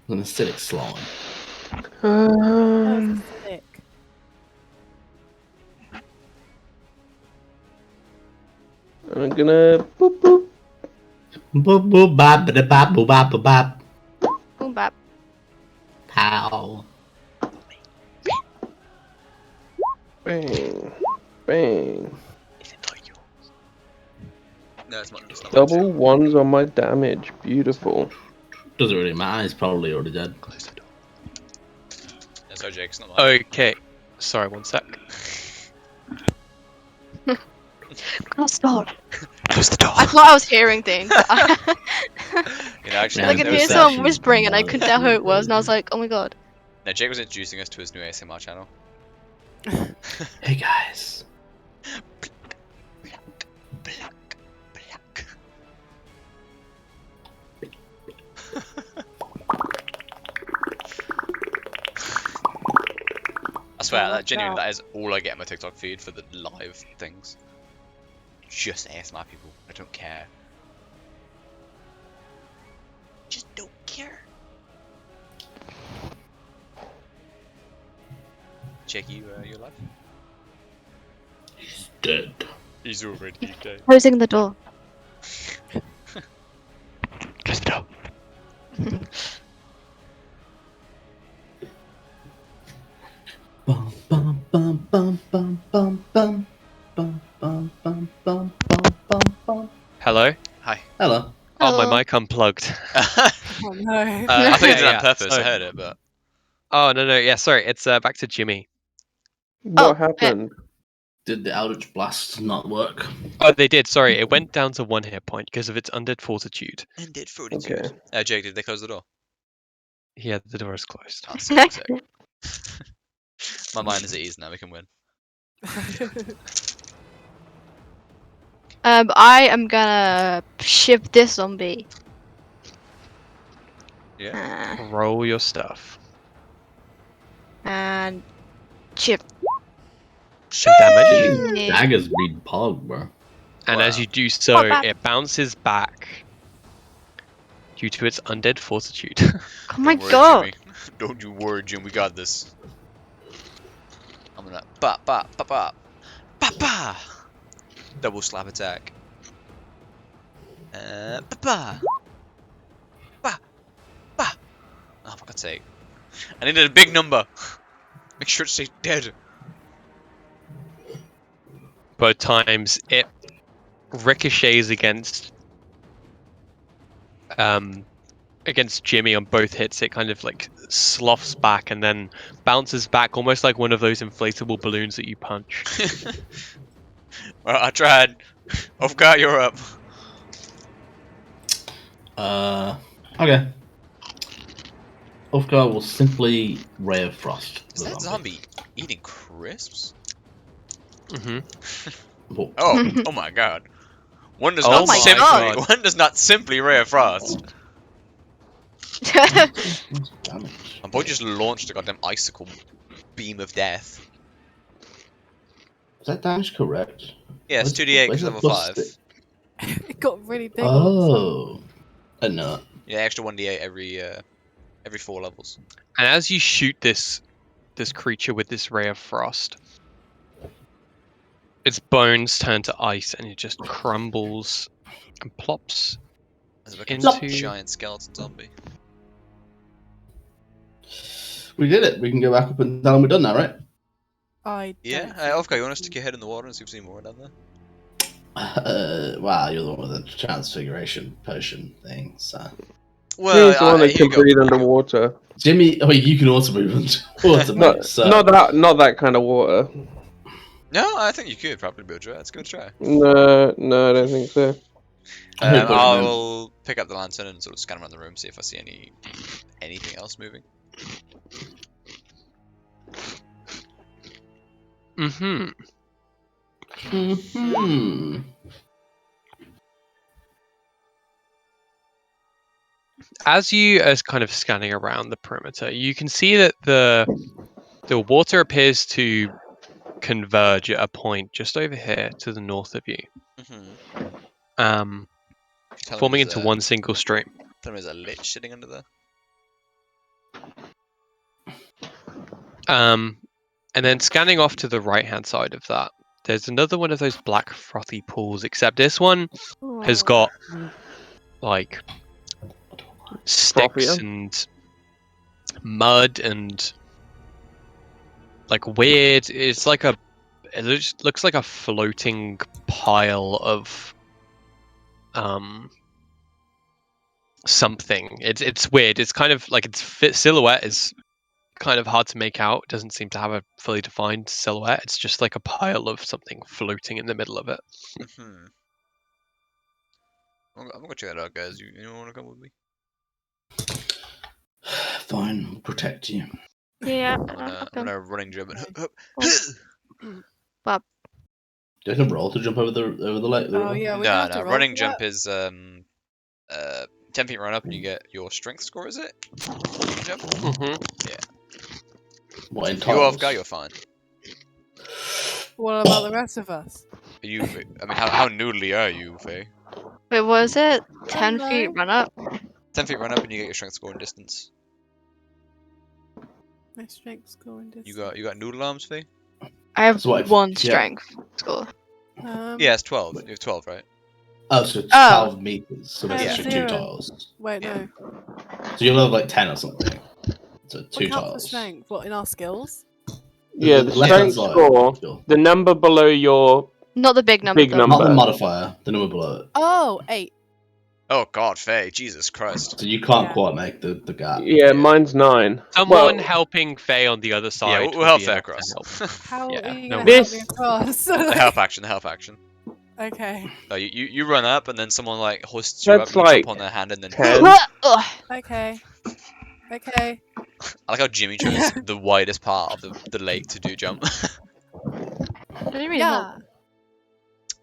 An acidic slime. That was acidic. I'm gonna boop boop. Boop boop bop ba bop boop bop boop bop. Boom bap. Pow. Bang. Bang. No, it's not. Double ones on my damage. Beautiful. Doesn't really matter, he's probably already dead. Yeah, sorry, Jake, it's not mine. Okay, sorry, one sec. Close the door. Close the door. I thought I was hearing things. You know, actually, Yeah, Like I there could was hear that- someone whispering and I couldn't tell who it was, and I was like, oh my god. No, Jake was introducing us to his new ASMR channel. Hey guys. I swear, Oh, that genuinely, wow. that is all I get in my TikTok feed for the live things. Just ASMR people. I don't care. Just don't care. Jake, you alive? He's dead. He's already dead. Closing the door. Close the door. Bum bum bum bum bum bum bum bum bum bum bum bum bum. Hello? Hi. Hello. Oh, Hello. my mic unplugged. I Oh no. think yeah, I did it on yeah, purpose. so- I heard it, but Oh, no, yeah, sorry, it's back to Jimmy. What Oh, happened? Did the Eldritch Blast not work? Oh, they did, sorry, it went down to 1 hit point because of its undead fortitude. ended Okay. Jake, did they close the door? Yeah, the door is closed. Oh, sick, sick. My mind is at ease now. We can win. I am gonna ship this zombie. Yeah. Roll your stuff. And chip. Some damage. Yay. Daggers beat Pog, bro. And as Wow. you do so, Not bad. it bounces back due to its undead fortitude. Oh my Don't worry, god. Jimmy. Don't you worry, Jim. We got this. I'm gonna ba. Double slap attack. Ba. Oh, for God's sake! I needed a big number. Make sure it stays dead. Both times it ricochets against Jimmy on both hits. It kind of like sloughs back and then bounces back, almost like one of those inflatable balloons that you punch. Well, I tried. Uskia, you're up. Okay. Uskia will simply Ray of Frost. Is that zombie eating crisps? What? Oh my god! One does Oh not my simply. God. One does not simply Ray of Frost. Damage. My boy just launched a goddamn icicle beam of death. Is that damage correct? Yeah, it's Where's- 2d8 where's because the level plus 5. stick? It got really big. all of a sudden. Oh. I know. Yeah, extra 1d8 every 4 levels. And as you shoot this creature with this ray of frost, its bones turn to ice and it just crumbles and plops As it becomes into. a giant skeleton zombie. We did it. We can go back up and down. We're done now, right? I Yeah, don't think Oscar, you we want to stick can. your head in the water and see if you see more down there? Wow, you're the one with the transfiguration potion thing. So, He's the one that can breathe underwater. Jimmy, you can also move underwater, mate. Not, So, not that kind of water. No, I think you could probably be able to try. Let's give it a try. No, I don't think so. Who put him in? I'll pick up the lantern and sort of scan around the room, see if I see anything else moving. As you are kind of scanning around the perimeter, you can see that the water appears to converge at a point just over here to the north of you, forming into one single stream. Tell me there's a lich sitting under there. And then scanning off to the right-hand side of that, there's another one of those black frothy pools, except this one has got like sticks Frothier. and mud and like weird. It's like it looks like a floating pile of something. It's weird. It's kind of like its silhouette is kind of hard to make out. It doesn't seem to have a fully defined silhouette. It's just like a pile of something floating in the middle of it. I'm gonna check that out, guys. Anyone want to come with me? Fine, we'll protect you. Yeah. I'm gonna running jump and Bob. Do I have a roll to jump over the lake? Oh yeah, we no, have to roll running for jump that. is 10 feet run up and you get your strength score, is it? Jump? What in You tiles? Oscar, you're fine. What about the rest of us? Are you, I mean, how noodly are you, Faye? Wait, what was it? 10 Hello? feet run up? 10 feet run up and you get your strength score and distance. My strength score and You got noodle arms, Faye? I have So what, one yeah. strength score. Yeah, it's 12. You have 12, right? Oh, so it's Oh. 12 meters. So I that's have just 2 zero. tiles. Wait, no. So you'll have like 10 or something. So 2 What counts for tiles. strength? What, in our skills? Yeah, The the left-hand strength side, score, sure. the number below your Not the big number. Big though. number. Not the modifier, the number below it. Oh, 8. Oh god, Faye, Jesus Christ. So you can't Yeah. quite make the gap. yeah, mine's 9. Someone Well, helping Faye on the other side. Yeah, would we'll help be Faye enough to across. help. How Yeah, are you no going to help worries. me across? The help action. Okay. No, you run up and then someone like hoists you That's up, you like jump on their hand and then 10. Ugh. Okay. I like how Jimmy chose the widest part of the lake to do jump. What do you mean? Yeah.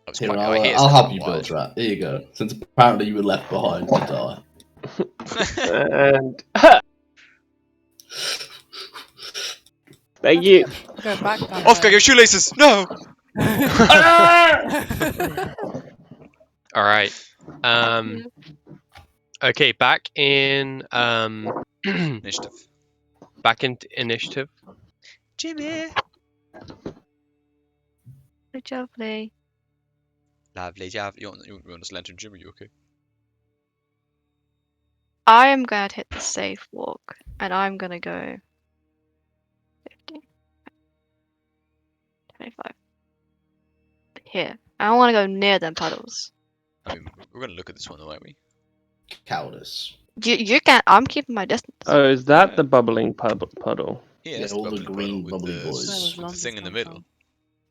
That was Here, quite, I'll, he is I'll quite help you wide. build that. Here you go. Since apparently you were left behind to die. And thank you. Go back that Oscar, way. your shoelaces! No! All right. Okay, back in Initiative. back in initiative. Jimmy! Lovely. Lovely job. You want this lantern, Jim? Are you okay? I am going to hit the safe walk, and I'm going to go 50, 25. Here. I want to go near them puddles. I mean, we're gonna look at this one though, aren't we? Cowardice. You can't. I'm keeping my distance. Oh, is that Yeah. the bubbling puddle? Yeah, Yeah, that's all the bubbly green puddle with bubbly the boys. Where was with the London's thing in the come middle.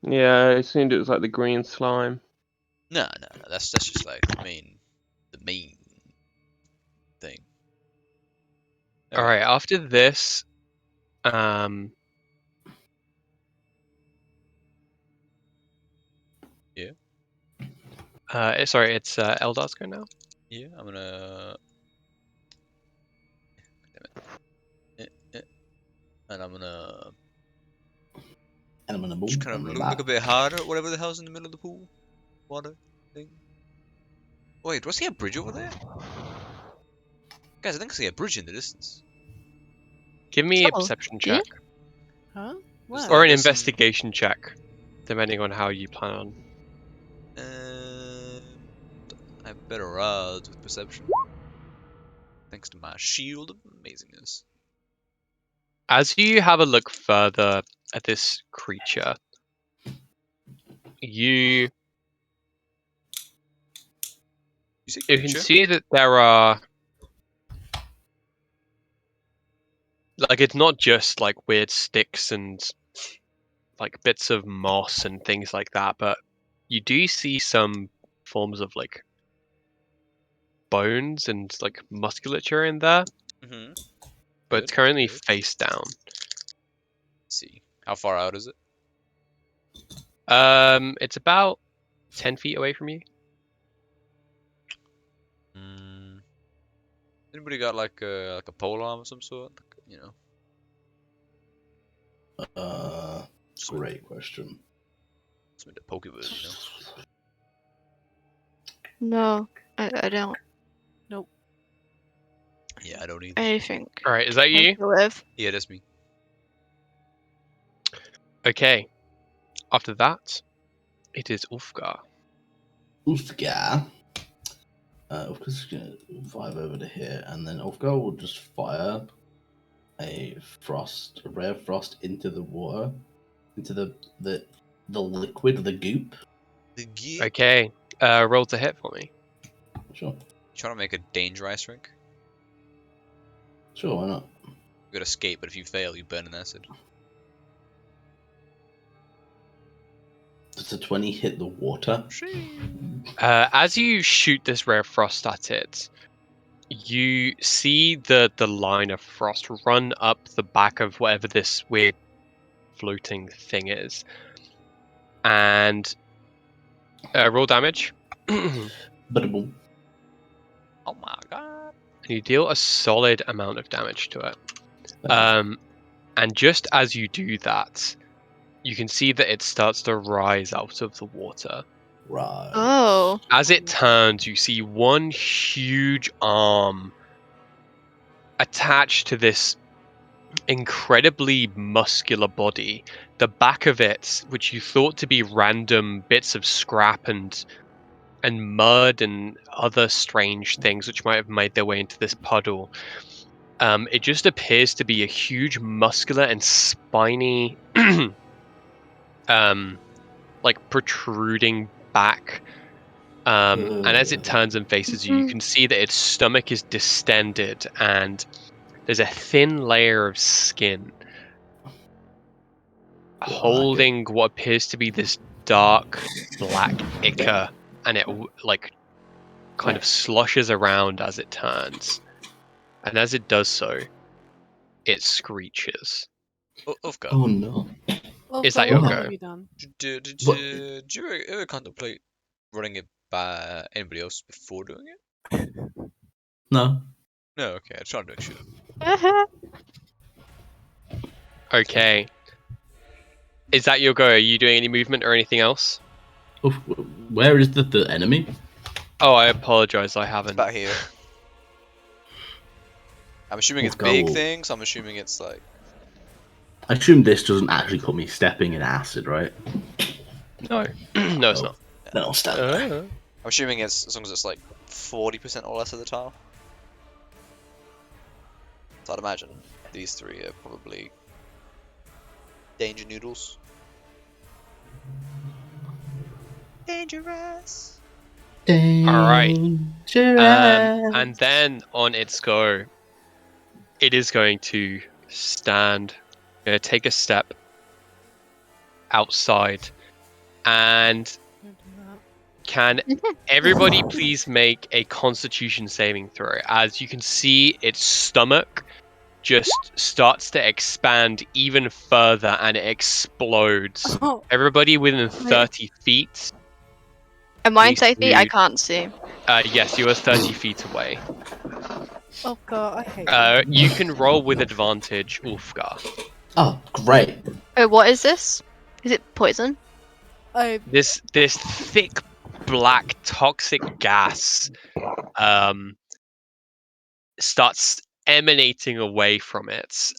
from? Yeah, it seemed it was like the green slime. No. That's just like the main thing. All right. After this, um, Yeah. Sorry, it's Eldar's go now. Yeah, I'm gonna. Damn it. And I'm gonna And I'm gonna boom. just kind of and look a bit harder at whatever the hell's in the middle of the pool. Water thing. Wait, do I see a bridge over there? Guys, I think I see a bridge in the distance. Give me a Oh, perception yeah? check Huh? Just Where? or an there's some- investigation check, depending on how you plan on. I have better odds with perception. Thanks to my shield of amazingness. As you have a look further at this creature, you You say can creature? see that there are, like, it's not just like weird sticks and like bits of moss and things like that, but you do see some forms of like bones and like musculature in there, Mm-hmm. but it's currently Good. face down. Let's see. How far out is it? It's about 10 feet away from you. Mm. Anybody got like a pole arm of some sort? Like, you know. Great question. Something to poke it with, you know. No, I don't. Yeah, I don't either. Anything. All right, is that you? to live. Yeah, that's me. Okay. After that, it is Ulfgar. Uskia. Ulfgar's gonna vibe over to here, and then Ulfgar will just fire a ray of frost into the water, into the liquid, the goop. The gear. Okay. Roll to hit for me. Sure, Trying to make a danger ice rink. why not? You gotta escape, but if you fail, you burn in acid. Does a 20 hit the water? As you shoot this ray of frost at it, you see the line of frost run up the back of whatever this weird floating thing is, and roll damage. And Ba-da-boom. Oh my god. you deal a solid amount of damage to it. Thank And just as you do that, you can see that it starts to rise out of the water. you. Right. Oh. As it turns, you see one huge arm attached to this incredibly muscular body. The back of it, which you thought to be random bits of scrap and mud and other strange things which might have made their way into this puddle, it just appears to be a huge muscular and spiny like protruding back. And as it turns and faces you, you can see that its stomach is distended and there's a thin layer of skin holding what appears to be this dark black ichor, and it like kind of sloshes around as it turns. And as it does so, it screeches. Ufka, Oh no. Oh, Is that so your what go? have you done? did What? you ever contemplate running it by anybody else before doing it? No. No, okay, I just wanted to make sure. Okay. Is that your go? Are you doing any movement or anything else? Oh, where is the enemy? Oh, I apologize, I haven't. About here. I'm assuming it's Ufka big will- things. I'm assuming it's like. I assume this doesn't actually put me stepping in acid, right? No, no, it's Oh. not. Then I'll stand there. I'm assuming it's as long as it's like 40% or less of the tile. So I'd imagine these three are probably danger noodles. Dangerous. Alright. Dangerous. And then on its go, it is going to stand, take a step outside, and Don't do that. can everybody please make a Constitution saving throw? As you can see, its stomach just starts to expand even further, and it explodes. Oh, Everybody within 30 feet. Am I in needs 30 feet? I to- can't see. Yes, you are 30 feet away. oh god, I hate You can roll with advantage, Ulfgar. Oh, great. Oh, what is this? Is it poison? I This thick black toxic gas starts emanating away from it.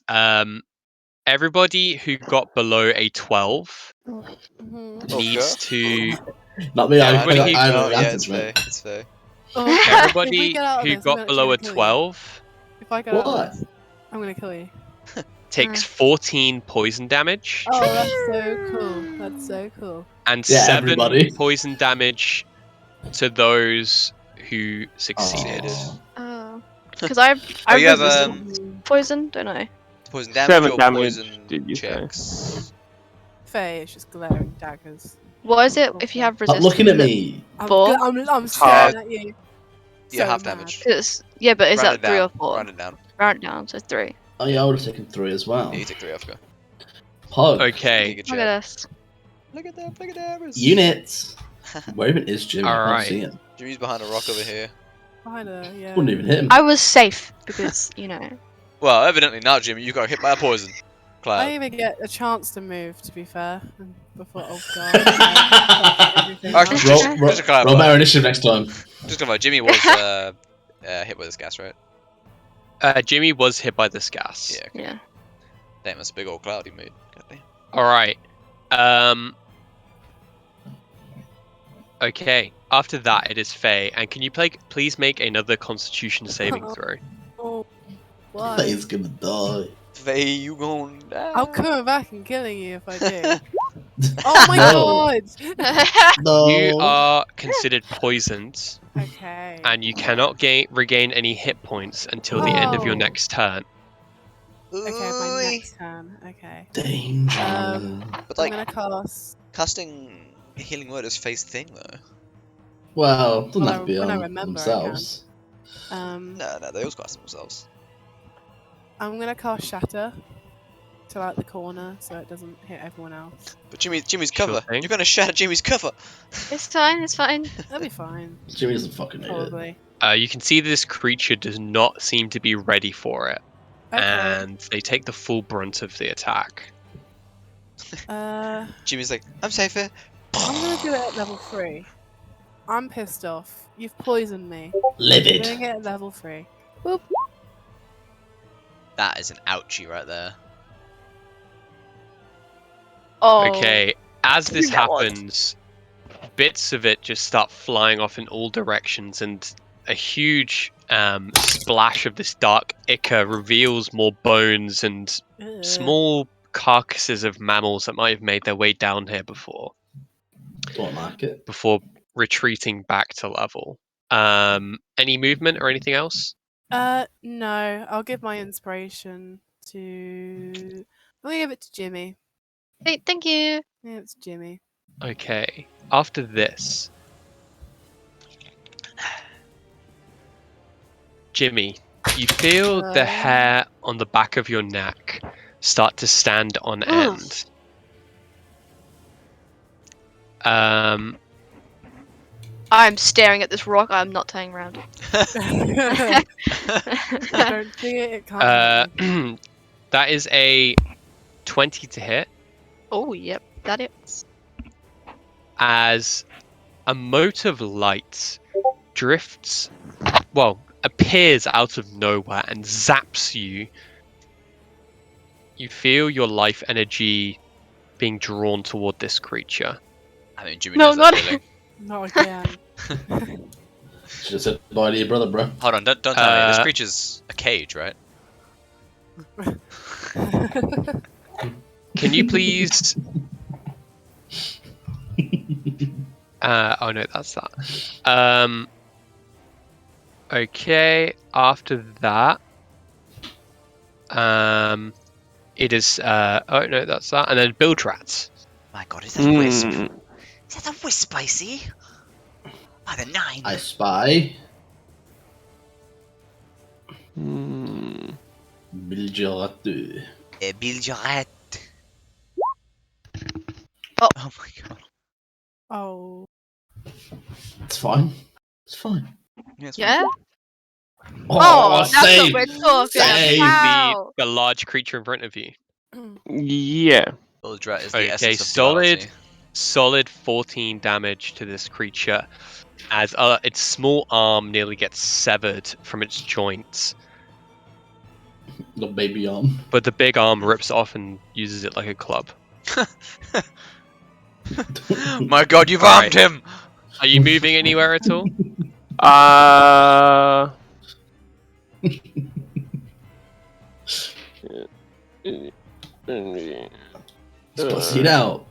Everybody who got below a 12 mhm. needs to. Not me. Everybody who- I have no, yeah, advantage, it's fair. mate. It's fair. Oh, if we Everybody get out of who this, I'm got actually below a gonna kill you. 12 If I get out What? of this, I'm gonna kill you. takes 14 poison damage Oh, that's so cool. That's so cool. and Yeah, 7 everybody. poison damage to those who succeeded. Aw. Oh, because I Oh, you have resist poison, don't I? poison damage 7 or damage, poison did you say? checks? Faye, it's just glaring daggers. What is it if you have Stop resistance? looking at Is it me. I'm, Four? I'm Hard. staring at you. Yeah, So half mad. damage. Yeah, but is Round that it 3 down. or 4? Round it down. Round it down, so 3. Oh yeah, I would have taken 3 as well. Yeah, you take 3 off. Go. Pug. Okay, Good Look job. at this. Look at that. Look at that. Units. Where even is Jimmy? I can't Alright. see him. Jimmy's behind a rock over here. Behind her, yeah. Wouldn't even hit him. I was safe because, you know. Well, evidently not, Jimmy. You got hit by a poison I cloud. didn't even get a chance to move, to be fair. Before everything Actually, else. just to clarify. Roll better initiative next time. Just to clarify, Jimmy was hit with this gas, right? Jimmy was hit by this gas. Yeah. Okay. Yeah. Damn, that's a big old cloud he made. Goddamn. Alright. Okay. After that, it is Faye. And can you please make another Constitution saving throw? Oh, why? Faye's gonna die. Faye, you gon' die. I'm coming back and killing you if I do. Oh my god! No. You are considered poisoned, Okay. and you cannot regain any hit points until the end of your Oh. next turn. Okay, my Ooh-wee. next turn. Okay. Danger. But I'm like, gonna cast. casting healing word is Faye's thing, though. Well, doesn't When have to be I on remember, I themselves. No, they always cast themselves. I'm gonna cast Shatter to like the corner so it doesn't hit everyone else. But Jimmy's Sure cover. thing. You're gonna shatter Jimmy's cover. It's fine, it's fine. That'll be fine, Jimmy doesn't fucking need it. probably. You can see this creature does not seem to be ready for it, Okay. and they take the full brunt of the attack. Jimmy's like, I'm safe here. I'm gonna do it at level 3. I'm pissed off. You've poisoned me. I'm Livid. doing it at level 3. That is an ouchie right there. Oh. Okay, as this That one. happens, bits of it just start flying off in all directions, and a huge splash of this dark ichor reveals more bones and Ugh. small carcasses of mammals that might have made their way down here before Don't like it. retreating back to level. Any movement or anything else? No. I'll give my inspiration to. I'm gonna give it to Jimmy. Hey, thank you. Yeah, it's Jimmy. Okay, after this, Jimmy, you feel the hair on the back of your neck start to stand on Ugh. end. I'm staring at this rock. I'm not turning around. I don't think it can't. hurt me. That is a 20 to hit, Oh, yep, that is. as a mote of light drifts, appears out of nowhere and zaps you. You feel your life energy being drawn toward this creature. I mean, Jimmy No, knows that not feeling. Not again. Should have said bye to your brother, bro. Hold on, don't tell me. This Uh, creature's a cage, right? Can you please? Oh no, that's that. Okay. After that, it is. Oh no, that's that. And then build rats. My god, is that a wisp? Hmm. Is that a wisp I see? By the 9. I spy Hmm. Bilgeratu. Bilgerat. Oh. Oh my god. Oh. It's fine. It's fine. Yeah, it's yeah. Oh, That's what save! we're talking Save! about. The large creature in front of you. Yeah. Bilgerat is the Okay, essence of solid, duality. solid 14 damage to this creature, as its small arm nearly gets severed from its joints, The baby arm. but the big arm rips off and uses it like a club. My god, you've Alright. armed him! Are you moving anywhere at all? Uh. Spicy it out.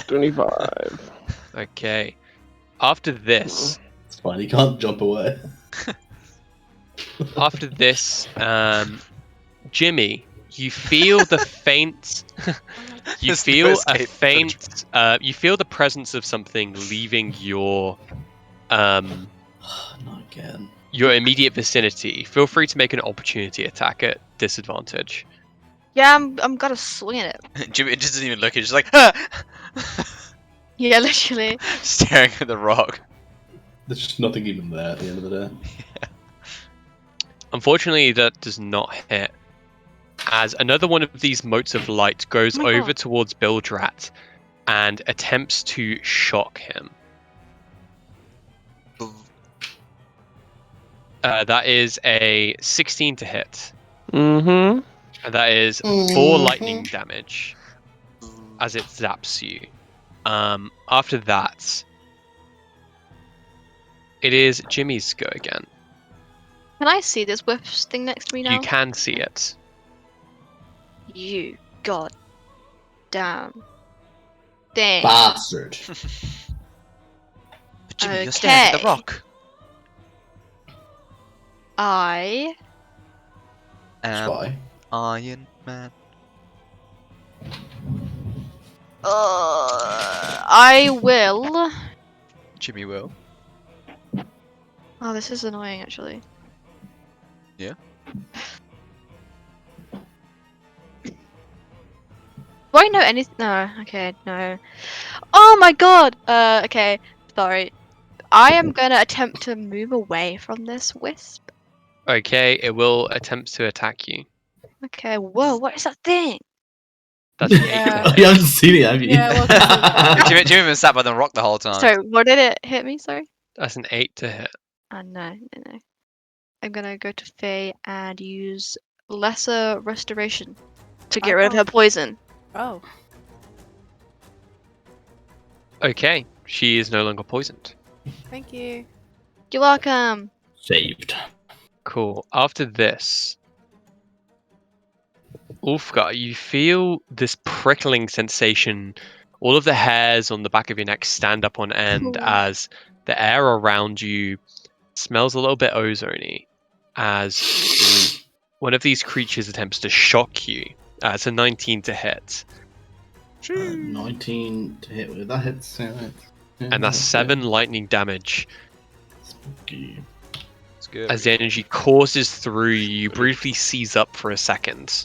25. Okay. After this, It's fine. He can't jump away. Jimmy, you feel the faint. You There's no feel a escape for faint. You feel the presence of something leaving your Not again. your immediate vicinity. Feel free to make an opportunity attack at disadvantage. Yeah, I'm gonna swing at it. Jimmy it just doesn't even look, he's just like, ah! Yeah, literally. Staring at the rock. There's just nothing even there at the end of the day. Unfortunately, that does not hit. As another one of these motes of light goes Oh my over God. towards Bildrat and attempts to shock him. That is a 16 to hit. Mm-hmm. And that is 4 lightning damage as it zaps you. After that, it is Jimmy's go again. Can I see this wisp thing next to me now? You can see it. You god damn thing. Bastard. But Jimmy, you're staring at the Okay. rock. I Spy. Iron Man. I will. Jimmy will. Oh, this is annoying actually. Yeah? Do I know anything? No. Okay. No. Oh my god. Okay. Sorry. I am gonna attempt to move away from this wisp. Okay, it will attempt to attack you. Okay. Whoa. What is that thing? That's an 8 Yeah. to You hit. haven't seen it, have you? Yeah, well, 'cause Jimmy been sat by the rock the whole time. Sorry. What did it hit me? Sorry. That's an 8 to hit. Oh no. No. I'm gonna go to Faye and use Lesser Restoration to get rid of her poison. Oh. Okay, she is no longer poisoned. Thank you. You're welcome. Saved. Cool. After this, Ulfgar, you feel this prickling sensation. All of the hairs on the back of your neck stand up on end Cool. as the air around you smells a little bit ozony as one of these creatures attempts to shock you. It's a 19 to hit. 19 to hit with that hits. Yeah, And that's 7 lightning damage. Spooky. It's good. As the energy courses through you, you briefly seize up for a second.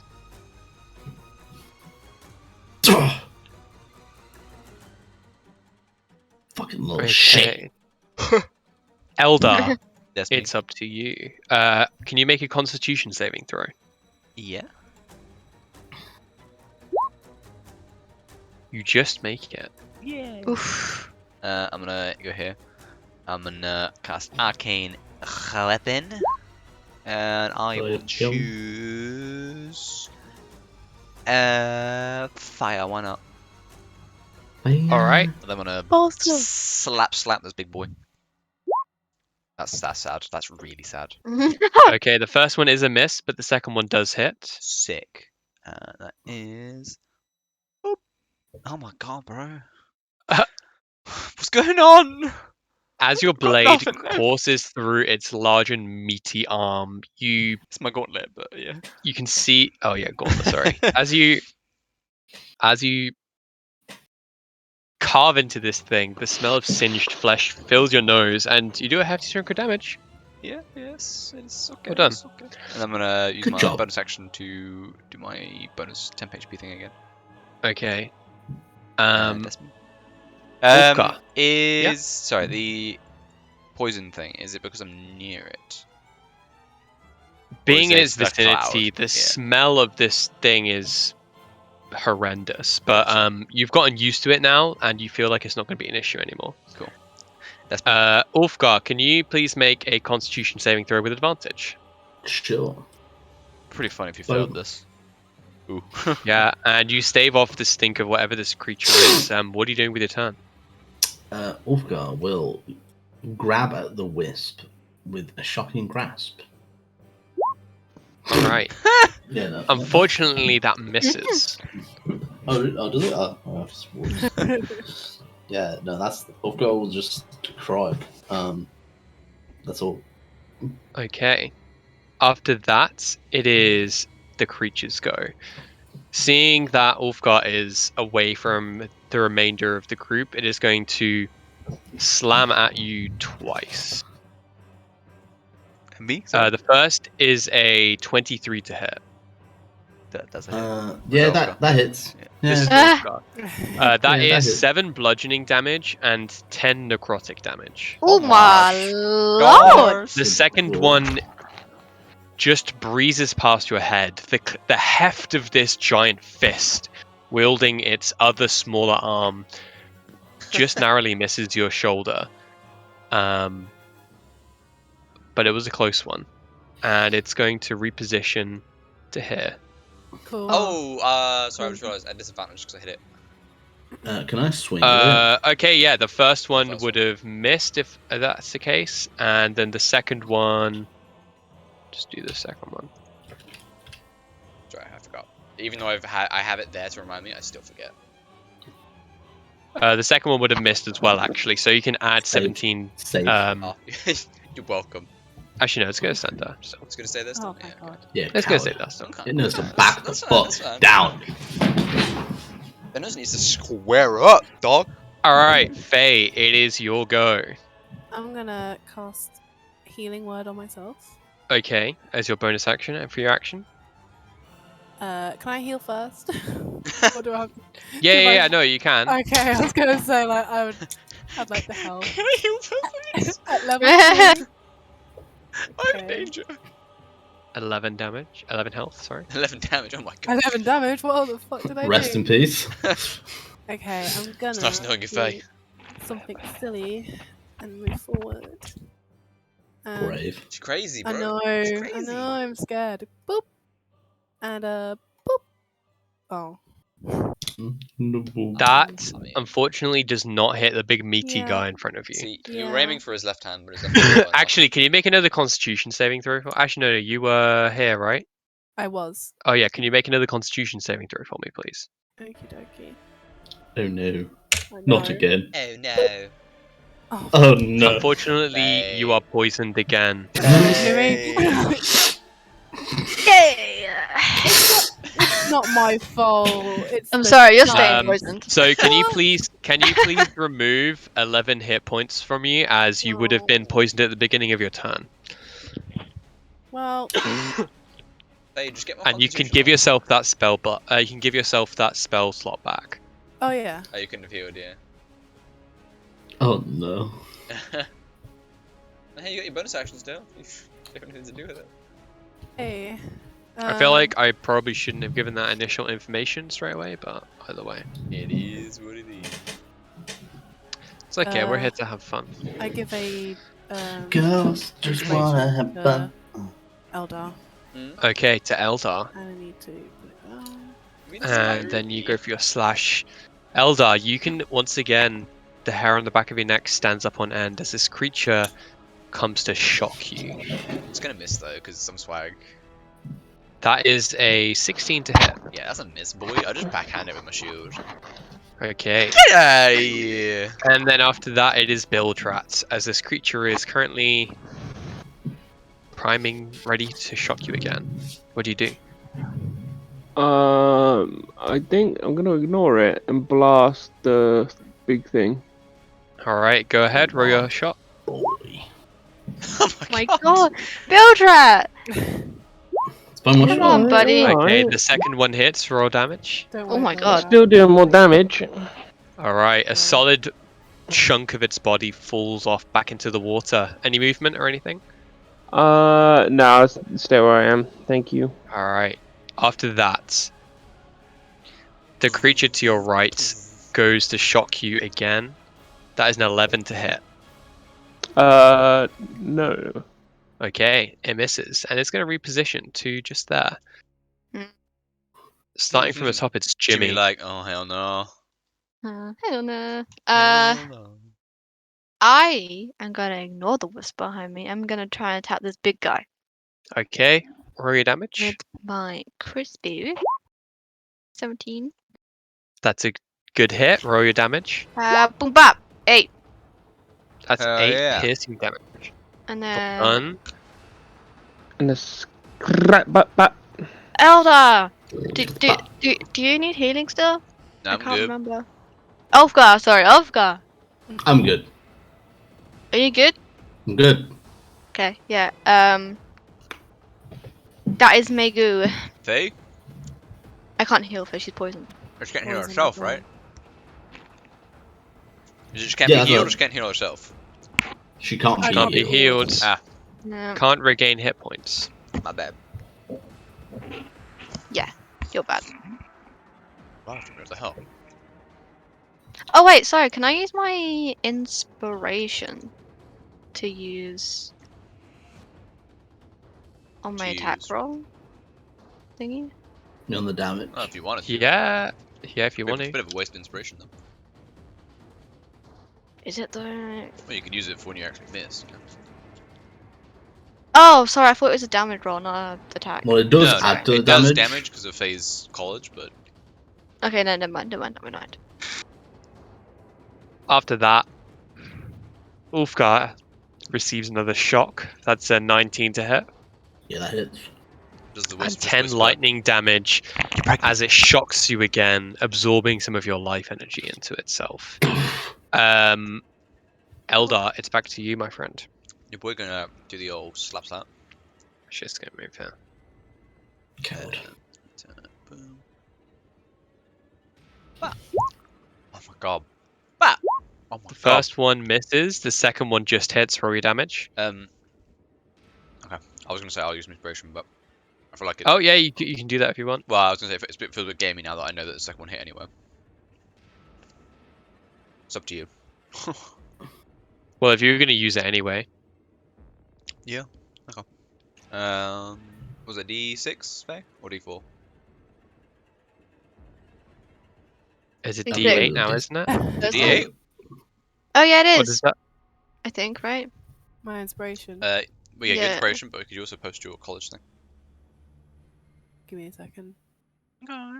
Fucking little shit. Okay. Eldar, That's me. it's up to you. Can you make a Constitution saving throw? Yeah. You just make it. Oof. I'm gonna go here. I'm gonna cast Arcane Weapon. And I will Kill. choose... Fire, why not? All right. And I'm gonna Awesome. slap this big boy. That's sad. That's really sad. Okay, the first one is a miss, but the second one does hit. Sick. That is. Oh, oh my god, bro. What's going on? As your I've got blade nothing left. courses through its large and meaty arm, It's my gauntlet, but yeah. you can see. Oh yeah, gauntlet. Sorry. As you carve into this thing, the smell of singed flesh fills your nose, and you do a hefty chunk of damage. Yeah, yes, it's okay. Well done. It's okay. And I'm gonna use Good my job. bonus action to do my bonus temp HP thing again. Okay. That's me. Ulfgar. Sorry, the poison thing, is it because I'm near it? Being is in it its the vicinity, cloud? the Yeah. smell of this thing is horrendous. But you've gotten used to it now, and you feel like it's not going to be an issue anymore. Cool. That's me. Ulfgar, can you please make a Constitution saving throw with advantage? Sure. Pretty funny if you Boom. failed this. Ooh. Yeah, and you stave off the stink of whatever this creature is. What are you doing with your turn? Ulfgar will grab at the wisp with a shocking grasp. All right. Yeah, no. Unfortunately, that misses. Oh, does it? Oh, yeah, no, that's Ulfgar will just cry. That's all. Okay. After that, it is the creature's go. Seeing that Ulfgar is away from the remainder of the group, it is going to slam at you twice. Me? Sorry? The first is a 23 to hit. That's a hit. Yeah, Ulfgar? that hits. Yeah. This is Yeah. Ulfgar. Yeah, That that is hits. 7 bludgeoning damage and 10 necrotic damage. Oh my gosh. lord! The second one just breezes past your head. The heft of this giant fist, wielding its other smaller arm, just narrowly misses your shoulder. But it was a close one. And it's going to reposition to here. Cool. Sorry, I just realised at disadvantage because I hit it. Can I swing at it? Okay, yeah, the first one first would one. have missed if that's the case. And then the second one... Just do the second one. Sorry, I forgot. Even though I have it there to remind me, I still forget. The second one would have missed as well, actually. So you can add Save. 17. Save. Oh, you're welcome. Actually, no, let's go to center. So I was gonna say this. Oh then? my Yeah, god. Yeah, let's go coward. say that. So. It knows to That's- back the that's fine, fuck that's fine. down. Bennos needs to square up, dog. All right, Faye, it is your go. I'm gonna cast Healing Word on myself. Okay, as your bonus action and for your action. Can I heal first? Or do I have? Yeah, Do I- yeah, no, you can. Okay, I was gonna say like I'd like the help. Can I heal please? At level 2. I'm in Okay. danger. 11 damage, 11 health. Sorry. 11 damage. Oh my god. 11 damage. What the fuck did I Rest do? in peace. Okay, I'm gonna It's nice knowing you, do Faye. something silly and move forward. Brave. She's crazy, bro. I know, She's I crazy. know, I'm scared. Boop. And boop. Oh. That, I mean, unfortunately, does not hit the big meaty Yeah. guy in front of you. see, you were Yeah. aiming for his left hand, but his left hand was flying Actually, can you make another Constitution saving throw? Actually, no, you were here, right? I was. Oh yeah, can you make another Constitution saving throw for me, please? Okie dokie. Oh no. I Not know. again. off. Oh no. Oh, Oh no. Unfortunately, you are poisoned again. Hey. Yay! it's not my fault. It's I'm the sorry, you're dice. staying poisoned. So can you please remove 11 hit points from you, as you would have been No. poisoned at the beginning of your turn, Well, Hey, just get my and you can constitution give up. yourself that spell, but you can give yourself that spell slot back. oh yeah. Oh, you couldn't have healed, yeah. Oh no. Hey, you got your bonus action still. You don't know what to do with it. Hey. I feel like I probably shouldn't have given that initial information straight away, but either way, It is what it is. it's okay. We're Uh, here to have fun. I give a Girls just wanna have fun. Eldar, Okay, to Eldar, and I need to put it down. I mean, this is and then you go for your slash. Eldar, you can once again, the hair on the back of your neck stands up on end as this creature comes to shock you. It's gonna miss though, because some swag. That is a 16 to hit. Yeah, that's a miss, boy. I just backhand it with my shield. Okay. Get out of here! And then after that, it is Bildrat, as this creature is currently priming, ready to shock you again. What do you do? I think I'm gonna ignore it and blast the big thing. Alright, go ahead, roll your shot. Boy. Oh My God, Bildrat! It's by my Come shot. on, buddy. alright. Okay, the second one hits, roll damage. Don't Oh worry my about God. that. Still doing more damage. Alright, a Yeah. solid chunk of its body falls off back into the water. Any movement or anything? No, I'll stay where I am. Thank you. Alright, after that, the creature to your right goes to shock you again. That is an 11 to hit. No. Okay, it misses, and it's going to reposition to just there. Hmm. Starting from the top, it's Jimmy. like, oh hell no. I don't know. Hell no. I am gonna ignore the whisper behind me. I'm gonna try and attack this big guy Okay, roll your damage. with my crispy. 17. That's a good hit. Roll your damage. Boom bap. 8. That's Hell 8 yeah. piercing damage. And then Done. And a scrap but Elder. Do you need healing still? No, I I'm can't good. remember. Ulfgar, sorry, Ulfgar. I'm good. Are you good? I'm good. Okay, yeah. That is Megu. Faye? I can't heal her, she's poisoned. Or she can't heal Poison herself, as right? well. She just can't Yeah, be healed, so- or she can't heal herself? She can't be Can't be healed. healed. Ah, No, Can't regain hit points. my bad. you're bad. Wow, what the hell? Oh wait, sorry, can I use my inspiration to use on my To attack use- roll thingy? On the damage. Oh, if you wanted to. Yeah, if you want It's a to. bit of a waste of inspiration, though. Is it though? Well, you can use it for when you actually miss. You know? Oh, sorry, I thought it was a damage roll, not an attack. Well, it does No, add to the it does damage. damage because of Faye's college, but Okay, no, never mind. After that, Ulfgar receives another shock. That's a 19 to hit. Yeah, that hits. does the And whisper 10 lightning damage as it shocks you again, absorbing some of your life energy into itself. Eldar, it's back to you, my friend. Your boy gonna do the old slap slap. Shit's gonna move here. Coward. Boom. Bah. Oh my god. Bah. Oh my The god. first one misses, the second one just hits. Roll your damage. Okay. I was gonna say I'll use inspiration, but I feel like it. Oh, yeah, you can do that if you want. Well, I was gonna say it feels a bit gamey now that I know that the second one hit anyway. It's up to you. Well, if you're gonna use it anyway. Was it D6, Faye? Or D4? Is it It's D8 big. now, isn't it? D8? Oh yeah, it What is. is that? I think, right? My inspiration. Well, yeah, Yeah. inspiration, but could you also post your college thing? Give me a second. Okay.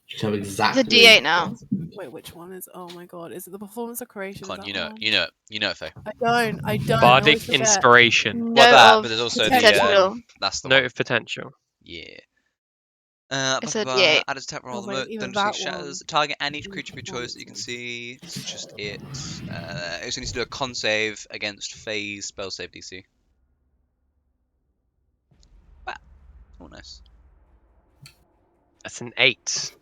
You can have exactly. It's a D8 now. Wait, which one is? Oh my god, is it the performance of creation? Come on, Is you that know, one? you know, you know, Faye. I don't. I always Bardic forget. Inspiration. No, Well, that, of but there's also potential. the that's the Note one. of potential. Yeah. It's a D8. Add a attack roll Oh, on the wait, moat. even Thunder that shatters. one. Target any Even creature of your choice that you can performance. see. It's just it. It also needs to do a con save against Faye's spell save DC. Wow. Oh, nice. That's an 8.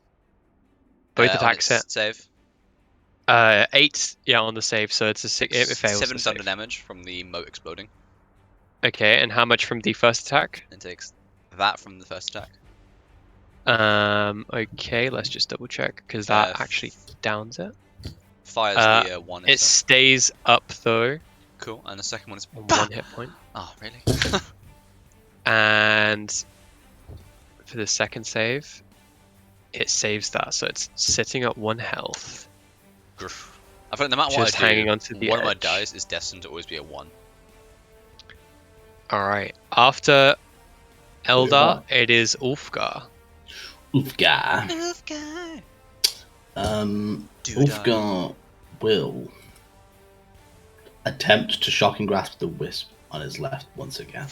Both On attacks hit. its save. 8, yeah, on the save, so it's a 6. It fails 7 the thunder save. damage from the moat exploding. Okay, and how much from the first attack? And takes that from the first attack. Okay, let's just double check, because that actually downs it. Fires the one. It stays up, though, Cool. And the second one is on 1 hit point. Oh, really? And for the second save, it saves that, so it's sitting at 1 health. Grr. I feel like no matter what Just I do, hanging onto the one of my edge. dice is destined to always be a 1. Alright, after Eldar, it is Ulfgar. Ulfgar. Ulfgar. Ulfgar will attempt to shocking grasp the wisp on his left once again.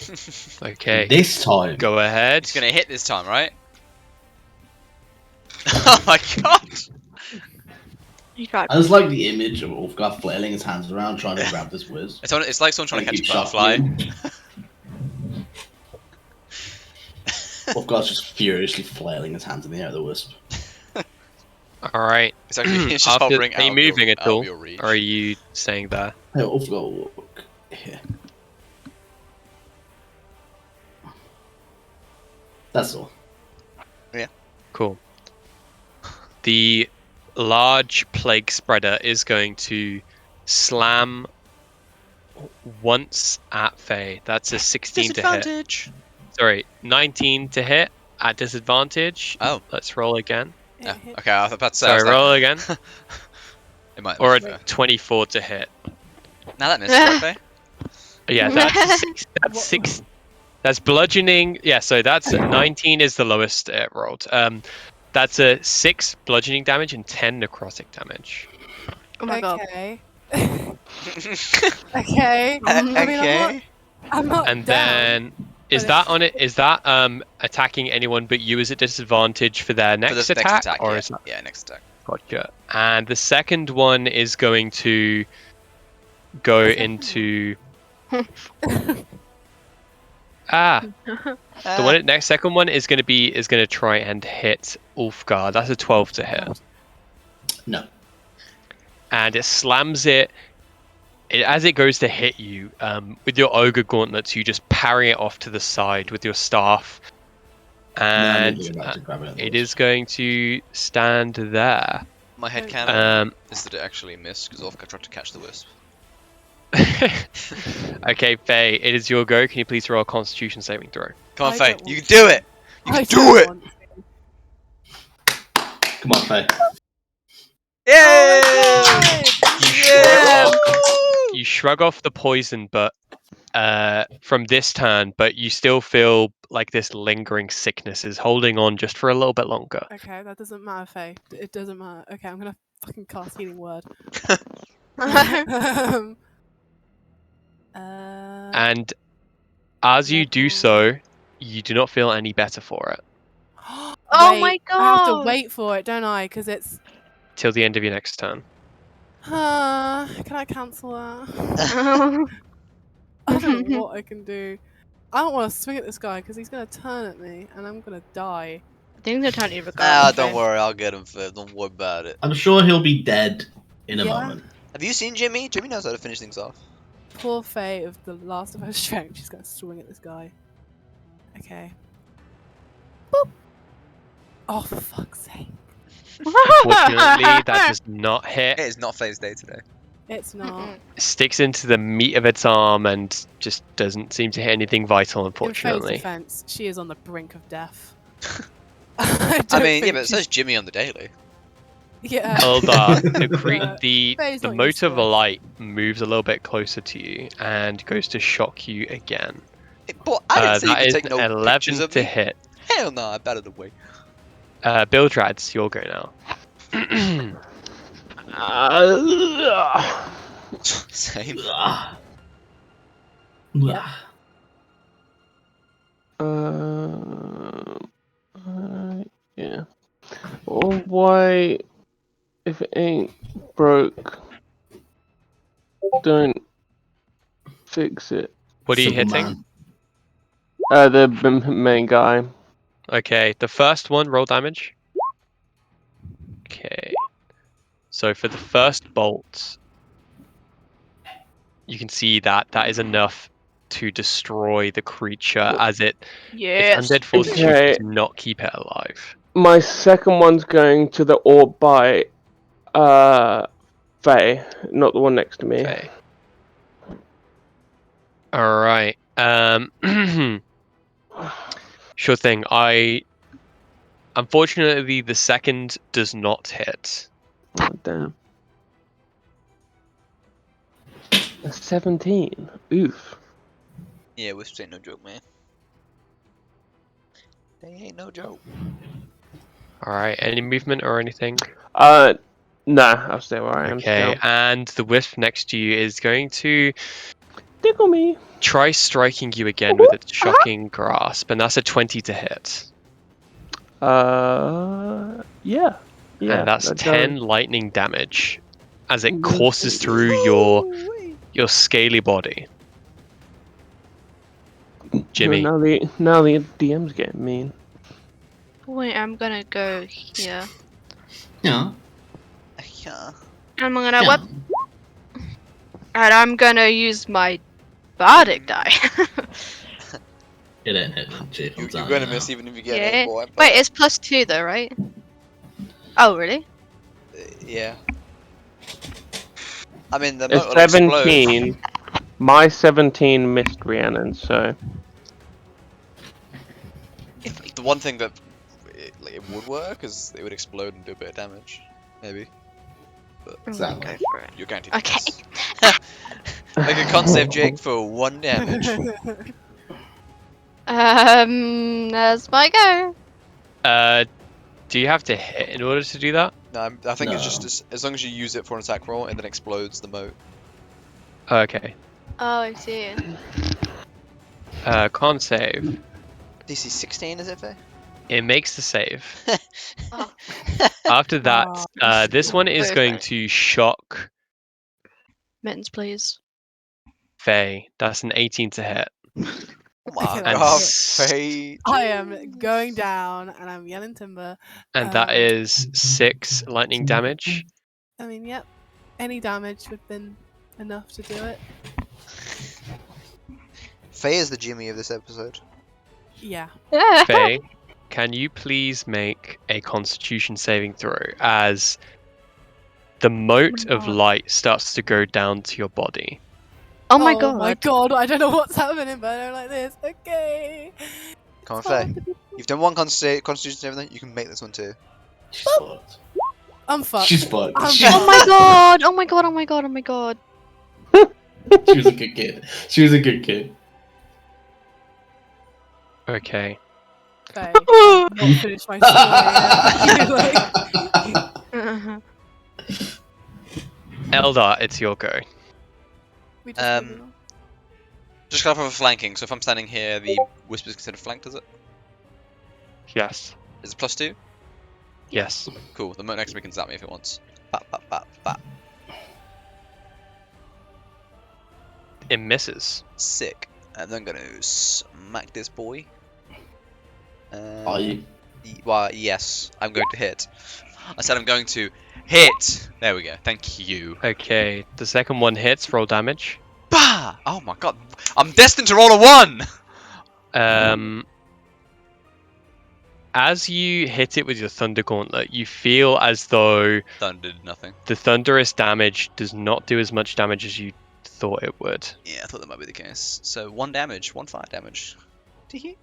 Okay, This time, go ahead. It's gonna hit this time, right? Oh my god! You tried. I just like the image of Ulfgar flailing his hands around trying to grab this wisp. It's like someone trying to And catch a keep butterfly. shocking him. Ulfgar's just furiously flailing his hands in the air at the wisp. Alright. It's actually it's just hovering Are you out moving of at all? your reach. Or are you staying there? Hey, Ulfgar will walk here. That's all. Cool. The large plague spreader is going to slam once at Faye. That's a 16 to hit. Disadvantage. Sorry, 19 to hit at disadvantage. Oh. Let's roll again. Oh, okay, I was about to say. Sorry, roll again. It might Or a miss, 24 to hit. now that missed, right, Faye? Yeah, that's 6. That's bludgeoning. Yeah, so that's 19 is the lowest it rolled. That's a 6 bludgeoning damage and 10 necrotic damage. Oh my god. Okay. Okay. I mean, Okay. I'm not And down. then is but that on it? Is that attacking anyone but you as a disadvantage for their next For the attack? next attack, Or yeah. is that Yeah, next attack. gotcha? And the second one is going to go into second one is going to try and hit Ulfgar. That's a 12 to hit. No. And it slams it. As it goes to hit you, with your ogre gauntlets, you just parry it off to the side with your staff, and it is going to stand there. My headcanon is that it actually missed because Orca tried to catch the wisp. Okay, Faye, it is your go. Can you please roll a Constitution saving throw? Come on, I Faye, don't you want can do it! You can do it! Come on, Faye. Yay! You shrug off the poison, but from this turn, but you still feel like this lingering sickness is holding on just for a little bit longer. Okay, that doesn't matter, Faye. It doesn't matter. Okay, I'm gonna fucking cast Healing Word. And as you do so, you do not feel any better for it Oh my I have to god. wait for it, don't I? Because it's. till the end of your next turn. Can I cancel that? I don't know what I can do. I don't want to swing at this guy because he's gonna turn at me and I'm gonna die. I think they're trying to regardless. Don't worry, I'll get him, Faye. Don't worry about it. I'm sure he'll be dead in a Yeah. moment. Have you seen Jimmy? Jimmy knows how to finish things off. Poor Faye of the last of her strength. She's gonna swing at this guy. Okay. Boop. Oh, for fuck's sake! Unfortunately, that does not hit. It is not Faye's day today. It's not. Sticks into the meat of its arm and just doesn't seem to hit anything vital, In Faye's unfortunately. defense, she is on the brink of death. I mean, yeah, but so she's- is Jimmy on the daily. yeah. Eldar, Faye's the not mote used to of it. light moves a little bit closer to you and goes to shock you again. But I didn't say you That could is take no 11 pictures of to me. hit. Hell no, I batted away. Bildrads, your go now. Same. Yeah. Yeah. Well, why, if it ain't broke, don't fix it. What are you Simple hitting? man. The main guy. Okay, the first one, roll damage. Okay. So for the first bolt, you can see that is enough to destroy the creature as its undead fortitude Okay. does not keep it alive. My second one's going to the orb by Faye, not the one next to me. Okay. Alright. Sure thing. Unfortunately, the second does not hit. Oh, damn. A 17. Oof. Yeah, wisps ain't no joke, man. They ain't no joke. All right. Any movement or anything? Nah, I'll stay where I am Okay. still. And the wisp next to you is going to Tickle me. try striking you again with its shocking grasp, and that's a 20 to hit. Yeah. Yeah, And that's that 10 does. lightning damage as it Good. courses through your scaly body. Jimmy. Now the DM's getting mean. Wait, I'm gonna go here. Yeah. Yeah. I'm gonna Yeah. and I'm gonna use my bardic die. It ain't hitting, Chief. I'm You're telling gonna you miss now. even if you get Yeah. it, boy. Wait, it's +2 though, right? Oh, really? Yeah. I mean, the It's moat will explode. 17. My 17 missed Rhiannon, so. The one thing that it would work is it would explode and do a bit of damage, maybe. I'm Exactly. gonna go for it. You're guaranteed to Okay. miss. Make a con save, Jake, for 1 damage. That's my go. Do you have to hit in order to do that? No, I think it's No. just as long as you use it for an attack roll and then explodes the moat. Okay. Oh, I see. Con save. DC 16, is it fair? It makes the save. Oh. After that, this one is Go going for it. to shock Mittens, please. Faye. That's an 18 to hit. Oh my Okay, And god, s- Faye. I am going down and I'm yelling timber. And that is 6 lightning damage. I mean, yep. Any damage would have been enough to do it. Faye is the Jimmy of this episode. Yeah. Faye, can you please make a constitution saving throw as the moat of God. light starts to go down to your body? Oh my Oh my god. god, I don't know what's happening, but I don't like this. Okay. Come on, It's hard Faye. to be- You've done one constitution and everything, you can make this one too. She's fucked. I'm fucked. She's fucked. I'm She's Oh my god. Oh my god. Oh my god. Oh my god. She was a good kid. She was a good kid. Okay. Okay. I've not finished my story yet. Eldar, it's your go. We just moving Um, on. Just clarify for flanking, so if I'm standing here, the wisp is considered flanked, is it? Yes. Is it +2? Yes. Cool, the moat next to me can zap me if it wants. Bap, bap, bap, bap. It misses. Sick. And then gonna smack this boy. Are you? Well, yes, I'm going to hit. I said I'm going to hit! There we go, thank you. Okay. The second one hits. Roll damage. Bah! Oh my god, I'm destined to roll a 1! As you hit it with your Thunder Gauntlet, you feel as though Thunder did nothing. the thunderous damage does not do as much damage as you thought it would. Yeah, I thought that might be the case. So 1 damage, 1 fire damage. Teehee.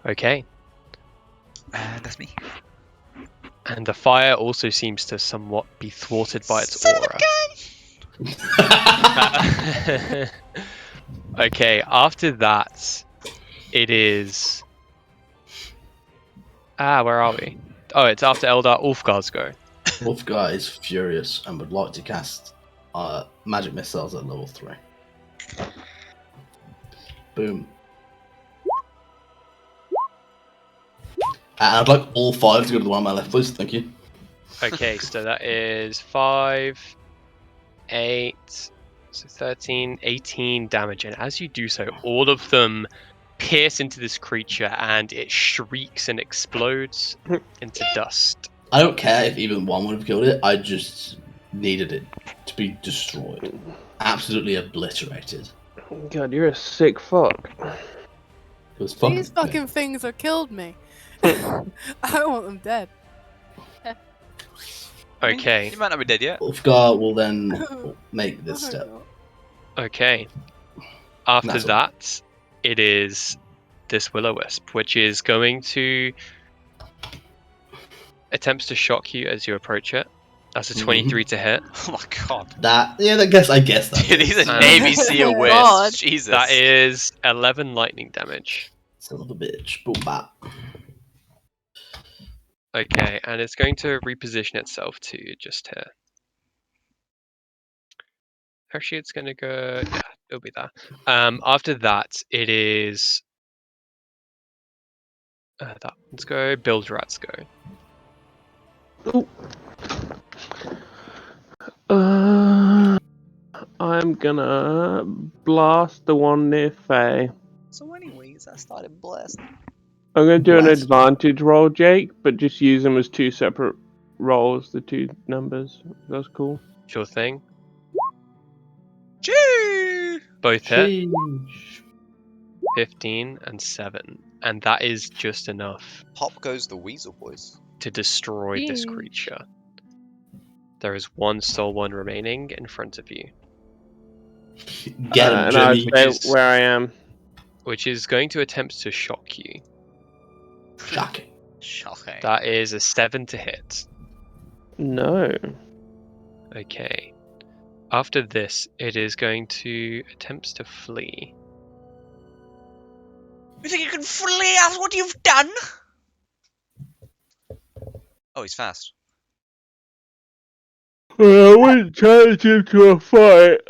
Okay. That's me. And the fire also seems to somewhat be thwarted by its aura. Okay, after that, it is... where are we? Oh, it's after Eldar Ulfgar's go. Wolfgar is furious and would like to cast magic missiles at level 3. Boom. And I'd like all 5 to go to the one on my left, please. Thank you. Okay, so that is 5, 8, so 13, 18 damage. And as you do so, all of them pierce into this creature and it shrieks and explodes into dust. I don't care if even one would have killed it. I just needed it to be destroyed. Absolutely obliterated. God, you're a sick fuck. It was fucking. These fucking things have killed me. I don't want them dead. Okay, You might not be dead yet. Wolfgar will then make this I step. don't know. okay. After That's all. that, it is this will-o-wisp, which is going to attempts to shock you as you approach it. That's a 23 to hit. Oh my god. I guess that. Dude, these are Um, Navy SEAL Oh God. wisps. Jesus. That is 11 lightning damage. Son of a bitch. Boom bap. Okay, and it's going to reposition itself to just here. Actually, it's going to go. Yeah, it'll be there. After that, it is. That one's go. Build rats go. I'm gonna blast the one near Faye. So anyways, I started blasting. I'm gonna do an Blast. advantage roll, Jake, but just use them as two separate rolls, the two numbers. That's cool. Sure thing. Chee! Both hit. Sheesh. 15 and 7, and that is just enough Pop goes the weasel, boys. to destroy this Yeesh. creature. There is one soul one remaining in front of you, Get him, and I'll Jimmy. stay Which is- where I am. which is going to attempt to shock you. Shocking. Shocking. That is a 7 to hit. No. Okay. After this, it is going to attempt to flee. You think you can flee after what you've done? Oh, he's fast. I wouldn't challenge him to a fight.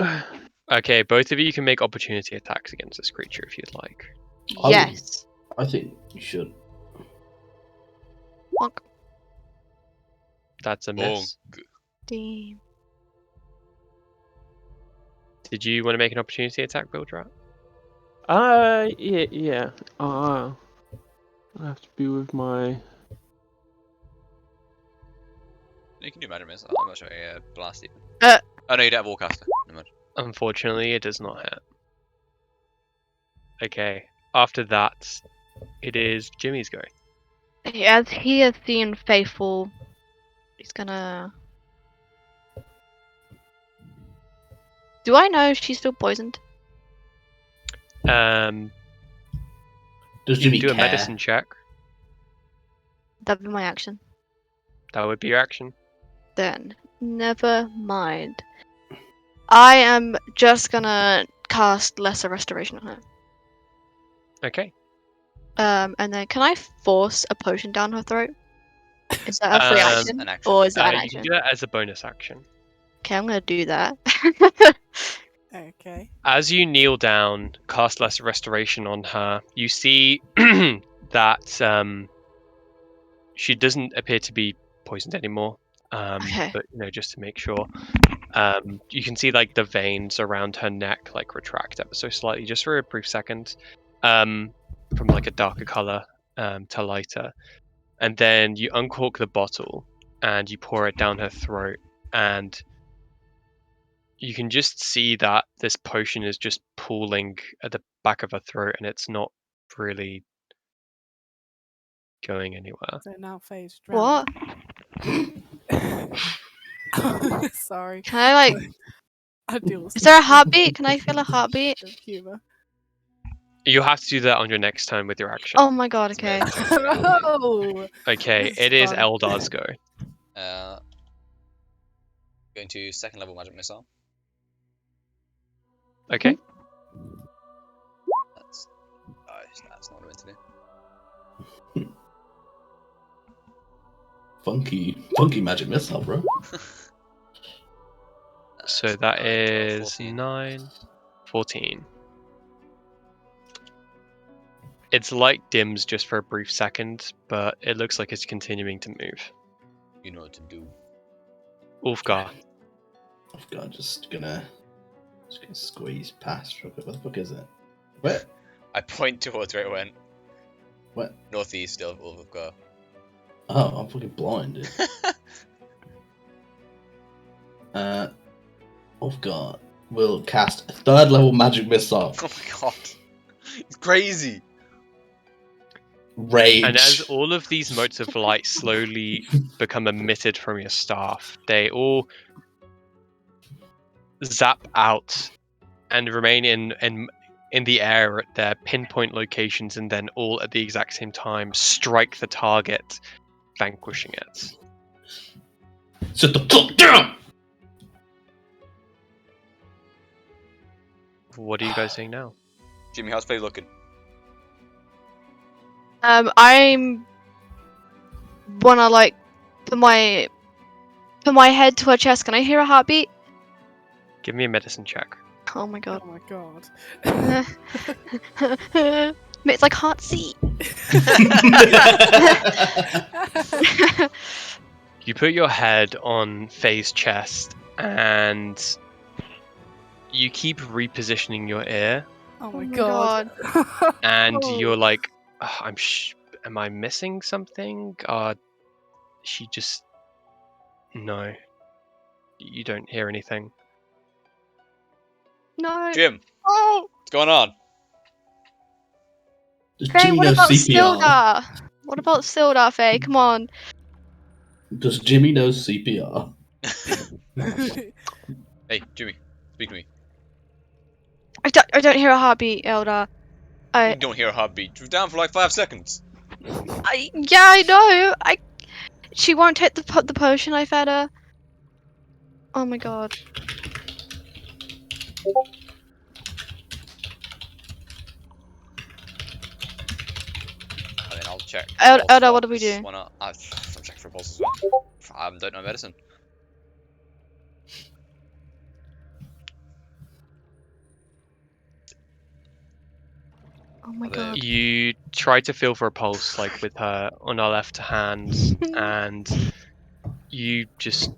Okay, both of you can make opportunity attacks against this creature if you'd like. I would- Yes. I think you should. Bonk. That's a miss. Damn. Did you want to make an opportunity attack, Bildrat? Yeah. I have to be with my. You can do Magic Missile. I'm not sure. Yeah, blast it. Uh. Oh no, you don't have Warcaster. Never mind. Unfortunately, it does not hit. Okay, after that, it is Jimmy's go. As he has seen Faithful, he's gonna. Do I know if she's still poisoned? Um, Does you Jimmy can do a care? medicine check. That'd be my action. That would be your action. Then, never mind. I am just gonna cast Lesser Restoration on her. Okay. And then can I force a potion down her throat? Is that a free Um, action? an action. Or is that an You action? can do that as a bonus action. Okay, I'm gonna do that. Okay. As you kneel down, cast Lesser Restoration on her, you see that she doesn't appear to be poisoned anymore. Okay. But just to make sure, you can see like the veins around her neck like retract ever so slightly, just for a brief second, from like a darker color to lighter, and then you uncork the bottle and you pour it down her throat, and you can just see that this potion is just pooling at the back of her throat, and it's not really going anywhere. So now Faye's What? drowned. Sorry. Can I like? I deal with Is there a some heartbeat? Can I feel a heartbeat? of humour. You'll have to do that on your next turn with your action. Oh my god. Okay. No! Okay, this is it is fun. Eldar's go. Going to second level Magic Missile. Okay. That's not what I meant to do. Funky magic missile, bro. So that 12, is 14. 9, 14. Its light dims just for a brief second, but it looks like it's continuing to move. You know what to do. Ulfgar. I've got just gonna squeeze past real quick. What the fuck is it? Where? I point towards where it went. What? Northeast still of Ulfgar. Oh, I'm fucking blind, dude. Ulfgar will cast a third level magic missile. Oh my god. It's crazy. Rage. And as all of these motes of light slowly become emitted from your staff, they all zap out and remain in in the air at their pinpoint locations and then all at the exact same time strike the target, vanquishing it. Sit the fuck down! What are you guys doing now? Jimmy, how's Faye looking? I'm wanna like put my head to her chest. Can I hear a heartbeat? Give me a medicine check. Oh my god. Oh my god. It's like heart seat. You put your head on Faye's chest and you keep repositioning your ear, Oh my my god. and Oh. you're like, "Ugh, am I missing something? She just, no, you don't hear anything." No. Jim, Oh. what's going on? Does Faye, Jimmy what know about CPR? Sildar? What about Sildar, Faye? Come on. Does Jimmy know CPR? Hey, Jimmy, speak to me. I don't hear a heartbeat, Eldar. You don't hear a heartbeat. You're down for like 5 seconds. Yeah, I know. She won't take the potion I fed her. Oh my god. I mean, I'll check. Eldar, what do we do? Why not? I'll check for pulse as well. I don't know medicine. Oh my Are they- god. You try to feel for a pulse, like with her on her left hand, and you just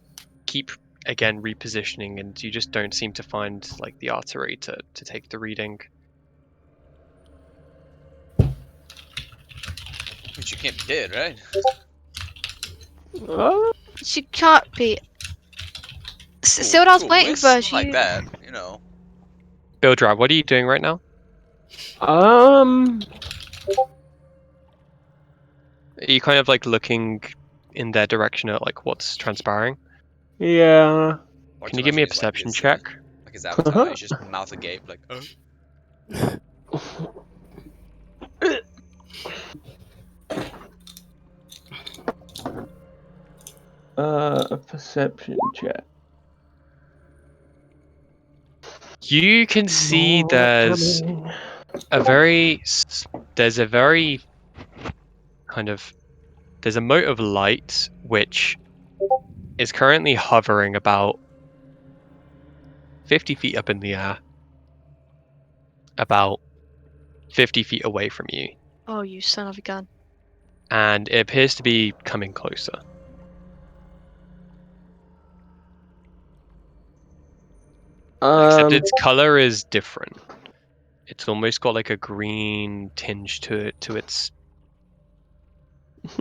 keep again repositioning, and you just don't seem to find like the artery to take the reading. She can't be dead, right? She can't be. To Sildar's a waiting whisk? for her. Not like that, you know. Bildra, what are you doing right now? Um, Are you kind of like looking in their direction at like what's transpiring? yeah. Or Can to you give me a imagine he's like perception his, check? like his avatar, he's just mouth agape, like, oh. A perception check. You can see there's a very kind of there's a mote of light which is currently hovering about 50 feet up in the air, about 50 feet away from you, Oh, you son of a gun. and it appears to be coming closer. Except its color is different. It's almost got like a green tinge to its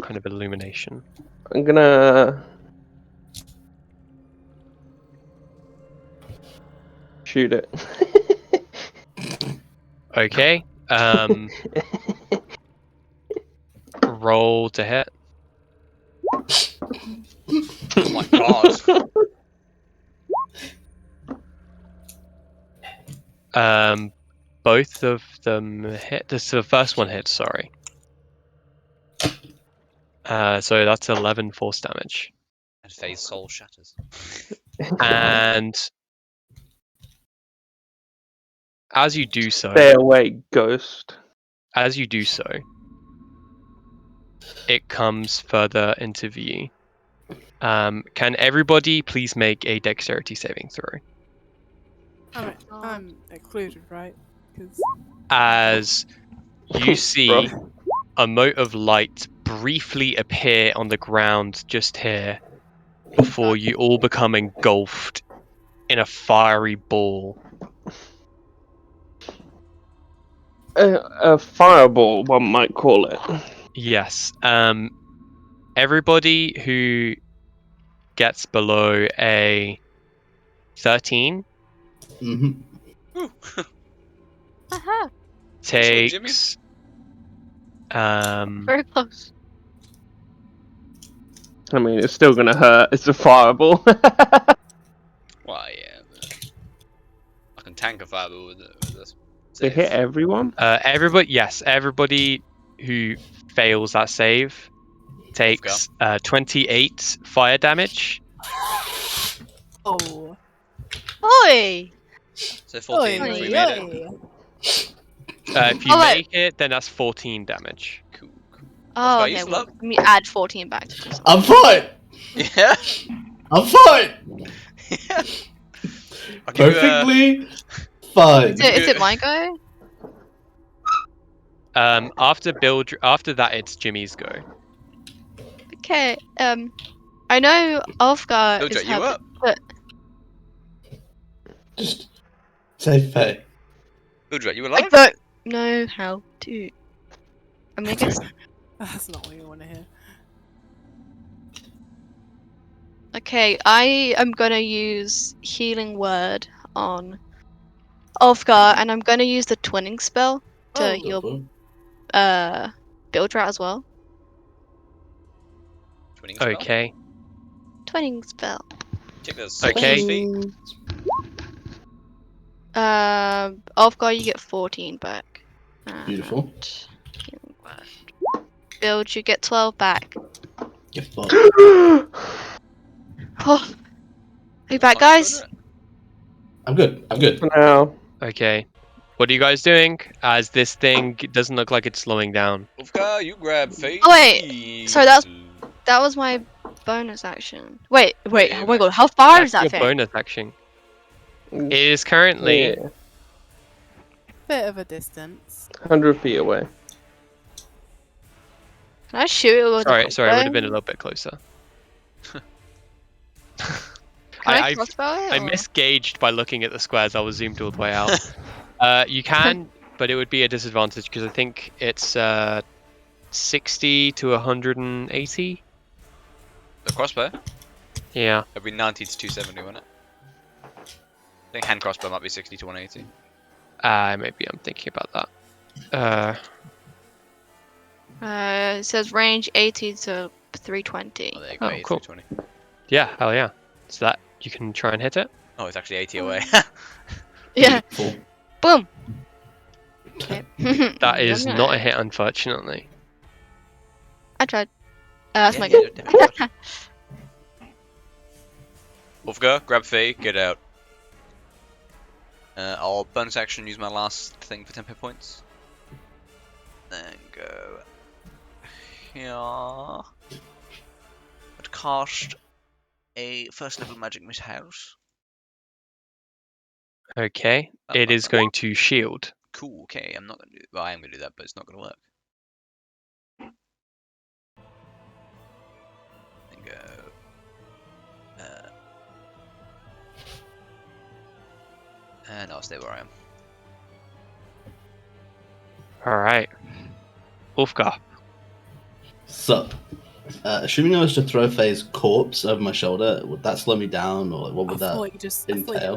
kind of illumination. I'm gonna shoot it. Okay. Roll to hit. Oh my god. Both of them hit. This the first one hit. Sorry. So that's 11 force damage, And Faye's soul shatters. and as you do so, Stay away, ghost. it comes further into view. Can everybody please make a dexterity saving throw? I'm excluded, right? 'Cause- As you see Bro. a mote of light briefly appear on the ground just here before you all become engulfed in a fiery ball. A fireball, one might call it. Yes. Everybody who gets below a 13 Mm-hmm. Aha. takes Very close. I mean, it's still gonna hurt. It's a fireball. Well, yeah, but I can tank a fireball with this They hit everyone. Everybody who fails that save takes 28 fire damage. Oh. Oi! So 14 Oi, if we oi, made it. oi. If you Oh, wait. make it, then that's 14 damage. Cool. Oh, Oscar, you okay. still Well, up? let me add 14 back to this. I'm fine. Yeah. I'm fine. I'll give you a. Perfectly fine. Is it my go? After that, it's Jimmy's go. Okay. I know Ulfgar Bildra, is you happy, up? but Just say fair. Bildra, you I alive? don't know how to. I mean, I guess. That's not what you want to hear. Okay, I am gonna use Healing Word on Ulfgar, and I'm gonna use the Twinning spell to Oh, heal go Bildrat as well. Twinning spell? Okay. Twinning spell. Check those Okay. feet. Ulfgar, you get 14 back. Beautiful. And Healing Word. Build, you get 12 back. You're fucked. Oh, are you back, guys? I'm good. I'm good. For now. Okay. What are you guys doing? As this thing doesn't look like it's slowing down. Ulfgar, you grab feet. Oh, wait. Sorry, that was my bonus action. Wait. Oh my god, how far is That's that your thing? bonus action. It is currently Yeah. Bit of a distance. 100 feet away. Can I shoot it with a sorry, I would have been a crossbow? little bit closer. Can I crossbow it? I or- misgauged by looking at the squares. I was zoomed all the way out. You can, but it would be a disadvantage because I think it's 60 to 180. The crossbow? Yeah. It'd be 90 to 270, wouldn't it? I think hand crossbow might be 60 to 180. Maybe I'm thinking about that. It says range 80 to 320. Oh, there you go, Oh, 80 cool. to 20. Yeah, hell yeah. So that you can try and hit it. Oh, it's actually 80 away. Yeah. Beautiful. Boom. Okay. That is Yummy. not a hit, unfortunately. I tried. That's Yeah, my you go. did, definitely. Ulfgar, grab Faye, get out. I'll bonus action, use my last thing for 10 hit points. Then go here. But cast a first level magic missile. Okay. It is going to shield. Cool, okay, I'm not gonna do well, I am gonna do that, but it's not gonna work. Then go. And I'll stay where I am. Alright. Ulfgar. So, assuming I was to throw Faye's corpse over my shoulder, would that slow me down, or what would I that? thought you just. entail?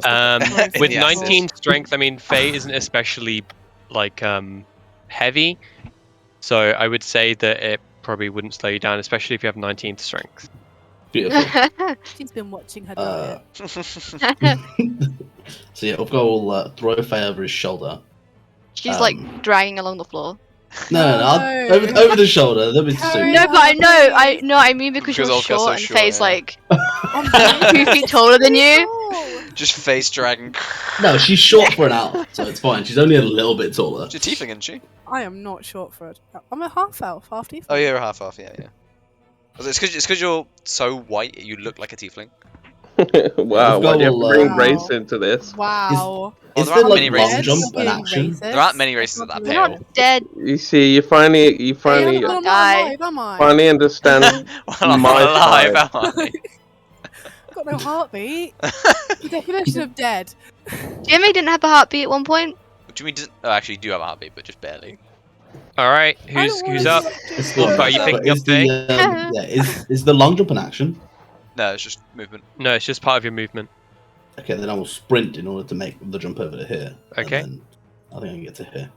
With Yeah, 19 strength, I mean, Faye isn't especially, like, heavy. So I would say that it probably wouldn't slow you down, especially if you have 19 strength. Beautiful. She's been watching her Uh, diet. So yeah, Ulfgar will throw Faye over his shoulder. She's like dragging along the floor. No, No. over the shoulder. That'd be too. Carry No, but I know. Harvey. I mean because Because you're Ulfgar's short so and short, Faye's yeah. like I'm 2 feet taller than you. Oh. Just face dragging. No, she's short for an elf, so it's fine. She's only a little bit taller. She's a tiefling, isn't she? I am not short for it. I'm a half elf, half tiefling. Oh, yeah, you're half off, yeah. It's because you're so white, you look like a tiefling. Wow, why do you have to Ulfgar will, bring Wow. race into this? Wow. Oh, Is there there aren't like many long races. jump an Being action? racist. There aren't many races That's that not pale. really- Not dead. You see, you finally Yeah, but I'm Die. not alive, am I? finally understand Well, I'm my not alive, side. am I? I've got no heartbeat. The definition of dead. Jimmy didn't have a heartbeat at one point. What do you mean? Oh, actually, you do have a heartbeat, but just barely. Alright, I who's don't who's wanna up? be It's like Ulfgar, are you but picking up is the is the long jump an action? No, it's just movement. No, it's just part of your movement. Okay, then I will sprint in order to make the jump over to here. Okay. And then I think I can get to here,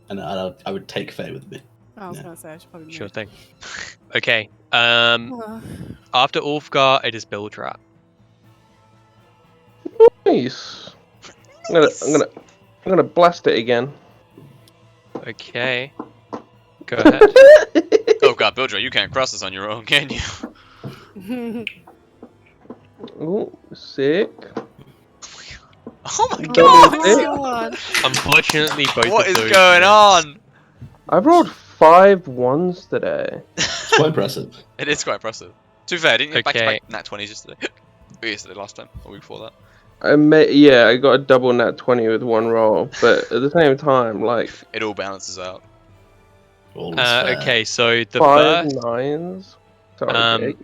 and I would take Faye with me. I was Yeah. gonna say I should probably Sure move. thing. Okay. Uh, After Ulfgar, it is Bildrat. Nice. I'm gonna blast it again. Okay. Go ahead. Oh god, Bildra, you can't cross this on your own, can you? Oh, sick. Oh my Double god! sick. God. Unfortunately, both What of is those going miss. on? I rolled 5 ones today. It's quite impressive. It is quite impressive. To be fair, didn't you back to Okay. back nat 20s yesterday? Or yesterday, last time, or week before that. I got a double nat 20 with one roll, but at the same time, like It all balances out. All is fair. Okay, so the 5 first, 9s. Sorry, um, Jake.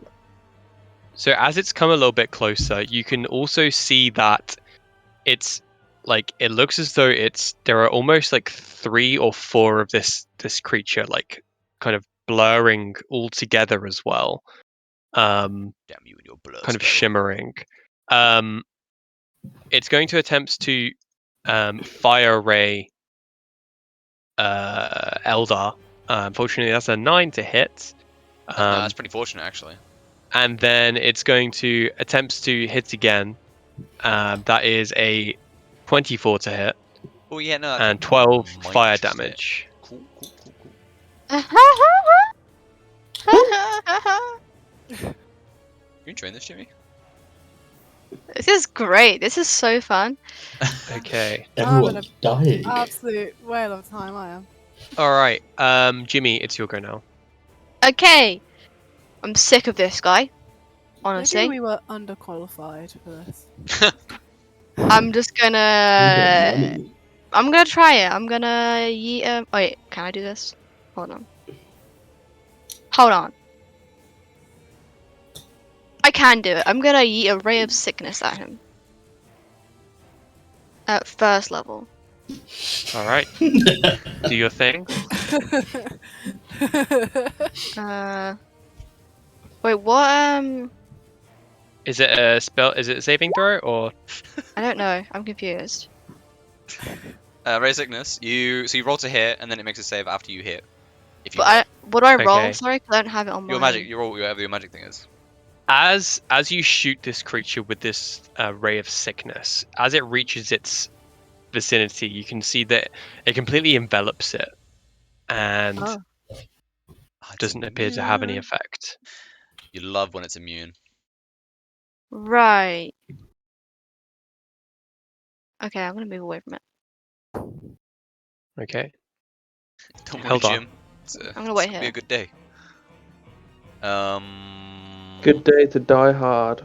so as it's come a little bit closer, you can also see that it's like it looks as though there are almost like 3 or 4 of this creature like kind of blurring all together as well. Damn you and your blur Kind of spell. shimmering. It's going to attempt to fire ray Eldar. Unfortunately, that's a 9 to hit. That's pretty fortunate, actually. And then it's going to attempt to hit again. That is a 24 to hit Oh yeah, no. and 12 might fire just hit. damage. Cool. You enjoying this, Jimmy? This is great. This is so fun. Okay. Everyone's dying. Absolute whale of time, I am. All right. Jimmy, it's your go now. Okay. I'm sick of this guy. Maybe Honestly. we were underqualified for this. I'm just We got gonna... money. I'm gonna try it. I'm gonna yeet him. Wait, can I do this? Hold on. Hold on. I can do it. I'm gonna yeet a ray of sickness at him. At first level. All right. Do your thing. Wait, what? Is it a spell? Is it a saving throw or? I don't know. I'm confused. Ray of sickness. So you roll to hit, and then it makes a save after you hit. If you But what do I roll? Okay. Sorry, 'cause I don't have it on your my... magic, you roll whatever your magic thing is. As you shoot this creature with this ray of sickness, as it reaches its vicinity, you can see that it completely envelops it and Oh. It's doesn't appear to have any immune. effect. You love when it's immune. Right. Okay, I'm gonna move away from it. Okay. Don't worry, Held on. Jim. I'm gonna wait It's gonna be here. a good day. Good day to die hard.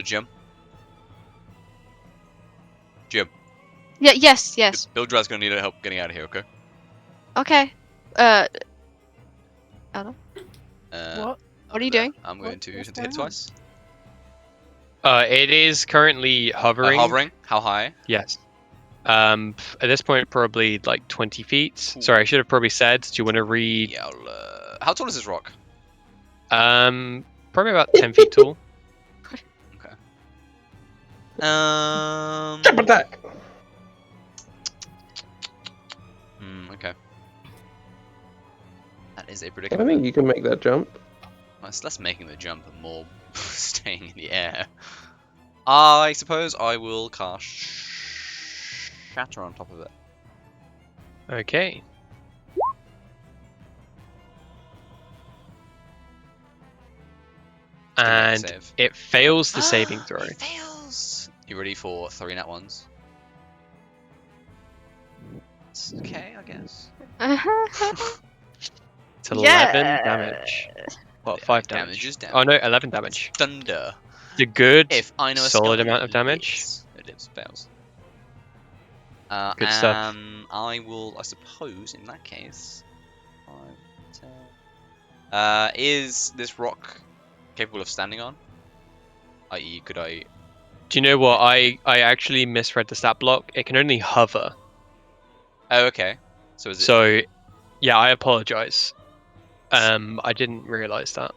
Jim. Jim. Yeah. Yes. Bildrad's gonna need help getting out of here. Okay. Okay. Ella, What? what are you doing? I'm going to What's hit going twice. It is currently hovering. Hovering. How high? Yes. At this point, probably like 20 feet. Cool. Sorry, I should have probably said. Do you want to read? Yeah. How tall is this rock? Probably about 10 feet tall. Jump attack! Okay. That is a I predicament. think you can make that jump. Well, it's less making the jump and more staying in the air. I suppose I will cast Shatter on top of it. Okay. Still make a And save. it fails the saving throw. It fails. You ready for 3 nat ones? It's okay, I guess. It's 11 damage. Well, 5 damage. Damage is damage. Oh no, 11 damage. Thunder. The good, If I know a solid spell, amount of it damage. lives. It lives, fails. Good stuff. I will, I suppose, in that case, 5, 10. Is this rock capable of standing on? I.e., could I? Do you know what? I actually misread the stat block. It can only hover. Oh, okay. So is it? So, yeah, I apologize. I didn't realize that.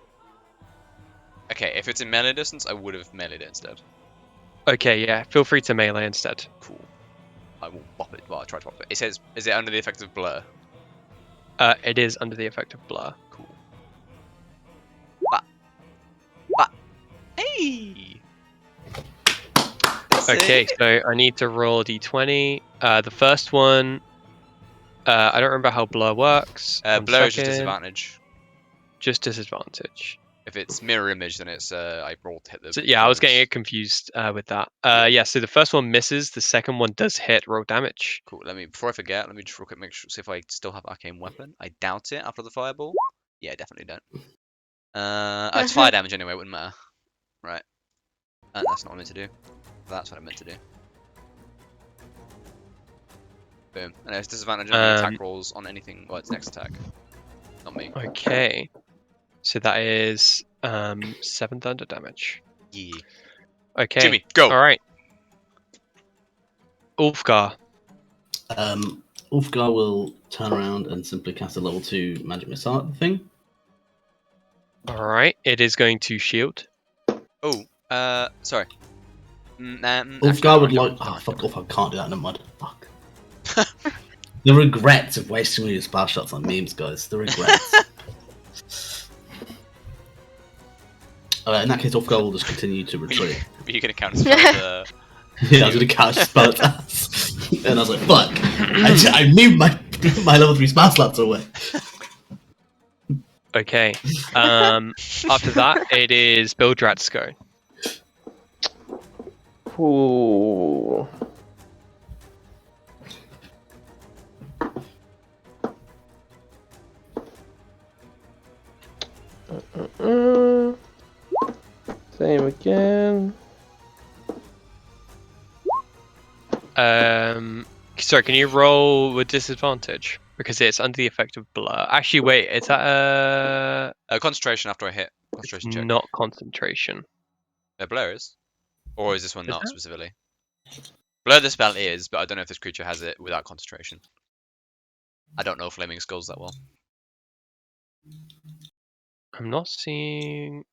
Okay, if it's in melee distance, I would have meleeed it instead. Okay, yeah, feel free to melee instead. Cool. I will bop it. Well, I try to bop it. It says, is it under the effect of blur? It is under the effect of blur. Cool. Bah. Bah. Hey! Okay, so I need to roll a d20. The first one, I don't remember how blur works. One Blur is just second. disadvantage. Just disadvantage. If it's mirror image, then it's I rolled to hit the. So, yeah, I was getting blurs. it confused with that. Yeah, so the first one misses. The second one does hit. Roll damage. Cool. Before I forget, let me just real quick make sure see if I still have arcane weapon. I doubt it after the fireball. Yeah, I definitely don't. It's fire damage anyway. It wouldn't matter. Right. That's not what I meant to do. That's what I meant to do. Boom. And it's disadvantage on any attack rolls on anything. Well, it's next attack. Not me. Okay. So that is 7 thunder damage. Yeah. Okay. Jimmy, go. All right. Ulfgar. Ulfgar will turn around and simply cast a level 2 magic missile at the thing. All right. It is going to shield. Oh. Sorry. Ulfgar would like. Oh, fuck off! I can't do that. Never mind. Fuck. The regrets of wasting all your splash shots on memes, guys. The regrets. Alright, in that case, Ulfgar will just continue to retreat. Are you gonna counter spell the? Yeah, I was gonna counter spell its ass, and I was like, "Fuck!" I moved my level 3 spell slots away. Okay. After that, it is Bildrat's go. Ooh. Same again. Sorry, can you roll with disadvantage? Because it's under the effect of blur. Actually, wait, is that Concentration after I hit. Concentration check. not concentration? Blur is? Or is this one Is not that? specifically? Blur the spell is, but I don't know if this creature has it without concentration. I don't know Flaming Skulls that well. I'm not seeing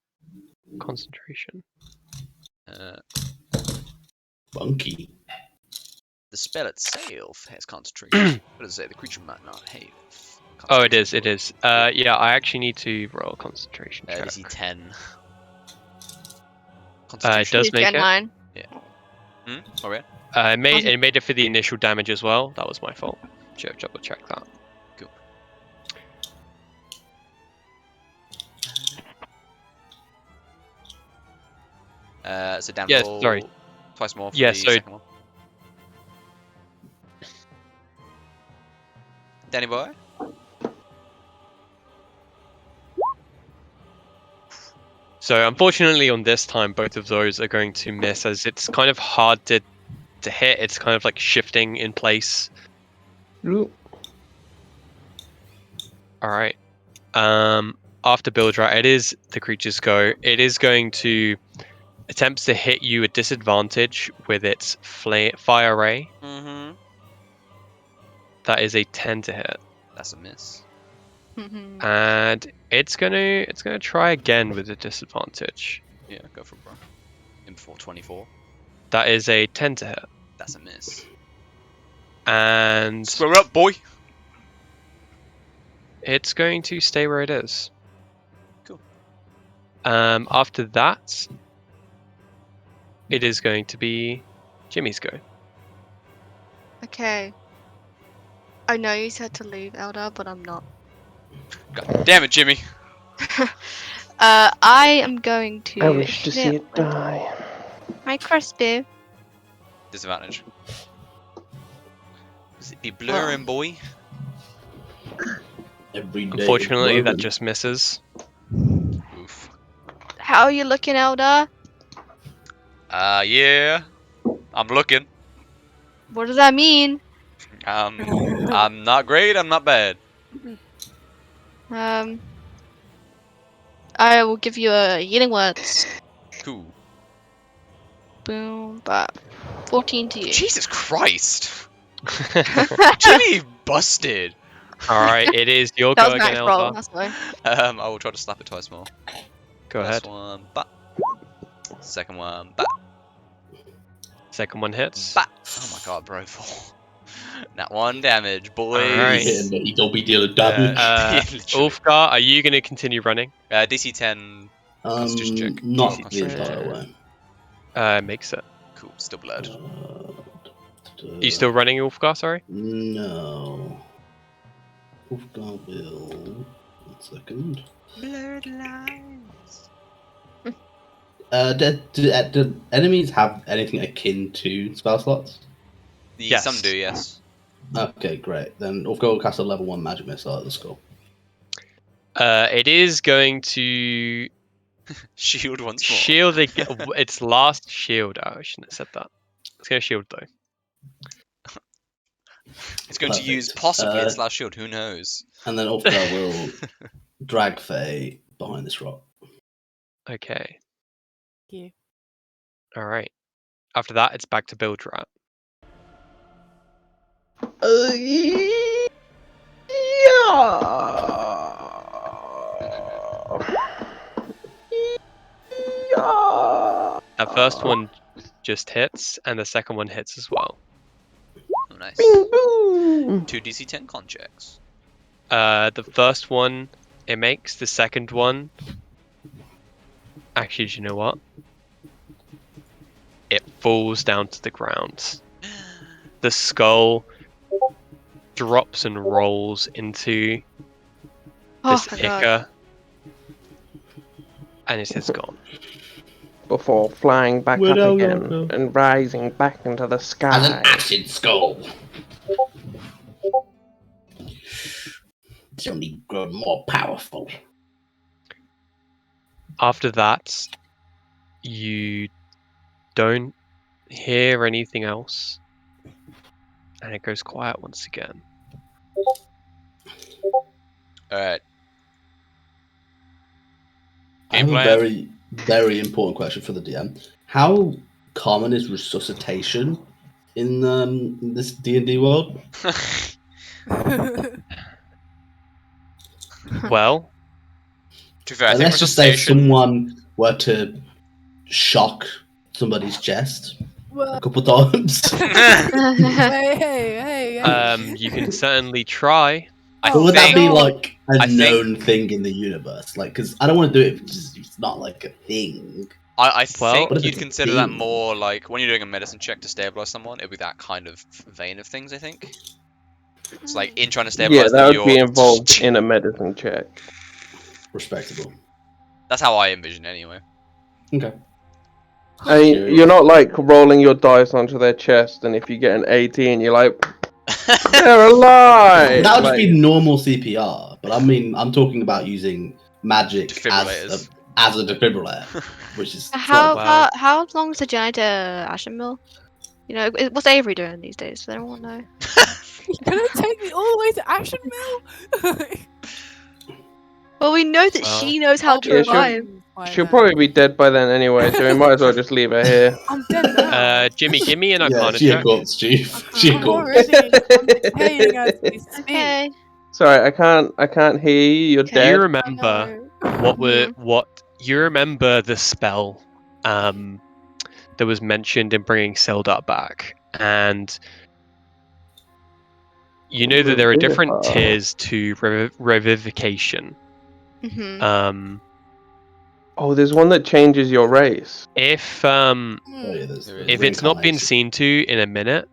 concentration. Funky. The spell itself has concentration. What does it say? The creature might not have. Oh, it is. It is. Yeah, I actually need to roll a concentration check. DC 10. It Concentration. does You make get it. 9. Alright. It made it for the initial damage as well. That was my fault. Should have double checked that. Cool. So down Yeah, roll sorry. twice more for Yeah, the so- second one. Danny boy? So unfortunately, on this time, both of those are going to miss, as it's kind of hard to hit. It's kind of like shifting in place. Ooh. All right. After Bildra, it is the creature's go. It is going to attempt to hit you at disadvantage with its fire ray. Mm-hmm. That is a 10 to hit, That's a miss. and it's gonna try again with a disadvantage. Yeah, go for it, bro. In before 24. That is a 10 to hit, That's a miss. and Square up, boy! it's going to stay where it is. Cool. After that, it is going to be Jimmy's go. Okay. I know you said to leave, Elder, but I'm not. God damn it, Jimmy! I am going to. I wish to hit see it with die. my crossbow. Disadvantage. Does it be blurring, boy? Every day. Unfortunately, that Woven. just misses. Oof. How are you looking, Elder? Yeah. I'm looking. What does that mean? I'm not great, I'm not bad. I will give you a healing words. Cool. Boom, bop. 14 to you. Jesus Christ! Jimmy busted! Alright, it is your That go was max again, roll, Elder. that's why. I will try to slap it twice more. Go First ahead. one, bat. Second one, bat. Second one hits. Bat. Oh my god, bro. That one damage, boys. Alright. You hit him, but you don't be dealing damage. Yeah, literally. Ulfgar, are you going to continue running? DC 10. Constitution check. Not Oh, the entire way. Makes it. Cool. Still blurred. Are you still running Ulfgar, sorry? No. Ulfgar will. 1 second. Blurred lines. Do enemies have anything akin to spell slots? Some Yes. do, yes. Okay, great. Then Ulfgar will cast a level 1 magic missile at the skull. It is going to Shield once more. shield its last shield. Oh, I shouldn't have said that. It's going to shield though. It's going to use Perfect. possibly its last shield. Who knows? And then Ulfgar will drag Faye behind this rock. Okay. You. All right. After that, it's back to Bildrat. That first one just hits, and the second one hits as well. Oh, nice. Bing boom. 2 DC 10 con checks. The first one it makes. The second one, actually, do you know what? It falls down to the ground. The skull drops and rolls into Oh this my god. ichor, and it's gone. Before flying back Where'd up our again go? and rising back into the As sky. an acid skull. It's only grown more powerful. After that, you don't hear anything else, and it goes quiet once again. Alright. I have a plan. very, very important question for the DM. How common is resuscitation in this D&D world? Well, To be fair, I think Let's just say resuscitation. someone were to shock somebody's chest Well, a couple times. hey. you can certainly try. I But would that be think- like a I think- known thing in the universe? Like, because I don't want to do it because it's not like a thing. I Well- think What if you'd it's a consider that thing? more like when you're doing a medicine check to stabilize someone, it'd be that kind of vein of things, I think. It's like in trying to Yeah, stabilize that them, would be you're... involved in a medicine check. Respectable. That's how I envision it anyway. Okay. I mean, you're not like rolling your dice onto their chest, and if you get an 18, you're like, they're alive! That would just Like, be normal CPR, but I mean, I'm talking about using magic Defibrillators. as a defibrillator, which is How slightly- Wow. how long is the journey to Ashen Mill? You know, what's Avery doing these days? Does anyone know? You're gonna take me all the way to Action Mill? Well, we know that Well- she knows how to Yeah, she'll- revive. she'll probably be dead by then anyway, so we might as well just leave her here. I'm dead now. Jimmy, give me an Yeah, Arcana she a check. corpse, Chief. She a I'm corpse. already I'm decaying as we speak. Okay. Sorry, I can't hear you. You're Okay. Do you dead. remember know. what you remember the spell that was mentioned in bringing Sildar back, and you know that there are different Revivify. tiers to revivification. Mhm. Oh, there's one that changes your race. If Oh, yeah, there's if it's not been reincarnation. seen to in a minute,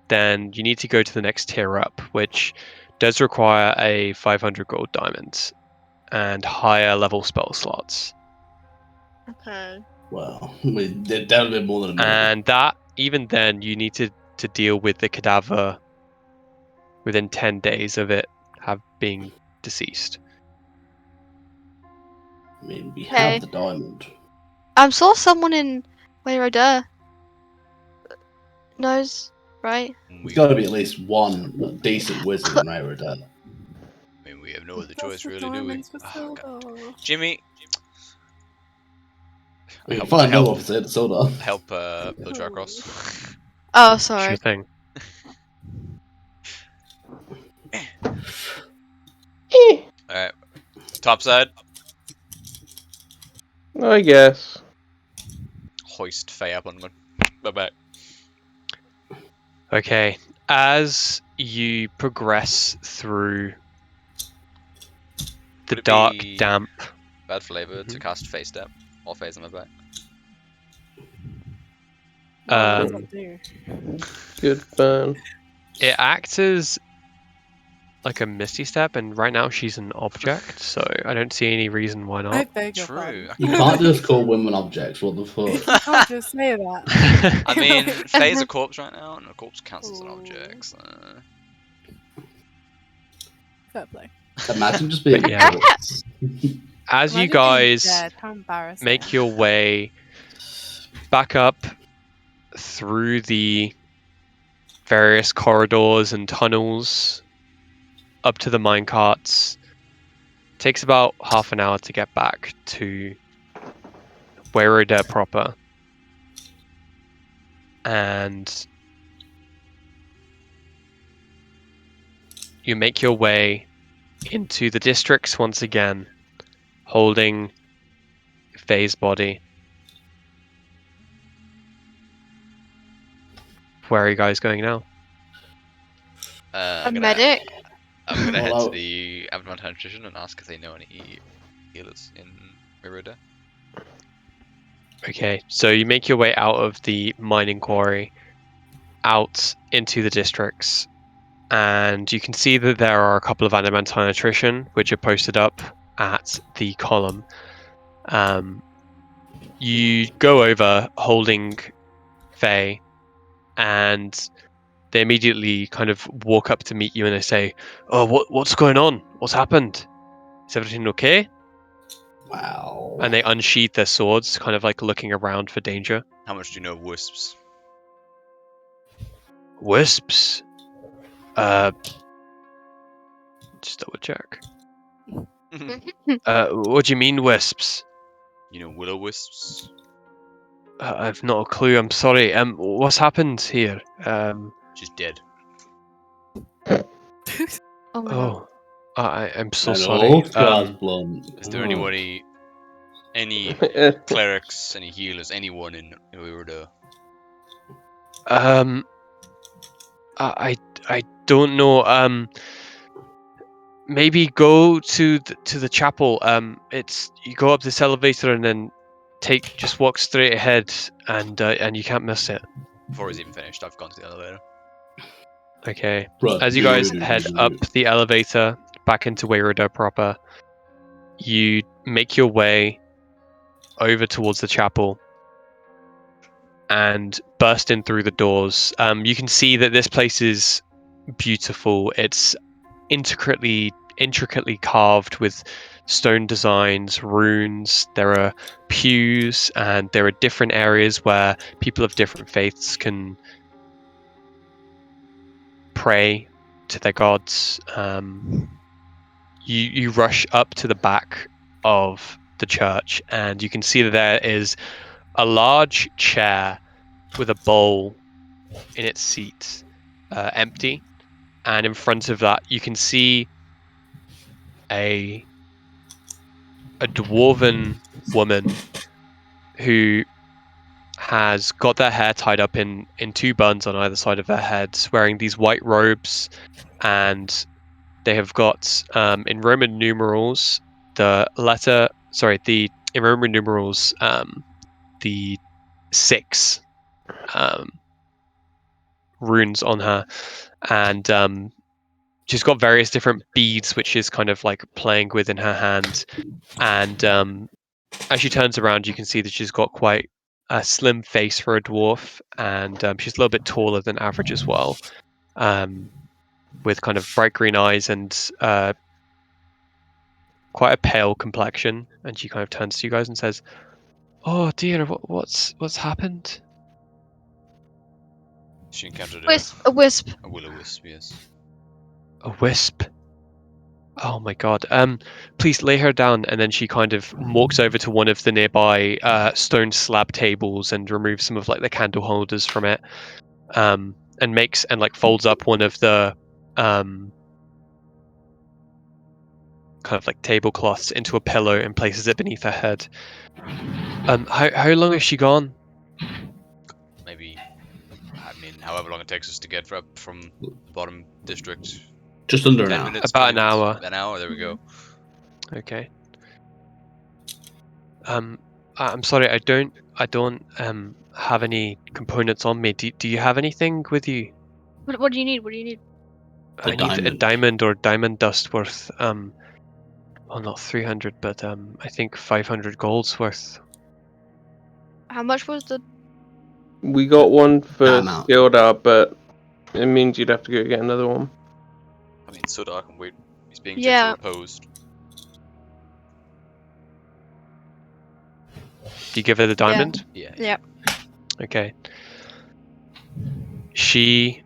then you need to go to the next tier up, which does require a 500 gold diamond and higher level spell slots. Okay. Well, we did down a bit more than a minute. And that, even then, you need to deal with the cadaver within 10 days of it have being deceased. I mean, we Okay. have the diamond. I saw someone in Wayroda knows, right? There's got to be at least one decent wizard in Rayra Dead. I mean, we have no other That's choice, the really, do we? diamonds for Oh, God. silver. Jimmy, We can help- find help- no officer to Soda. help Piljar across. Oh, Sure sorry. thing. Alright. Top side. I guess. Hoist Faye up on one. Bye-bye. Okay. As you progress through the Would it dark, be damp, Bad flavor to cast Faye Step. Or Faye's on my back. Oh, what does Um, that do? Good burn. it acts as like a misty step, and right now she's an object, so I don't see any reason why I not. beg your True. pardon. You can't just call women objects. What the fuck? You can't just say that. I mean, Faye's a corpse right now, and a corpse counts as an Ooh. object. So... Fair play. Imagine just being But yeah. corpse. As you Imagine being guys dead. How embarrassing. make your way back up through the various corridors and tunnels up to the minecarts, takes about half an hour to get back to Werida proper. And you make your way into the districts once again, holding Faye's body. Where are you guys going now? A I'm gonna, medic? I'm gonna head to Well, the Abnormal Nutrition and ask if they know any healers in Miruda. Okay, so you make your way out of the mining quarry, out into the districts, and you can see that there are a couple of adamantine attrition which are posted up at the column. You go over holding Faye, and they immediately kind of walk up to meet you and they say, "Oh, what's going on? What's happened? Is everything okay?" wow. And they unsheath their swords, kind of like looking around for danger. How much do you know of wisps? Wisps? Just double check. What do you mean wisps? You know willow wisps? I've not a clue. I'm sorry. What's happened here? She's dead. Oh my god. Oh, I'm so And sorry. all scars blunt. Is there any clerics, any healers, anyone in Miruda? I don't know. Maybe go to the chapel. It's you go up this elevator and then just walk straight ahead, and you can't miss it. Before he's even finished, I've gone to the elevator. Okay. Bruh. As you guys head up the elevator back into Weyroda proper, you make your way over towards the chapel and burst in through the doors. You can see that this place is beautiful. It's intricately carved with stone designs, runes. There are pews, and there are different areas where people of different faiths can pray to their gods. You rush up to the back of the church, and you can see that there is a large chair with a bowl in its seat, empty, and in front of that you can see a dwarven woman who has got their hair tied up in two buns on either side of their heads, wearing these white robes, and they have got in Roman numerals in Roman numerals the 6 runes on her, and she's got various different beads which she's kind of like playing with in her hand, and as she turns around you can see that she's got quite a slim face for a dwarf, and she's a little bit taller than average as well, with kind of bright green eyes and quite a pale complexion, and she kind of turns to you guys and says, "Oh dear, what's happened?" She encountered A wisp. a willow wisp, yes. A wisp. Oh my god. Please lay her down, and then she kind of walks over to one of the nearby stone slab tables and removes some of like the candle holders from it, and like folds up one of the kind of like tablecloths into a pillow and places it beneath her head. How long has she gone? Maybe, I mean, however long it takes us to get up from the bottom district. Just under an 10 hour. minutes, About 20 an minutes? hour. An hour, there we go. Okay. I'm sorry, I don't have any components on me. Do you have anything with you? What do you need? What do you need? A I need a diamond. diamond or diamond dust worth well, not 300, but I think 500 gold's worth. How much was the? We got one for That amount. Skildar, but it means you'd have to go get another one. I mean, so dark and wait. He's being Yeah. gentle opposed. Do you give her the diamond? Yeah. Yeah. Okay. She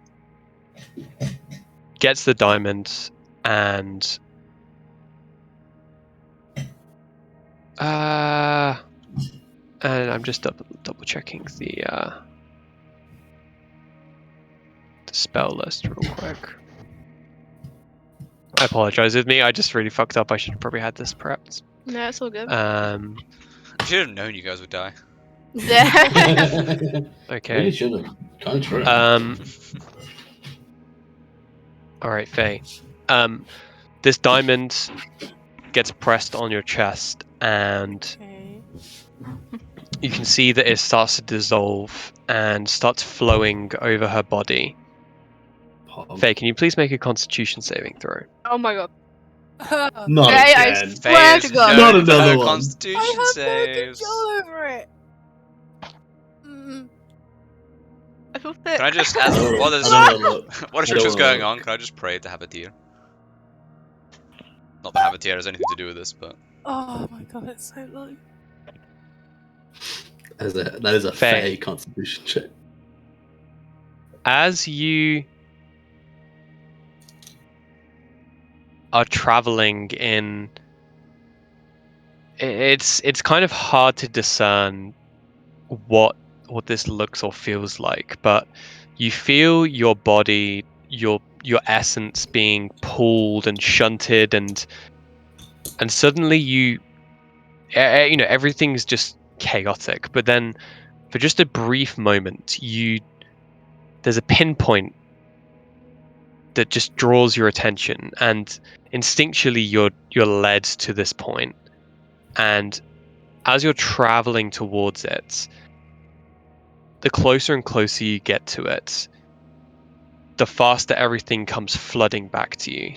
gets the diamond and and I'm just double checking the spell list real quick. I apologize with me. I just really fucked up. I should have probably had this prepped. No, it's all good. I should have known you guys would die. Yeah. Okay. Really should have. Kind of true. All right, Faye. This diamond gets pressed on your chest, and Okay. you can see that it starts to dissolve and starts flowing over her body. Faye, can you please make a Constitution saving throw? Oh my god. Not Faye, I again. swear Faye to is God. Not known for another her one. Constitution I have no saves. control over it. I feel sick. Can I just ask I don't what is wanna look. what is I don't rituals wanna going look. on? Can I just pray to have a tear? Not that have a tear has anything to do with this, but Oh my god, it's so low. That is a Faye. Faye Constitution check. As you are traveling in, it's kind of hard to discern what this looks or feels like, but you feel your body, your essence being pulled and shunted, and suddenly you know, everything's just chaotic. But then for just a brief moment, there's a pinpoint that just draws your attention, and instinctually you're led to this point. And as you're traveling towards it, the closer and closer you get to it, the faster everything comes flooding back to you.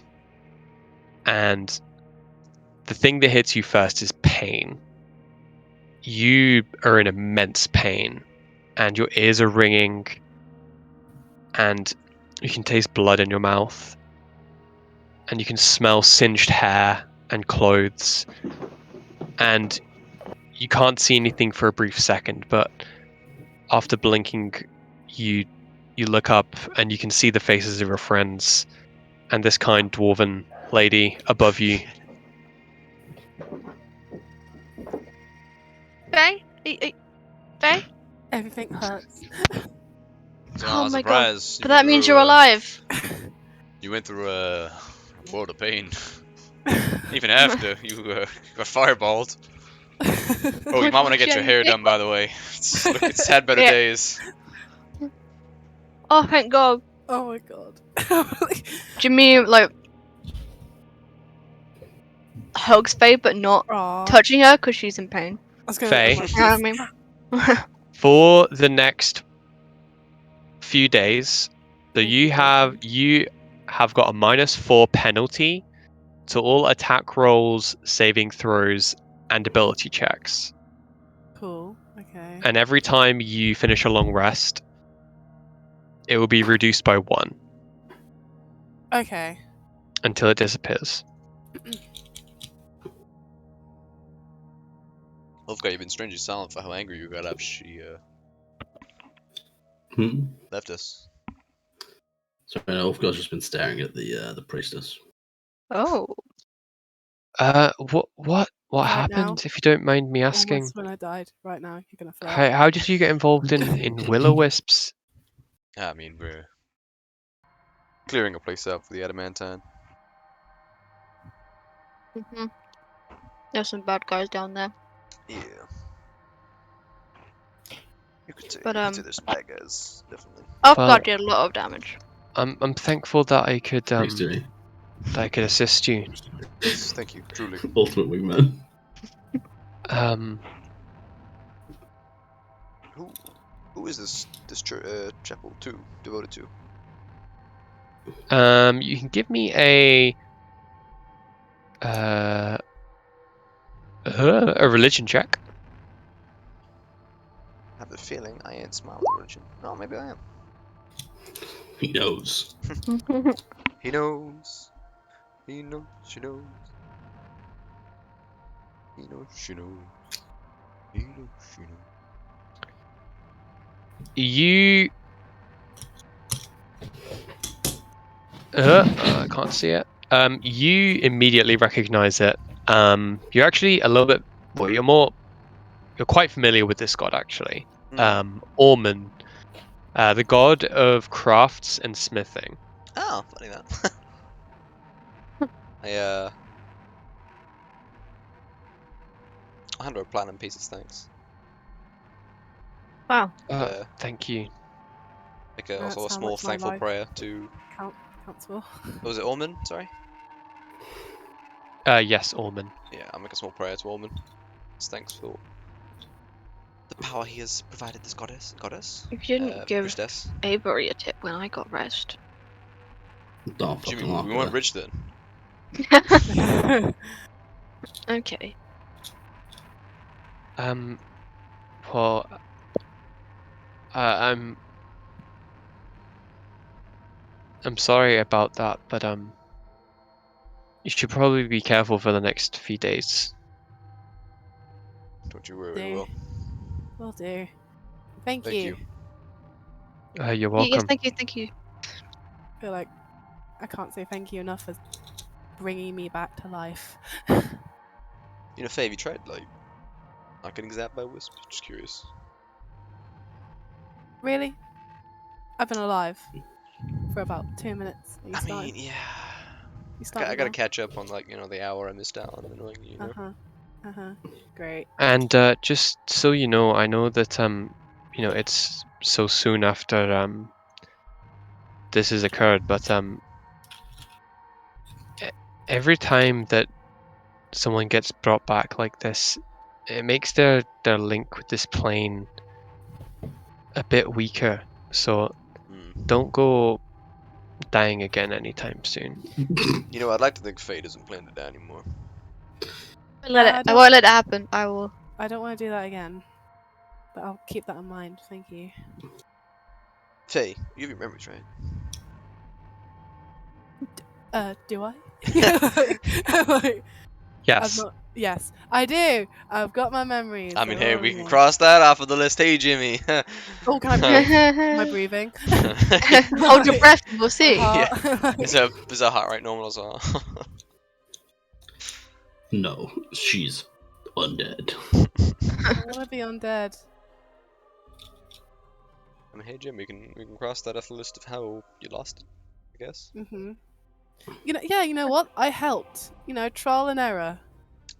And the thing that hits you first is pain. You are in immense pain, and your ears are ringing, and you can taste blood in your mouth, and you can smell singed hair and clothes, and you can't see anything for a brief second, but after blinking, you look up and you can see the faces of your friends and this kind dwarven lady above you. Faye? Faye? Everything hurts. so Oh I'm my god. surprised. But that means you're alive. You went through a world of pain. Even after you got fireballed. Oh, you might want to get your hair done, by the way. It's had better Yeah. days. Oh, thank god. Oh my god. Do you mean, like, hugs Faye, but not Aw. touching her because she's in pain? I was gonna Faye? like, You know what I mean? For the next few days, so you have got a -4 penalty to all attack rolls, saving throws, and ability checks. Cool. Okay. And every time you finish a long rest, it will be reduced by 1 Okay. until it disappears. Wolfgar, you've been strangely silent for how angry you got after she left us. So Ulfgar's just been staring at the priestess. Oh. What Right happened? now? If you don't mind me asking, Almost when I died. Right now, you're gonna fly. how did you get involved in Will-O-Wisps? I mean, we're clearing a place out for the adamantine. Mhm. There's some bad guys down there. Yeah. You could say, But, there's bad guys, definitely. Oh Well- god, did a lot of damage. I'm thankful that I could Thanks to me. that I could assist you. Yes, thank you, truly. Ultimate wingman. Who is this chapel devoted to? You can give me a religion check. I have the feeling I ain't smiling religion. No, maybe I am. He knows. He knows. He knows. She knows. He knows. She knows. He knows. She knows. You I can't see it. You immediately recognize it. You're actually a little bit. Well, you're quite familiar with this god actually. Ormun, the god of crafts and smithing. Oh, funny that. I hand over platinum pieces, thanks. Wow. Thank you. Make That also a sounds small like my thankful life. prayer to. Council. Was it Orman? Sorry. Yes, Ormun. Yeah, I'll make a small prayer to Orman. Thanks for the power he has provided this goddess. You didn't give Priestess. Avery a tip when I got rest. Don't Do you fucking mean laugh we at weren't her. rich then? Okay. Well, I'm sorry about that, but you should probably be careful for the next few days. Don't you worry, we Do. will. Will do. Thank Thank you. you. You're welcome. Yes, thank you. I feel like I can't say thank you enough for bringing me back to life. You know, Faye, have you tried like not getting zapped by wisps? Just curious. Really? I've been alive for about 2 minutes. Are you I starting? mean, yeah. You I starting gotta now? catch up on like the hour I missed out on annoying you. Uh huh. Uh huh. Great. And just so you know, I know that it's so soon after this has occurred, but every time that someone gets brought back like this, it makes their link with this plane a bit weaker. So don't go dying again anytime soon. You know, I'd like to think Faye doesn't plan to die anymore. I I won't let it happen. I will. I don't want to do that again, but I'll keep that in mind. Thank you. Faye, you have your memories, right? Do I? Like, Yes. I've not. Yes, I do. I've got my memories. I mean, they're hey, all we in can there. cross that off of the list. Hey, Jimmy. Oh, can I breathe? Am I breathing? Hold your breath and we'll see. Yeah. Is that heart rate normal as well? No, she's undead. I want to be undead. I mean, hey, Jim, we can cross that off the list of how you lost it, I guess. Mhm. Yeah. You know what? I helped. Trial and error.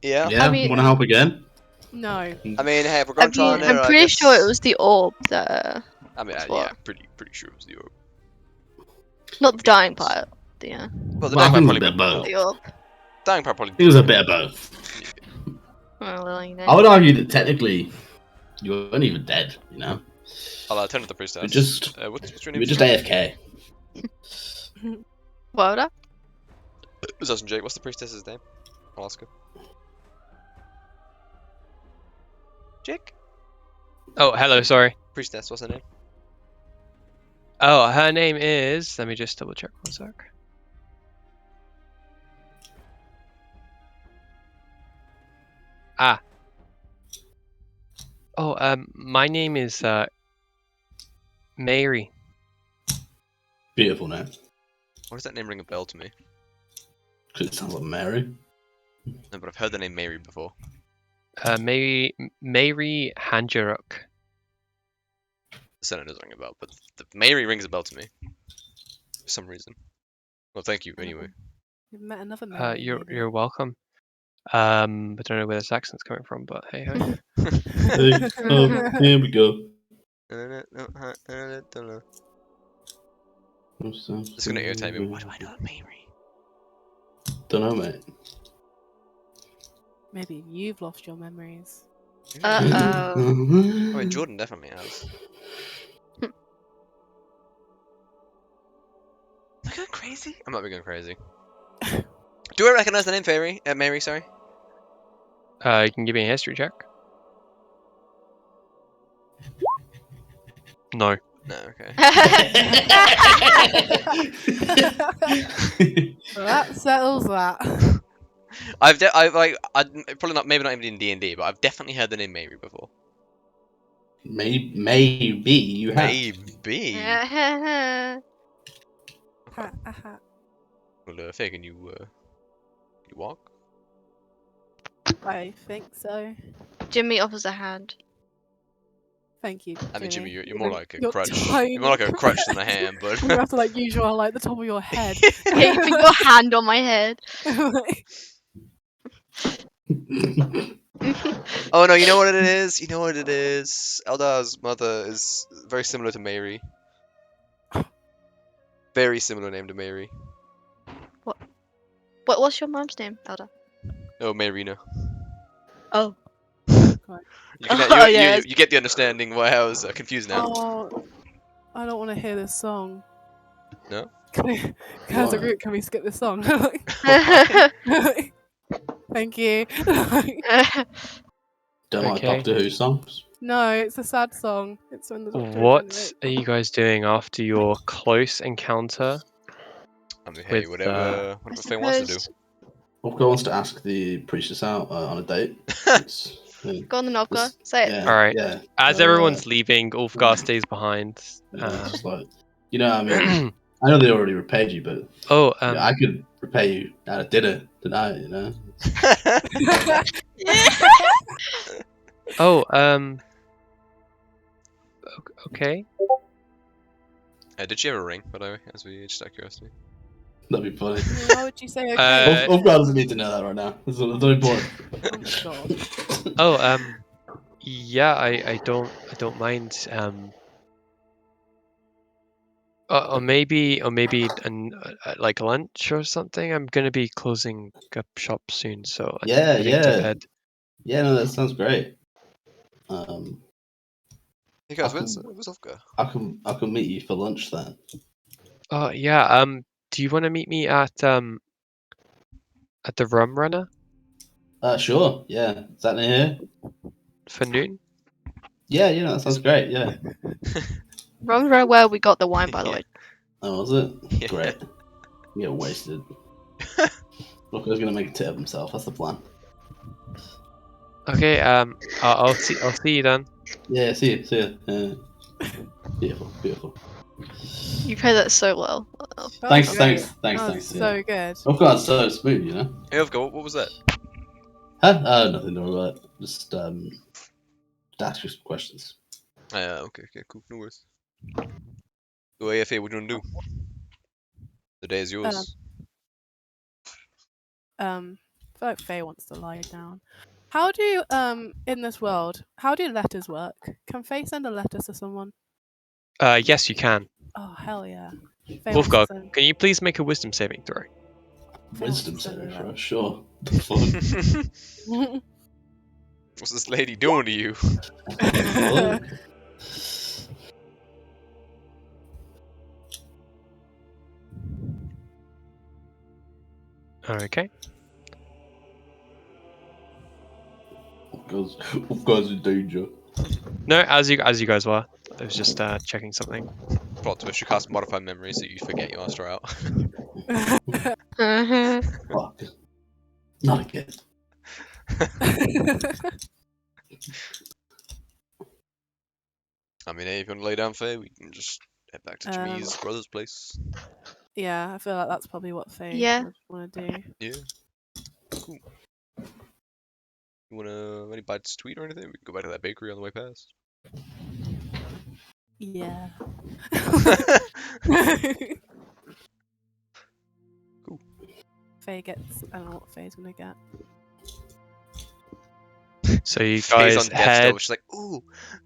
Yeah. Yeah, I mean- want to help again? No. I mean, hey, if we're going to try and I'm error, pretty I guess. sure it was the orb that. I mean, That's yeah, what- pretty sure it was the orb. Not the dying part. Yeah. Well, the Well, I dying think part it was a bit of probably both. The orb. dying part probably. It was a bit of both. Well, I would argue that technically you weren't even dead, you know? I'll turn to the priestess. You're just, what's your name? you're just AFK. What? Zaz and Jake. What's the priestess's name? I'll ask her. Jake? Oh, hello. Sorry. Priestess, what's her name? Oh, her name is. Let me just double check one sec. Ah. Oh, my name is Mary. Beautiful name. Why does that name ring a bell to me? Because it sounds like Mary. No, but I've heard the name Mary before. Mary Hanjaruk. The surname doesn't ring a bell, but the Mary rings a bell to me. For some reason. Well, thank you, anyway. You've met another Mary. You're welcome. I don't know where this accent's coming from, but hey ho. Hey, here we go. It's gonna irritate me. Why do I know Mary? Don't know, mate. Maybe you've lost your memories. Uh-oh. I mean, Jordan definitely has. Am I going crazy? I might be going crazy. Do I recognize the name Fairy? Mary, sorry. You can give me a history check. No. No, okay. Well, that settles that. I've probably not, maybe not even in D&D, but I've definitely heard the name Mary before. Maybe you have. Maybe. Ha, ha. Well, Faye, can you walk? I think so. Jimmy offers a hand. Thank you. I mean, Jimmy, you're You're more like a you're crutch. tiny. You're more like a crutch than a hand, but. You have to like use your like the top of your head. Yeah, you put your hand on my head. Oh no, you know what it is? You know what it is? Eldar's mother is very similar to Mary. Very similar name to Mary. What's your mom's name, Elda? Oh, Marina. Oh. You can, Oh, yes. you get the understanding why I was confused now. Oh, I don't want to hear this song. No? As a Why? group, can we skip this song? Why? Thank you. Don't like Okay. Doctor Who songs. No, it's a sad song. It's when the Doctor What regenerates. are you guys doing after your close encounter? I mean, hey, With, whatever I Faye wants to do. suppose. Ofka wants to ask the priestess out on a date. It's, Go on the Novka. it's- Say it. yeah, Alright. yeah. As So, everyone's leaving, Ulfgar stays behind. it's just like, you know, I mean, I know they already repaid you, but Oh, I could repay you at a dinner tonight. You know. oh, okay. Did she have a ring, by the way, as we just out of curiosity? That'd be funny. Why would you say okay? Uh, Ofka doesn't need to know that right now. It's not important. Oh god. Oh, yeah, I don't mind. Or maybe like lunch or something. I'm gonna be closing up shop soon, so I'm Yeah, heading to yeah. bed. Yeah, no, that sounds great. Hey guys, I where's can- Ulfgar? I can meet you for lunch then. Oh yeah. Do you want to meet me at the Rum Runner Sure. Yeah. Is that near here? for noon? Yeah, that sounds great. Yeah. Wrong very well. We got the wine, by the Yeah. way. Oh, was it? Yeah. Great. Get wasted. Look, I was gonna make a tit of himself. That's the plan. Okay. I'll see you then. Yeah. See you. See you. Beautiful. Beautiful. You played that so well. That was Thanks. great. Thanks. That was Thanks. so Yeah. good. Of course, so smooth. You know. Hey Ulfgar, what was that? Huh? Nothing to worry about. Just to ask you some questions. Okay, cool, no worries. So AFA, what you gonna do? The day is yours. I feel like Faye wants to lie down. How do you, in this world, how do letters work? Can Faye send a letter to someone? Yes, you can. Oh hell yeah! Faye wants to Ulfgar, send. can you please make a wisdom saving throw? Faye wants to Wisdom send center a for letter. us. Sure. The fuck. What's this lady doing to you? Fuck? Okay. Of course, in danger. No, as you guys were. I was just checking something. Plot twist, you cast modify memory so you forget you asked her out. Fuck. Not again. I mean, hey, if you want to lay down, Faye, we can just head back to Jimmy's brother's place. Yeah, I feel like that's probably what Faye Yeah. would want to do. Yeah. Cool. You wanna any bites to eat or anything? We can go back to that bakery on the way past. Yeah. Cool. Faye gets. I don't know what Faye's gonna get. So you Faye's guys on death's door. head. She's like, ooh,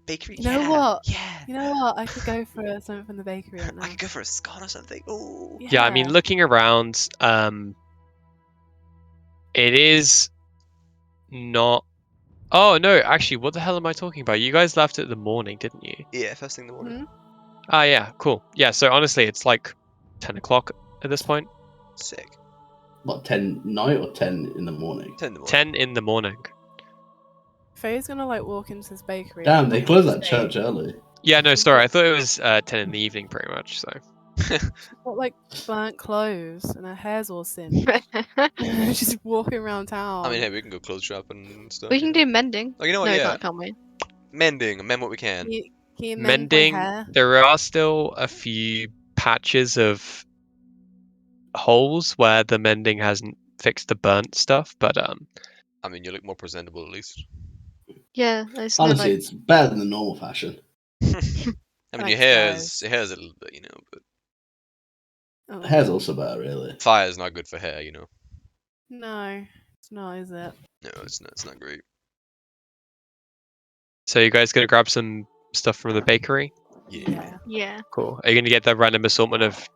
bakery. You know yeah, what? Yeah. You know what? I could go for something from the bakery right now. I could go for a scone or something. Ooh. Yeah, I mean, looking around, it is not Oh no, actually, what the hell am I talking about? You guys left at the morning, didn't you? Yeah, first thing in the morning. Hmm? Ah, yeah, cool. Yeah, so honestly, it's like 10 o'clock at this point. Sick. What, 10 night or 10 in the morning? 10 in the morning. 10 in the morning. Faye's gonna like walk into this bakery. Damn, they and close that say- church early. Yeah, no, She's sorry, got- I thought it was 10 in the evening, pretty much. So She's got like burnt clothes and her hair's all singed. She's walking around town. I mean, hey, we can go clothes shopping and stuff. we you can know? do mending. Oh, you know what? No, you Yeah. can't, can we? Mending. Mend what we can. Can you mend my mending, hair? there are still a few patches of holes where the mending hasn't fixed the burnt stuff, but I mean, you look more presentable at least. Yeah, it's no Honestly, like. it's better than the normal fashion. I mean, your Thanks, hair's a little bit, you know, but Oh, Hair's also better, really. fire's not good for hair, you know. no, it's not, is it? No, it's not. It's not great. so you guys gonna grab some stuff from the bakery? Yeah. Yeah. Cool. Are you gonna get that random assortment of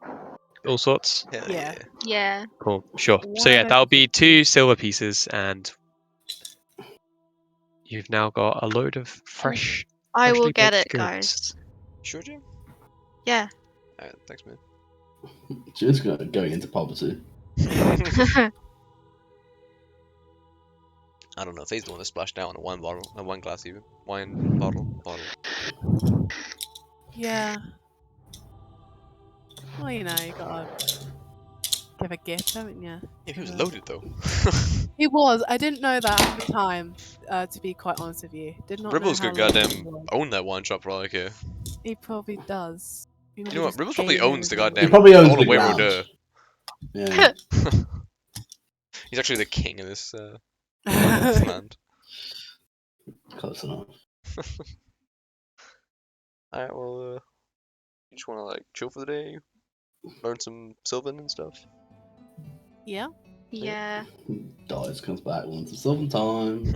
all sorts? Hell Yeah. yeah. Yeah. Cool, sure. So One yeah, of that'll be everything. 2 silver pieces, and you've now got a load of fresh. I will Freshly get baked it, goods. guys. Sure, Jim? Yeah. Alright, thanks, man. Jim's going into poverty. I don't know. Faye's the one that splashed down on a wine bottle, a wine glass even. Wine bottle. Yeah. Well, you know, you gotta give a gift, haven't you? Yeah, he was Yeah. loaded though. He was. I didn't know that at the time. To be quite honest with you, did not. Ribbles know how could loaded goddamn he was. own that wine shop for all I care. He probably does. He You know what? just Ribbles probably ate owns the everything. He goddamn probably owns all the the way we're ground. there. Yeah. He's actually the king of this land. Close enough. Alright, well, you just want to like chill for the day, learn some Sylvan and stuff. Yeah. Yeah. Dies, comes back, wants a silver time.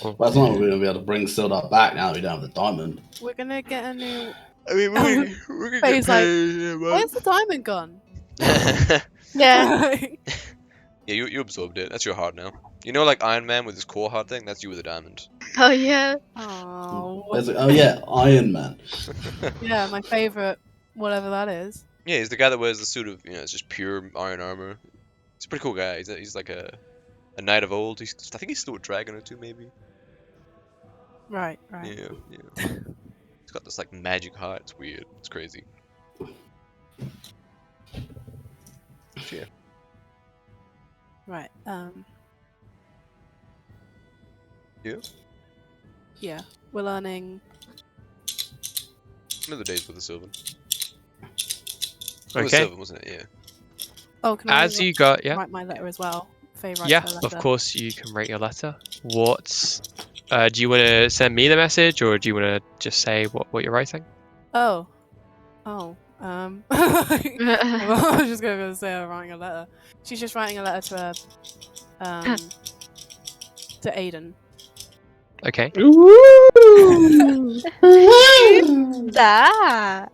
Oh. Well, it's not like we're going to be able to bring Sildar back now that we don't have the diamond. We're gonna get a new. I mean, we can Faye's get like, paid. Yeah, Where's the diamond gone? Yeah. yeah, you absorbed it. That's your heart now. You know, like Iron Man with his core heart thing. That's you with a diamond. Oh yeah. Oh. There's oh yeah, Iron Man. Yeah, my favorite, whatever that is. Yeah, he's the guy that wears the suit of, you know, it's just pure iron armor. He's a pretty cool guy. He's like a knight of old. I think he's still a dragon or two, maybe. Right. Right. Yeah, yeah. He's got this like magic heart. It's weird. It's crazy. Yeah. Right. Yeah. Yeah. We're learning. Another days with the Sylvan. It was Okay. Sylvan, wasn't it? Yeah. Oh, can I As you got, yeah, write my letter as well? Faye writes yeah, her of letter. course you can rate your letter. What? Do you want to send me the message, or do you want to just say what you're writing? Oh. Oh. I was just gonna say I'm writing a letter. She's just writing a letter to to Aiden. Okay. That.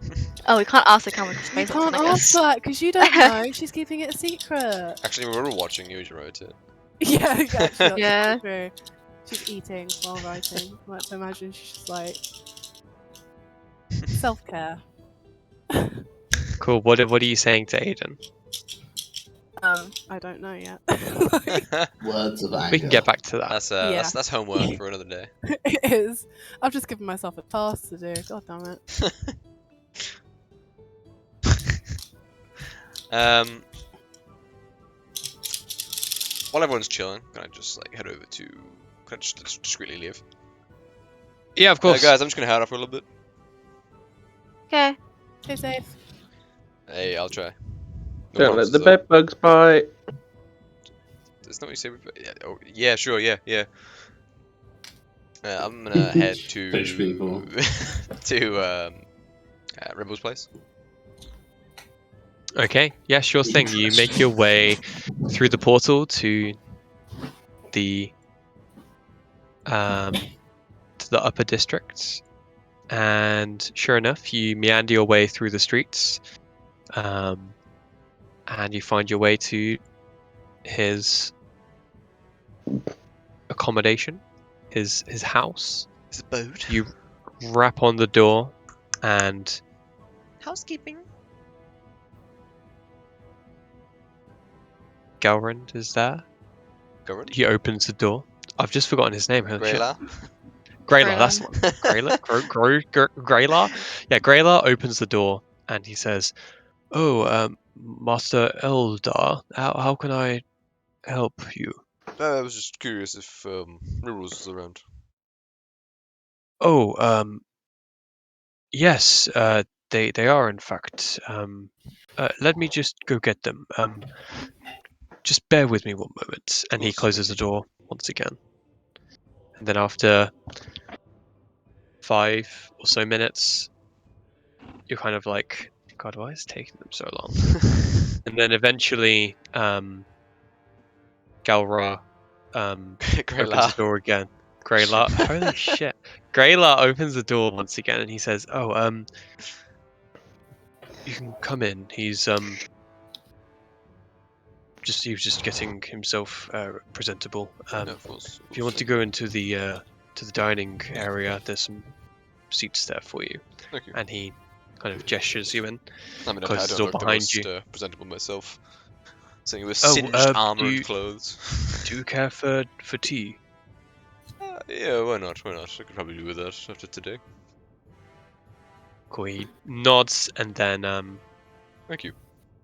Oh, we can't ask the camera to You space can't I ask guess. that because you don't know. She's keeping it a secret. Actually, we were watching you. You wrote it. Yeah, actually, that's Yeah. true. She's eating while writing. I like to imagine she's just like self-care. Cool. What are you saying to Aiden? I don't know yet. Words of anger. We can get back to that. Yeah. That's homework for another day. It is. I've just given myself a task to do. God damn it. While everyone's chilling, can I just like head over to? Can I just discreetly leave? Yeah, of course. Guys, I'm just gonna head off for a little bit. Okay. Stay safe. Hey, I'll try. No Don't let promises, the though. bed bugs bite. Isn't that what you say? Yeah, oh, yeah, sure, yeah. I'm gonna head to Fish people. to Rimbo's place. Okay. Yeah, sure thing. You make your way through the portal to the upper districts, and sure enough, you meander your way through the streets, and you find your way to his accommodation, his house. His abode. You rap on the door, and Housekeeping. Galrand is there. Governed. He opens the door. I've just forgotten his name. Holy shit. Grayla. Graylar, that's the one. Graylar? Yeah, Graylar opens the door and he says, "Oh, Master Eldar, how can I help you?" I was just curious if Rivers was around. "Oh, yes, they are in fact. Let me just go get them. Just bear with me one moment." And he Course. closes the door once again. And then after 5 or so minutes, you're kind of like, God, why is it taking them so long? And then eventually, Galra opens the Grayla. door again. Graylar, holy shit! Graylar opens the door once again, and he says, "Oh, you can come in. He was just getting himself presentable. Yeah, of course. If you want to go into the dining area, there's some seats there for you." Thank you. And he kind of gestures you in. I mean, I Closes don't the door look the behind most you. presentable myself. Saying with Oh, singed armor do and you clothes. do you care for tea? Yeah, why not? Why not? I could probably do with that after today. Cool. He nods and then Thank you.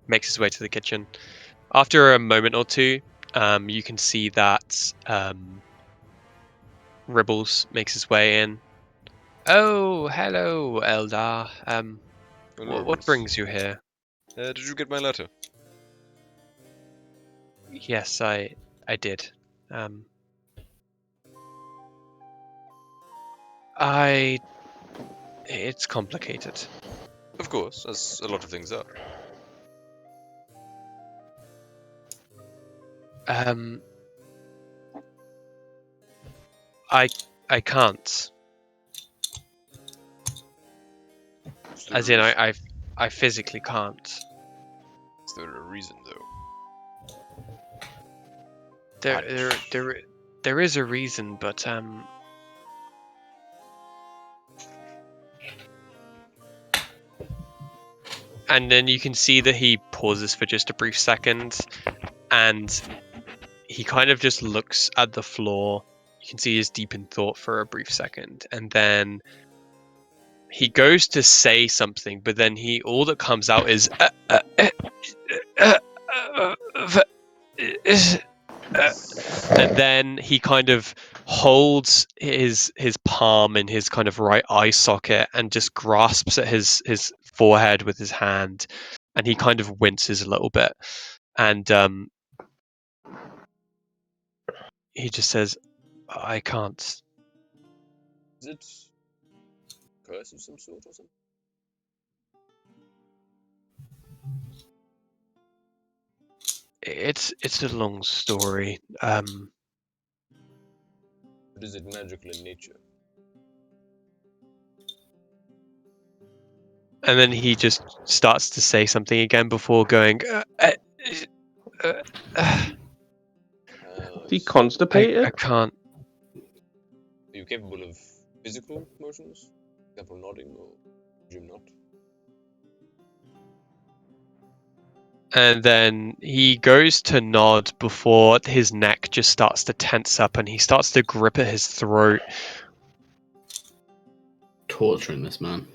makes his way to the kitchen. After a moment or two, you can see that Ribbles makes his way in. Oh, hello, Eldar. Hello, What Rivers. brings you here? Did you get my letter? Yes, I did. It's complicated. Of course, as a lot of things are. I can't. Is there As a in, reason? I physically can't. Is there a reason, though? There is a reason, but and then you can see that he pauses for just a brief second, and he kind of just looks at the floor. You can see he's deep in thought for a brief second, and then he goes to say something, but then all that comes out is and then he kind of holds his palm in his kind of right eye socket and just grasps at his forehead with his hand, and he kind of winces a little bit, and he just says, "I can't." Is it curse of some sort or something? It's a long story. But is it magical in nature? And then he just starts to say something again before going, Oh, Is he I see. constipated? I can't. Are you capable of physical motions? For example, nodding, or do you not? And then he goes to nod before his neck just starts to tense up and he starts to grip at his throat. Torturing this man.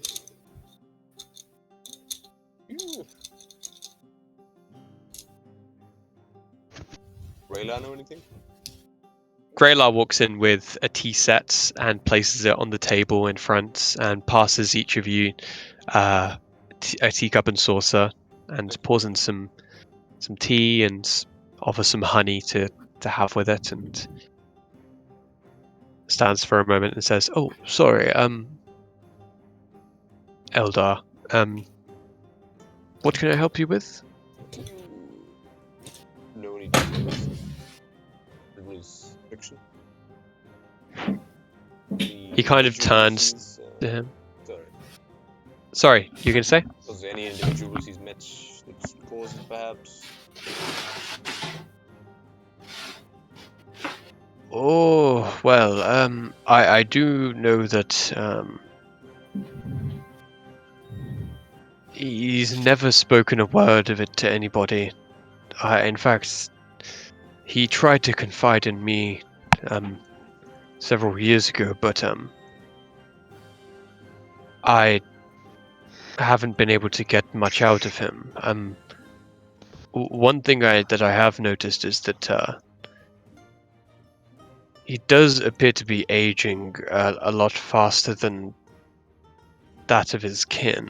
Rayla know anything? Graylar walks in with a tea set and places it on the table in front and passes each of you a teacup and saucer and pours in some tea and offers some honey to have with it, and stands for a moment and says, "Oh, sorry, Eldar, what can I help you with?" Do you know any details of Rivers' fiction? He kind of turns to him. Sorry, you're gonna say? Was there any individuals he's met that causes perhaps? Oh, well, I do know that, he's never spoken a word of it to anybody. In fact, he tried to confide in me, several years ago, but, I haven't been able to get much out of him. One thing that I have noticed is that, he does appear to be aging a lot faster than that of his kin.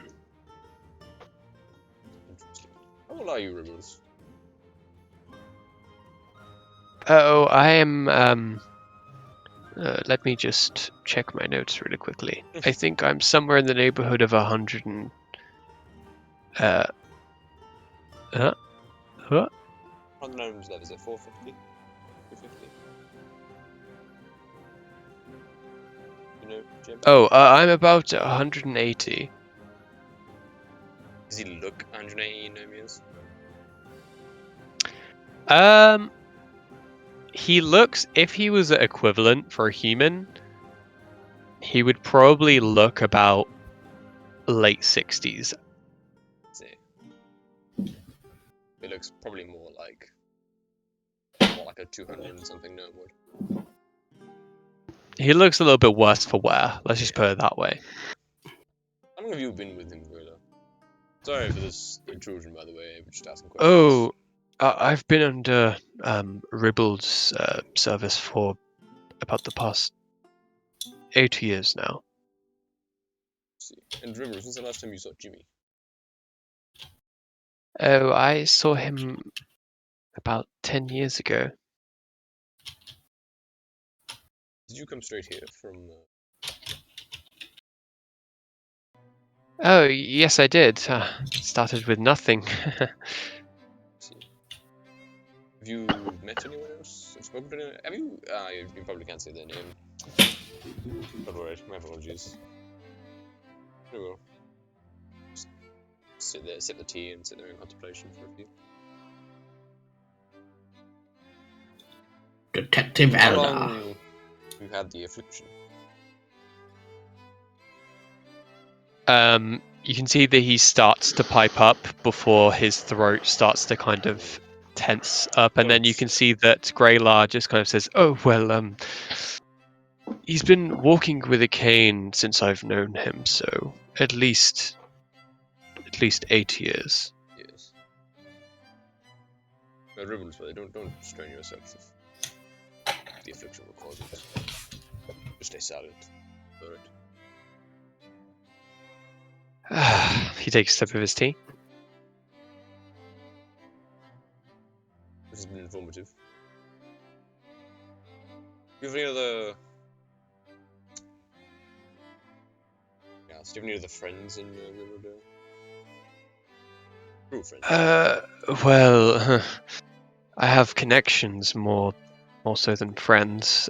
Interesting. How old are you, Ribbles? Oh, I am. Let me just check my notes really quickly. I think I'm somewhere in the neighborhood of 100 and. Uh. Huh? On the gnome's level, is it 450? 250? You know, Jim? Oh, I'm about 180. Does he look 180 gnome years? He looks. If he was equivalent for a human, he would probably look about late 60s. See. It looks probably more like a 200 and something gnome would. He looks a little bit worse for wear. Let's just put it that way. How long have you been with him, Gorilla? Sorry for this intrusion, by the way. We're just asking questions. Oh, I've been under Ribble's service for about the past 8 years now. See. And Rivers, when's the last time you saw Jimmy? Oh, I saw him about 10 years ago. Did you come straight here from? Oh, yes, I did. Started with nothing. See. Have you met anyone else? Have spoken to anyone? Have you? You probably can't say their name. Not worried. My apologies. Very well. Just sit there, sip the tea, and sit there in contemplation for a few. Detective How Eldar. long you had the affliction? You can see that he starts to pipe up before his throat starts to kind of tense up, and then you can see that Greylar just kind of says, "Oh well, he's been walking with a cane since I've known him, so at least 8 years." Yes. No, Ribbons, brother, don't strain yourself if the affliction will cause it. Just stay silent. Alright. He takes a sip of his tea. This has been informative. Do you have any other... Yeah, do you have any other friends in Riverdale? True friends. Well, I have connections more so than friends.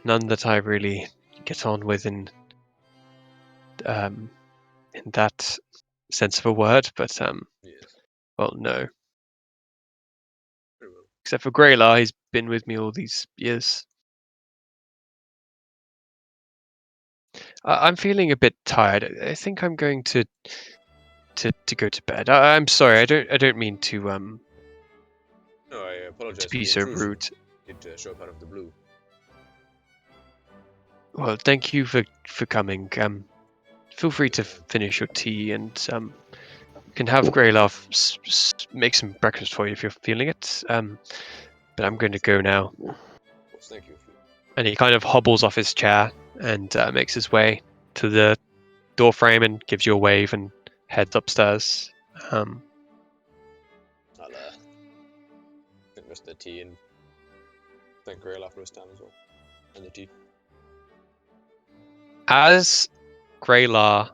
None that I really get on with in that sense of a word, but Yes. well, no. Very well. Except for Greylar, he's been with me all these years. I'm feeling a bit tired. I think I'm going to go to bed. I'm sorry. I don't mean to No, I apologize for be the so intrusion. rude. It show up out of the blue. Well, thank you for coming. Feel free to finish your tea, and can have Greylar make some breakfast for you if you're feeling it. But I'm going to go now. Of course, thank you. And he kind of hobbles off his chair and makes his way to the door frame and gives you a wave and heads upstairs. I'll drink the rest of the tea and thank Greyla for his time as well. And the tea. As Greylar,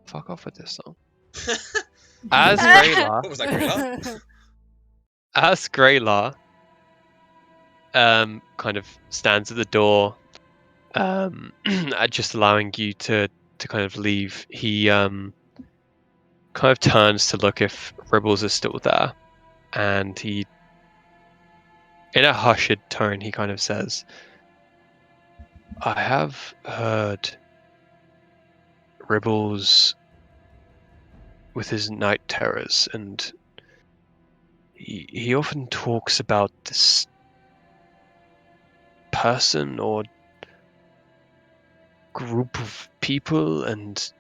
fuck off with this song. As Greylar, What was that, Greyla? as Greylar, kind of stands at the door, just allowing you to kind of leave. He kind of turns to look if Ribbles is still there, and he in a hushed tone, he kind of says, I have heard Ribbles with his night terrors, and he often talks about this person or group of people, and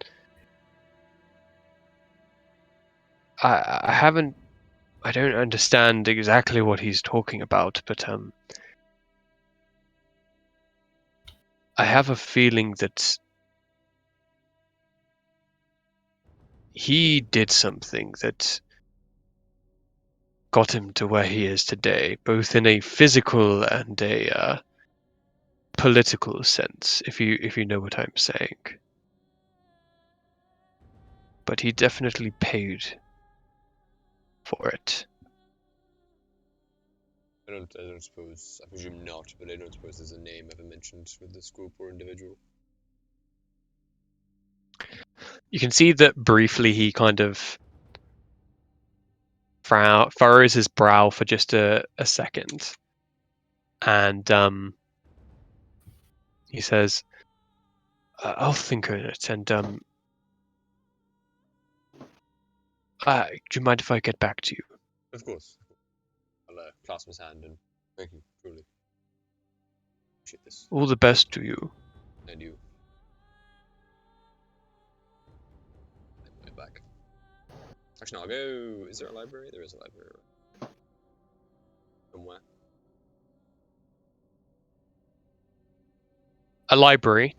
I don't understand exactly what he's talking about, but I have a feeling that he did something that got him to where he is today, both in a physical and a political sense, if you know what I'm saying. But he definitely paid for it. I don't suppose. I presume not, but I don't suppose there's a name ever mentioned with this group or individual. You can see that briefly he kind of furrows his brow for just a second, and he says, I'll think on it, and do you mind if I get back to you? Of course. I'll clasp his hand and thank you, truly. Appreciate this. All the best to you. And you. And way back. Actually, no, I'll go. Is there a library? There is a library. Somewhere. A library?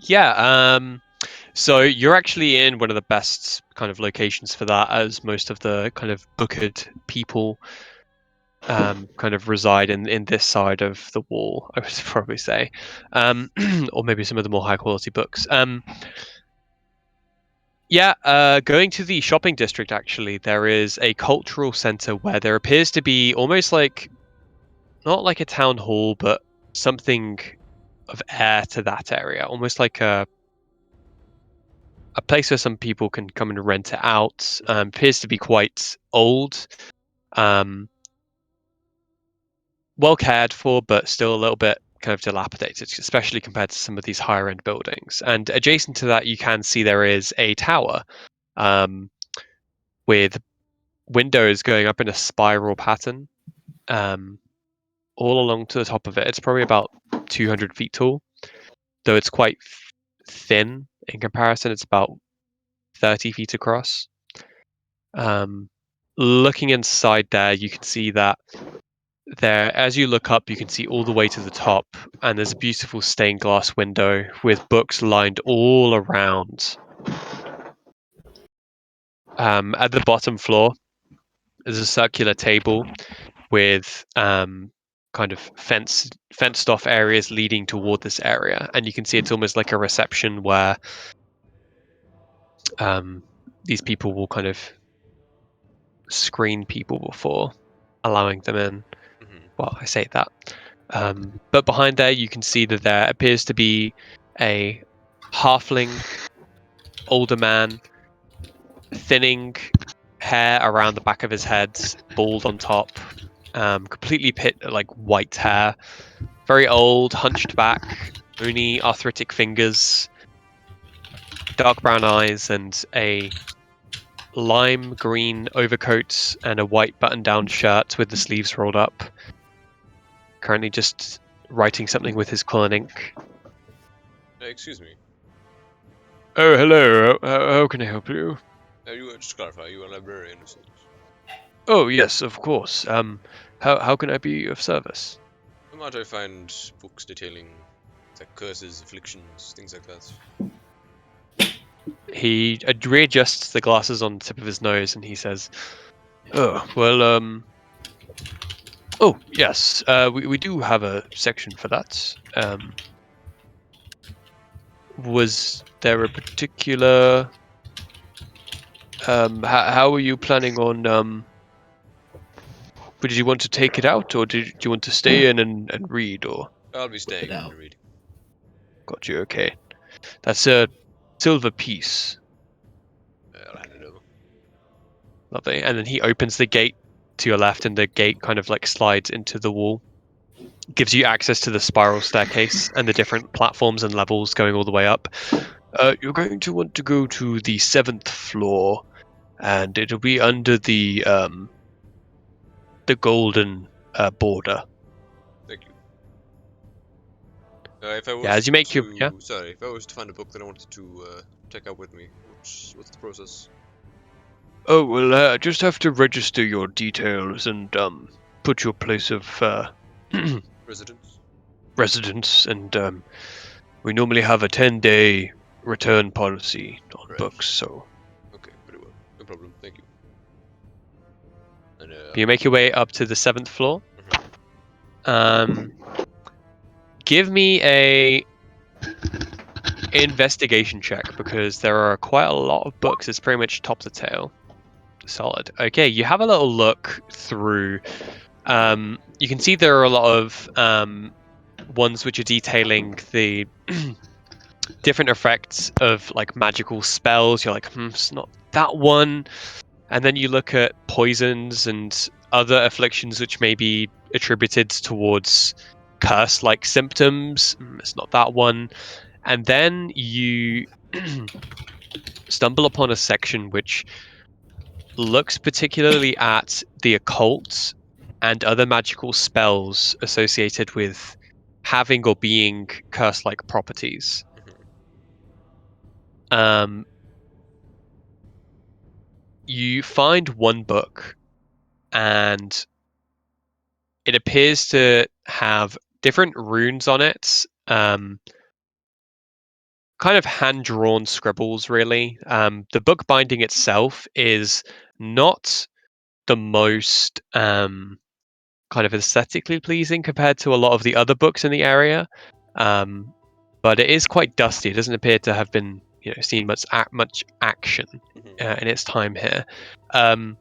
Yeah, so you're actually in one of the best kind of locations for that, as most of the kind of bookered people kind of reside in this side of the wall, I would probably say, or maybe some of the more high quality books. Going to the shopping district, actually, there is a cultural center where there appears to be almost like, not like a town hall, but something of air to that area, almost like a place where some people can come and rent it out. Appears to be quite old, well cared for, but still a little bit kind of dilapidated, especially compared to some of these higher end buildings. And adjacent to that, you can see there is a tower with windows going up in a spiral pattern all along to the top of it. It's probably about 200 feet tall, though it's quite thin in comparison. It's about 30 feet across. Looking inside there, you can see that as you look up, you can see all the way to the top, and there's a beautiful stained glass window with books lined all around. At the bottom floor, there's a circular table with kind of fenced off areas leading toward this area, and you can see it's almost like a reception where these people will kind of screen people before allowing them in. Well, I say that. But behind there, you can see that there appears to be a halfling older man, thinning hair around the back of his head, bald on top, completely like white hair, very old, hunched back, only arthritic fingers, dark brown eyes, and a lime green overcoat and a white button-down shirt with the sleeves rolled up. Currently just writing something with his quill and ink. Excuse me. Oh, hello. How can I help you? Just to clarify, you are a librarian, is it? Oh, yes, of course. How can I be of service? Might I find books detailing like curses, afflictions, things like that? He readjusts the glasses on the tip of his nose and he says, "Oh, well, oh, yes, we do have a section for that. Was there a particular... how were you planning on... Did you want to take it out, or did you want to stay in and read, or... I'll be staying it in out. and reading. Got you, okay. That's a silver piece. I'll hand it over. Lovely. And then he opens the gate to your left, and the gate kind of like slides into the wall. Gives you access to the spiral staircase and the different platforms and levels going all the way up. You're going to want to go to the 7th floor, and it'll be under the golden border. Thank you. If I was Yeah, as you make to, your sorry, if I was to find a book that I wanted to take out with me, what's the process? Oh well, just have to register your details and put your place of Residence? residence, and we normally have a 10-day return policy on Right. books, so Okay, very well. No problem. Thank you. And you make your way up to the 7th floor. Give me a investigation check, because there are quite a lot of books. It's pretty much top to tail. Solid. Okay, you have a little look through. You can see there are a lot of ones which are detailing the different effects of like magical spells. You're like, it's not that one. And then you look at poisons and other afflictions which may be attributed towards curse-like symptoms. It's not that one. And then you stumble upon a section which looks particularly at the occult and other magical spells associated with having or being curse-like properties. You find one book, and it appears to have different runes on it, kind of hand-drawn scribbles, really. The book binding itself is not the most kind of aesthetically pleasing compared to a lot of the other books in the area, but it is quite dusty. It doesn't appear to have been seen much action in its time here. So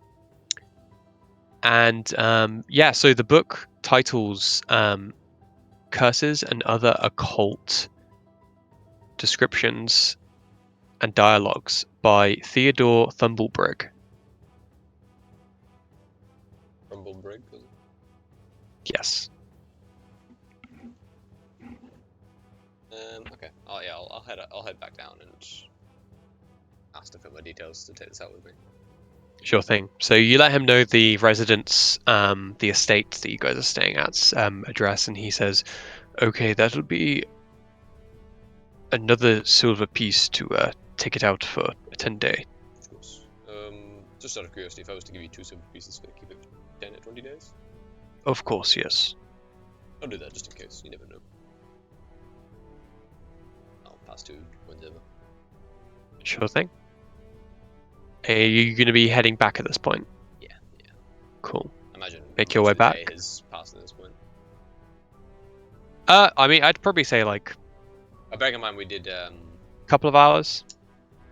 the book titles Curses and Other Occult Descriptions and Dialogues by Theodore Thumblebrig. Rumblebrig? Yes. Okay. I'll head back down and ask to put my details to take this out with me. Sure thing. So you let him know the residence, the estate that you guys are staying at's address, and he says, "Okay, that'll be another silver piece to take it out for a 10-day." Of course. Just out of curiosity, if I was to give you 2 silver pieces, could I keep it 10 or 20 days? Of course, yes. I'll do that just in case. You never know. I'll pass to whenever. Sure thing. Are you going to be heading back at this point? Yeah. Cool. Imagine. Make your way back. Day has passed at this point. I mean, I'd probably say like Bearing in mind we did a couple of hours.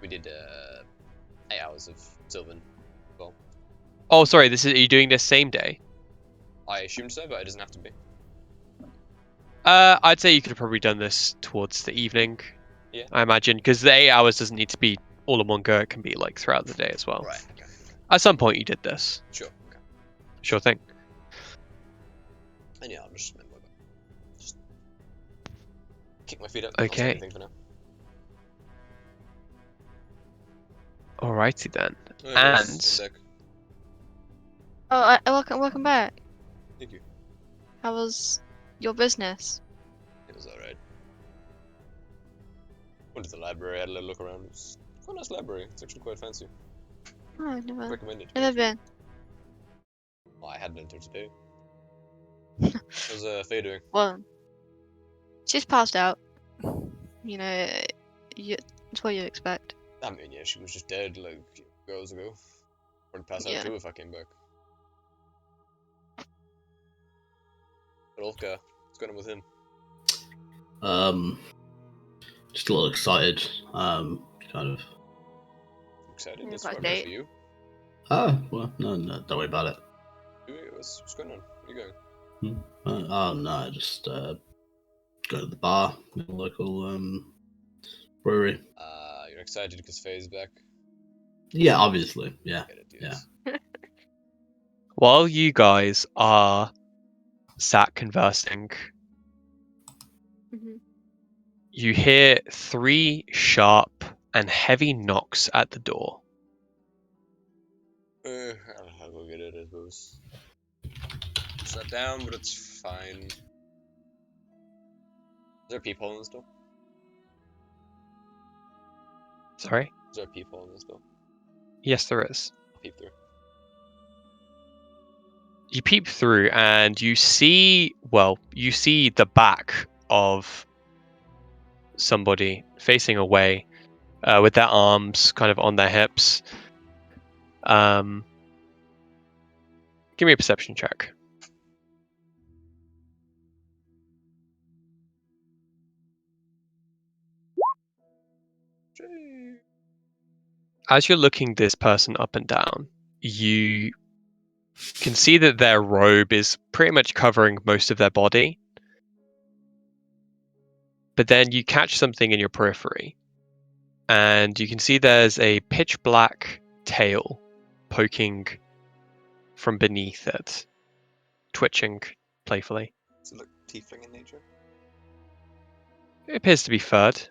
We did 8 hours of Sylvan. Well, Oh, sorry. Are you doing this same day? I assumed so, but it doesn't have to be. I'd say you could have probably done this towards the evening. Yeah. I imagine, because the 8 hours doesn't need to be all in one go. It can be like throughout the day as well. Right. Okay. At some point, you did this. Sure. Okay. Sure thing. And yeah, I'll just make my way back. Just kick my feet up. Okay. Not say anything for now. Alrighty then. Yes, And Oh, welcome back. thank you. How was your business? It was alright. Went to the library, had a little look around. It's quite a nice library. It's actually quite fancy. Oh, I've never Recommend it. been. Well, I hadn't until today. How's Faye doing? Well, she's passed out. You know, it's what you expect. I mean, yeah, she was just dead like hours ago. I'd pass out Yeah. too if I came back. But Ulfgar, what's going on with him? Just a little excited. Kind of. Excited? Yeah, That's about what a I'm date. for you. Oh well, no, don't worry about it. What's going on? Where are you going? Oh no, just go to the bar, the local brewery. You're excited because Faye's back? Yeah, obviously, yeah. Get it, Yeah. while you guys are sat conversing, Mhm. you hear 3 sharp and heavy knocks at the door. I'll go get it, I suppose. Sat down, but it's fine. Is there a peephole in this door? Sorry? Is there a peephole in this door? Yes, there is. I'll peep through. You peep through and you see the back of somebody facing away with their arms kind of on their hips. Give me a perception check. As you're looking this person up and down, you can see that their robe is pretty much covering most of their body. But then you catch something in your periphery, and you can see there's a pitch black tail poking from beneath it, twitching playfully. Does it look tiefling in nature? It appears to be furred.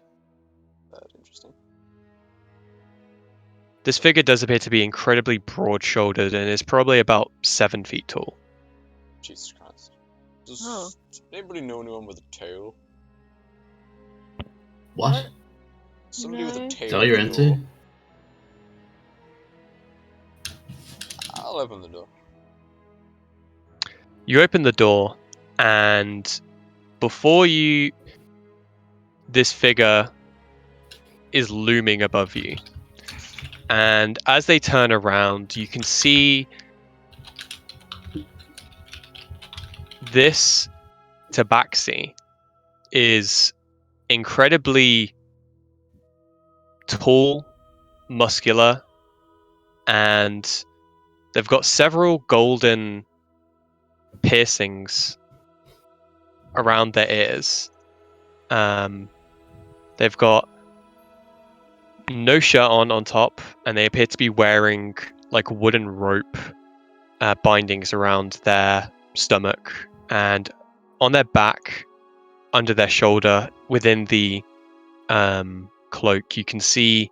Interesting. This figure does appear to be incredibly broad-shouldered and is probably about 7 feet tall. Jesus Christ. Does Oh. anybody know anyone with a tail? What? Somebody with a No. tail. Is that what you're at the door. into? I'll open the door. You open the door, and before you, this figure is looming above you. And as they turn around, you can see this tabaxi is incredibly tall, muscular, and they've got several golden piercings around their ears. They've got no shirt on top, and they appear to be wearing like wooden rope bindings around their stomach, and on their back, under their shoulder, within the cloak, you can see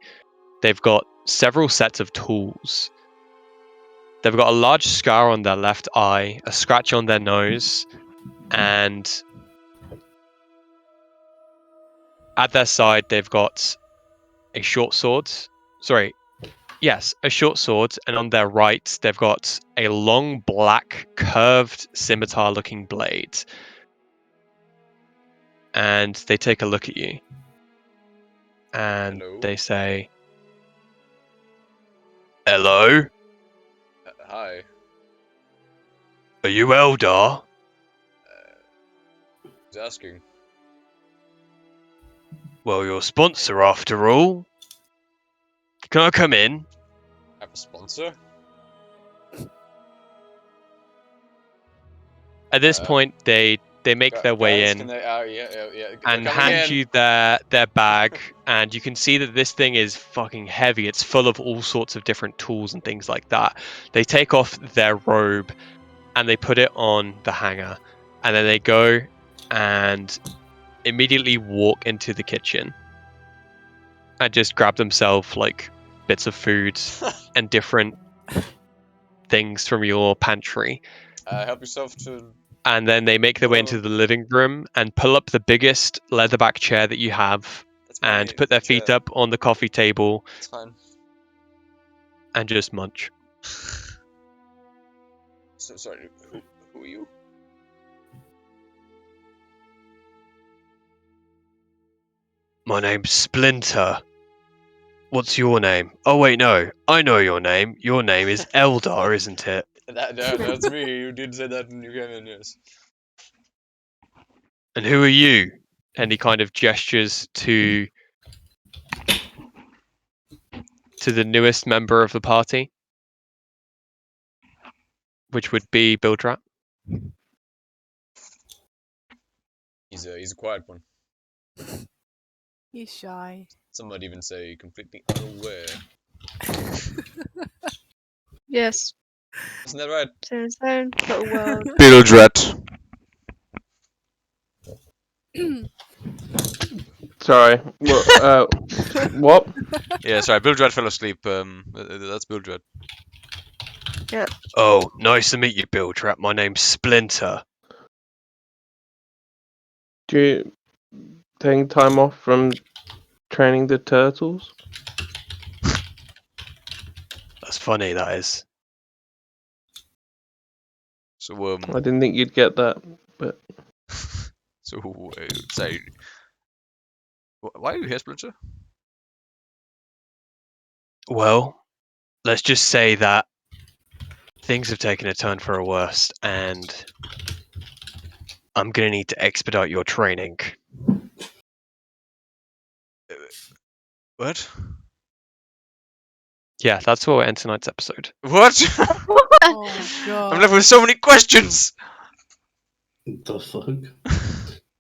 they've got several sets of tools. They've got a large scar on their left eye, a scratch on their nose, and at their side they've got a short sword. Sorry, yes, a short sword, and on their right they've got a long black curved scimitar-looking blade. And they take a look at you, and Hello? they say, "Hello, Hi. are you Eldar?" Who's asking? "Well, your sponsor after all. Can I come in?" Have a sponsor? At this Uh, point, they make their way guys, in can they? Yeah. They're and coming hand in. you their bag, and you can see that this thing is fucking heavy. It's full of all sorts of different tools and things like that. They take off their robe and they put it on the hanger, and then they go and immediately walk into the kitchen and just grab themselves like bits of food and different things from your pantry. Help yourself to. And then they make their way into the living room and pull up the biggest leatherback chair that you have That's and my put their feet chair. up on the coffee table It's fine. and just munch. So sorry. Who are you? "My name's Splinter. What's your name?" "Oh wait, no. I know your name. Your name is Eldar, isn't it?" That's me. You did say that when you came in. Yes. "And who are you?" And he kind of gestures to the newest member of the party, which would be Bildrat. He's a quiet one. He's shy. Some might even say completely unaware. Yes. Isn't that right? It's in its own little world. Bildred. Sorry. What? Yeah, sorry. Bildred fell asleep. That's Bildred. Oh, nice to meet you, Bill Trap. My name's Splinter. Do you take time off from training the turtles? That's funny, that is. So I didn't think you'd get that, but say, why are you here, Splinter? Well, let's just say that things have taken a turn for a worse, and I'm gonna need to expedite your training. What? Yeah, that's where we'll end tonight's episode. What? Oh god. I'm left with so many questions. The fuck?